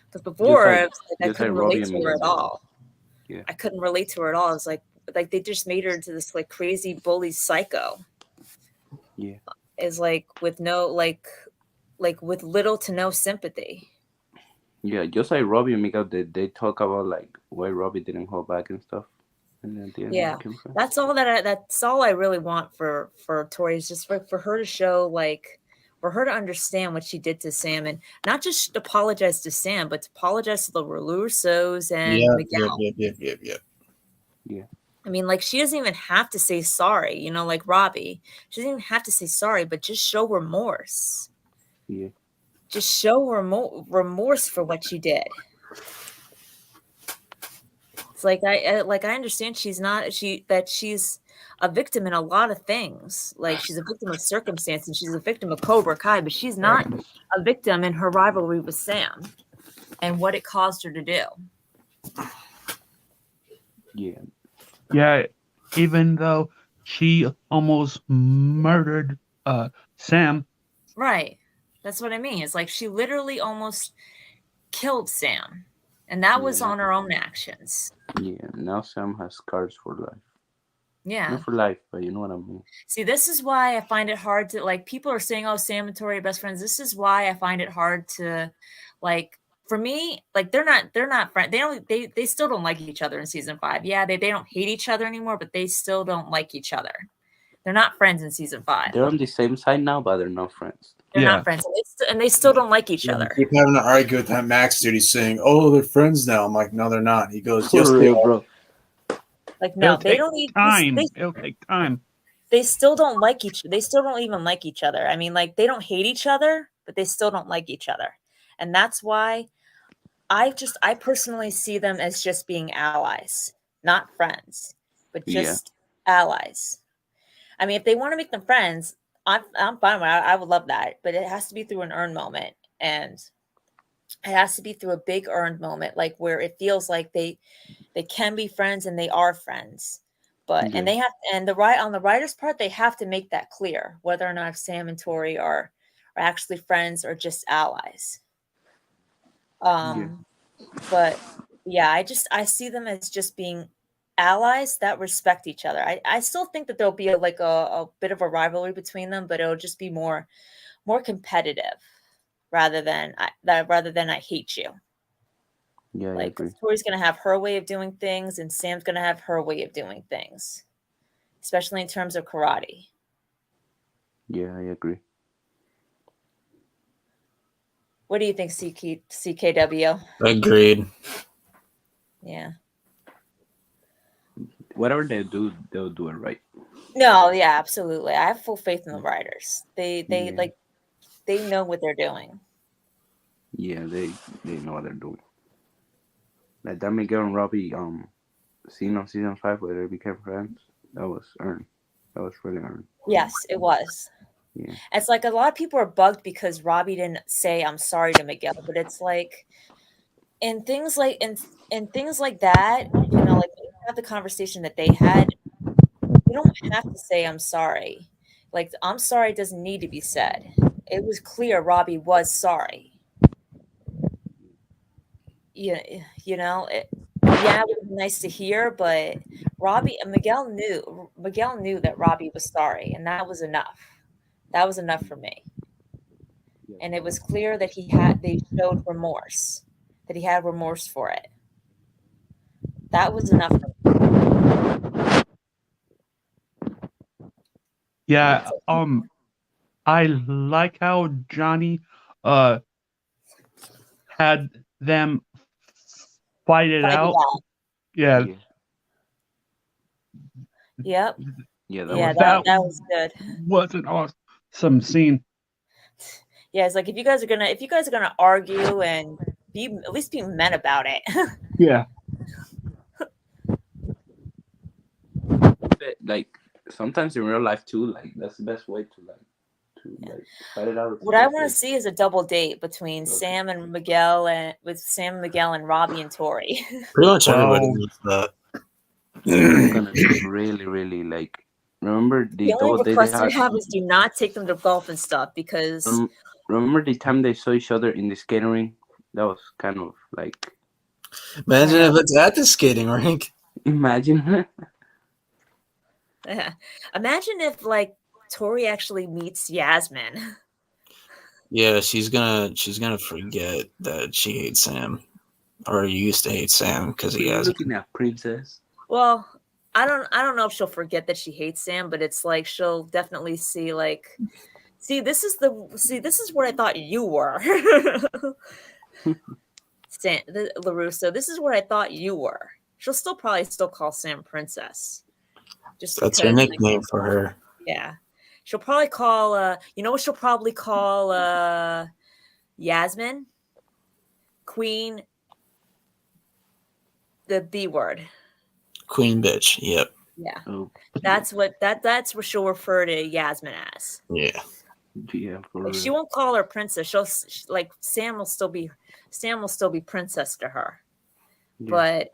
Because before I couldn't relate to her at all. Yeah. I couldn't relate to her at all. It's like they just made her into this like crazy bully psycho. Yeah. Is like with no like with little to no sympathy. Yeah, just like Robbie and Miguel, they talk about like why Robbie didn't hold back and stuff. And at the end, Yeah, that's all I really want for Tori is just for her to show like for her to understand what she did to Sam and not just apologize to Sam, but to apologize to the Russos and Miguel. Yeah. I mean, like she doesn't even have to say sorry, you know, like Robbie. She doesn't even have to say sorry, but just show remorse. Yeah. Just show remorse for what she did. It's like I understand she's a victim in a lot of things. Like she's a victim of circumstance and she's a victim of Cobra Kai, but she's not a victim in her rivalry with Sam and what it caused her to do. Yeah. Yeah, even though she almost murdered Sam. Right. That's what I mean. It's like she literally almost killed Sam. And that was on her own actions. Yeah. Now Sam has scars for life. Yeah. Not for life, but you know what I mean. See, this is why I find it hard to like. People are saying, "Oh, Sam and Tori are best friends." This is why I find it hard to, like, for me, like they're not friends. They still don't like each other in season 5. Yeah, they don't hate each other anymore, but they still don't like each other. They're not friends in season 5. They're on the same side now, but they're not friends. They're Yeah. not friends, and they still don't like each Yeah, other. keep having to argue with that Max dude. He's saying, "Oh, they're friends now." I'm like, "No, they're not." He goes, "Yes, For they real, are." bro. Like, no, It'll they take don't need time. It'll take time. they still don't like each. They still don't even like each other. I mean, like, they don't hate each other, but they still don't like each other, and that's why I personally see them as just being allies, not friends, but Yeah. just allies. I mean, if they want to make them friends, I'm fine with it. I would love that, but it has to be through an earned moment, and it has to be through a big earned moment, like where it feels like they can be friends and they are friends. But Yeah. and they have on the writer's part, they have to make that clear whether or not Sam and Tori are actually friends or just allies. But yeah, I see them as just being allies that respect each other. I still think that there'll be a bit of a rivalry between them, but it'll just be more competitive rather than I hate you. Yeah, I Like, agree. 'cause Tori's gonna have her way of doing things, and Sam's gonna have her way of doing things, especially in terms of karate. Yeah, I agree. What do you think, CKW? Agreed. Yeah. Whatever they do, they'll do it right. No, yeah, absolutely. I have full faith in the writers. They Yeah. they know what they're doing. Yeah, they know what they're doing. Like that Miguel and Robbie scene on season 5 where they became friends, that was earned. That was really earned. Yes, it was. Yeah. It's like a lot of people are bugged because Robbie didn't say I'm sorry to Miguel, but it's like in things like that, you know, like when you have the conversation that they had, you don't have to say I'm sorry. Like, I'm sorry doesn't need to be said. It was clear Robbie was sorry. Yeah, you know, yeah, it would be nice to hear, but Miguel knew that Robbie was sorry, and that was enough. That was enough for me. And it was clear that they showed remorse, that he had remorse for it. That was enough for me. Yeah. I like how Johnny had them fight it out. Yeah. Yep. Yeah, that was good. Was an awesome scene. Yeah, it's like if you guys are gonna argue and at least be men about it. Yeah. Like sometimes in real life too, like that's the best way to fight it out. What I want to see is a double date between Sam and Miguel and Robbie and Tori. Pretty much everybody needs that. I'm gonna really, really like. Remember the only double date request they I had? have is do not take them to golf and stuff because. Remember the time they saw each other in the skating rink? That was kind of like. Imagine if it's at the skating rink. Imagine. Imagine if like Tori actually meets Yasmin. Yeah, she's gonna forget that she hates Sam, or used to hate Sam because he has. Looking at Princess. Well, I don't know if she'll forget that she hates Sam, but it's like she'll definitely see this is what I thought you were. LaRusso, this is what I thought you were. She'll probably call Sam Princess. Just that's her nickname for her. Yeah. She'll probably call you know what she'll probably call Yasmin? Queen, the B word. Queen bitch. Yep. Yeah. Oh, that's what she'll refer to Yasmin as. Yeah. Yeah. Like, she won't call her princess. Sam will still be princess to her. Yeah. But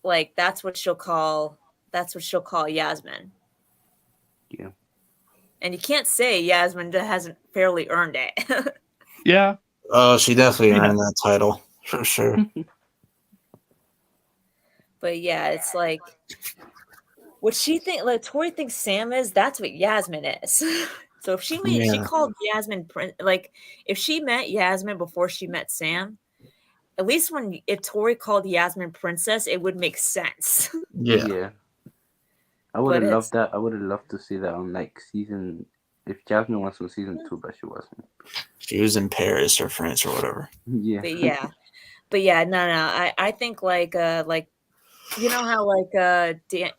like that's what she'll call Yasmin. Yeah. And you can't say Yasmin hasn't fairly earned it. Yeah. Oh, she definitely earned that title for sure. But yeah, it's like what she think like Tori thinks Sam is, that's what Yasmin is. So if she Yeah. called Yasmin like if she met Yasmin before she met Sam, at least if Tori called Yasmin princess, it would make sense. Yeah. I would have But loved that. I would have loved to see that on like season. If Jasmine was on season 2, but she wasn't. She was in Paris or France or whatever. Yeah. But yeah, no. I think like you know how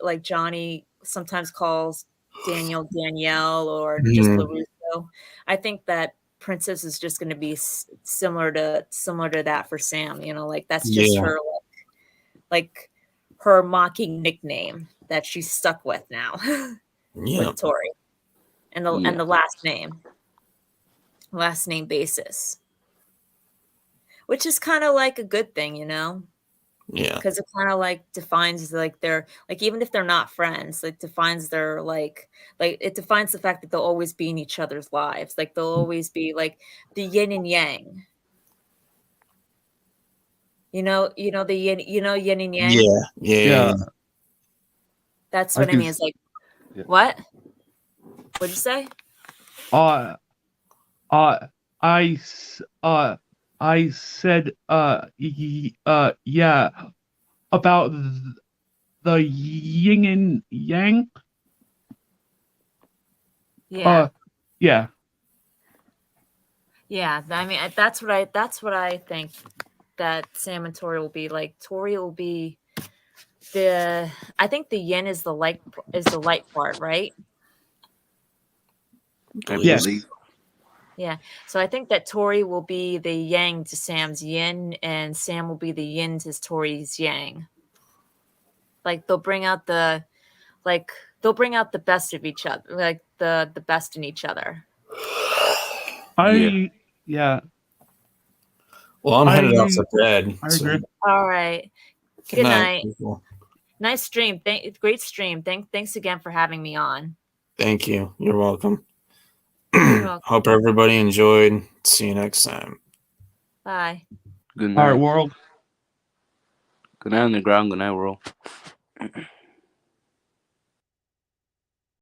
like Johnny sometimes calls Daniel Danielle or just LaRusso. I think that Princess is just going to be similar to that for Sam. You know, like that's just her like her mocking nickname that she's stuck with now with Tori, and the last name basis, which is kind of like a good thing, you know. Yeah. Because it kind of like defines like their like even if they're not friends, like defines their like it defines the fact that they'll always be in each other's lives. Like they'll always be like the yin and yang. You know the yin, yin and yang. Yeah. That's what I mean. It's like what? What'd you say? I said yeah about the yin and yang. Yeah. Yeah. Yeah, I mean that's what I think that Sam and Tori will be like. Tori will be I think the yin is the light part, right? Yes. Yeah. So I think that Tori will be the yang to Sam's yin, and Sam will be the yin to Tori's yang. Like they'll bring out the best of each other, like the best in each other. Yeah. Well, I'm headed off to bed. I agree. All right. Good night. People. Nice stream. Great stream. Thanks again for having me on. Thank you. You're welcome. Hope everybody enjoyed. See you next time. Bye. Good night. All right, world. Good night on the ground. Good night, world.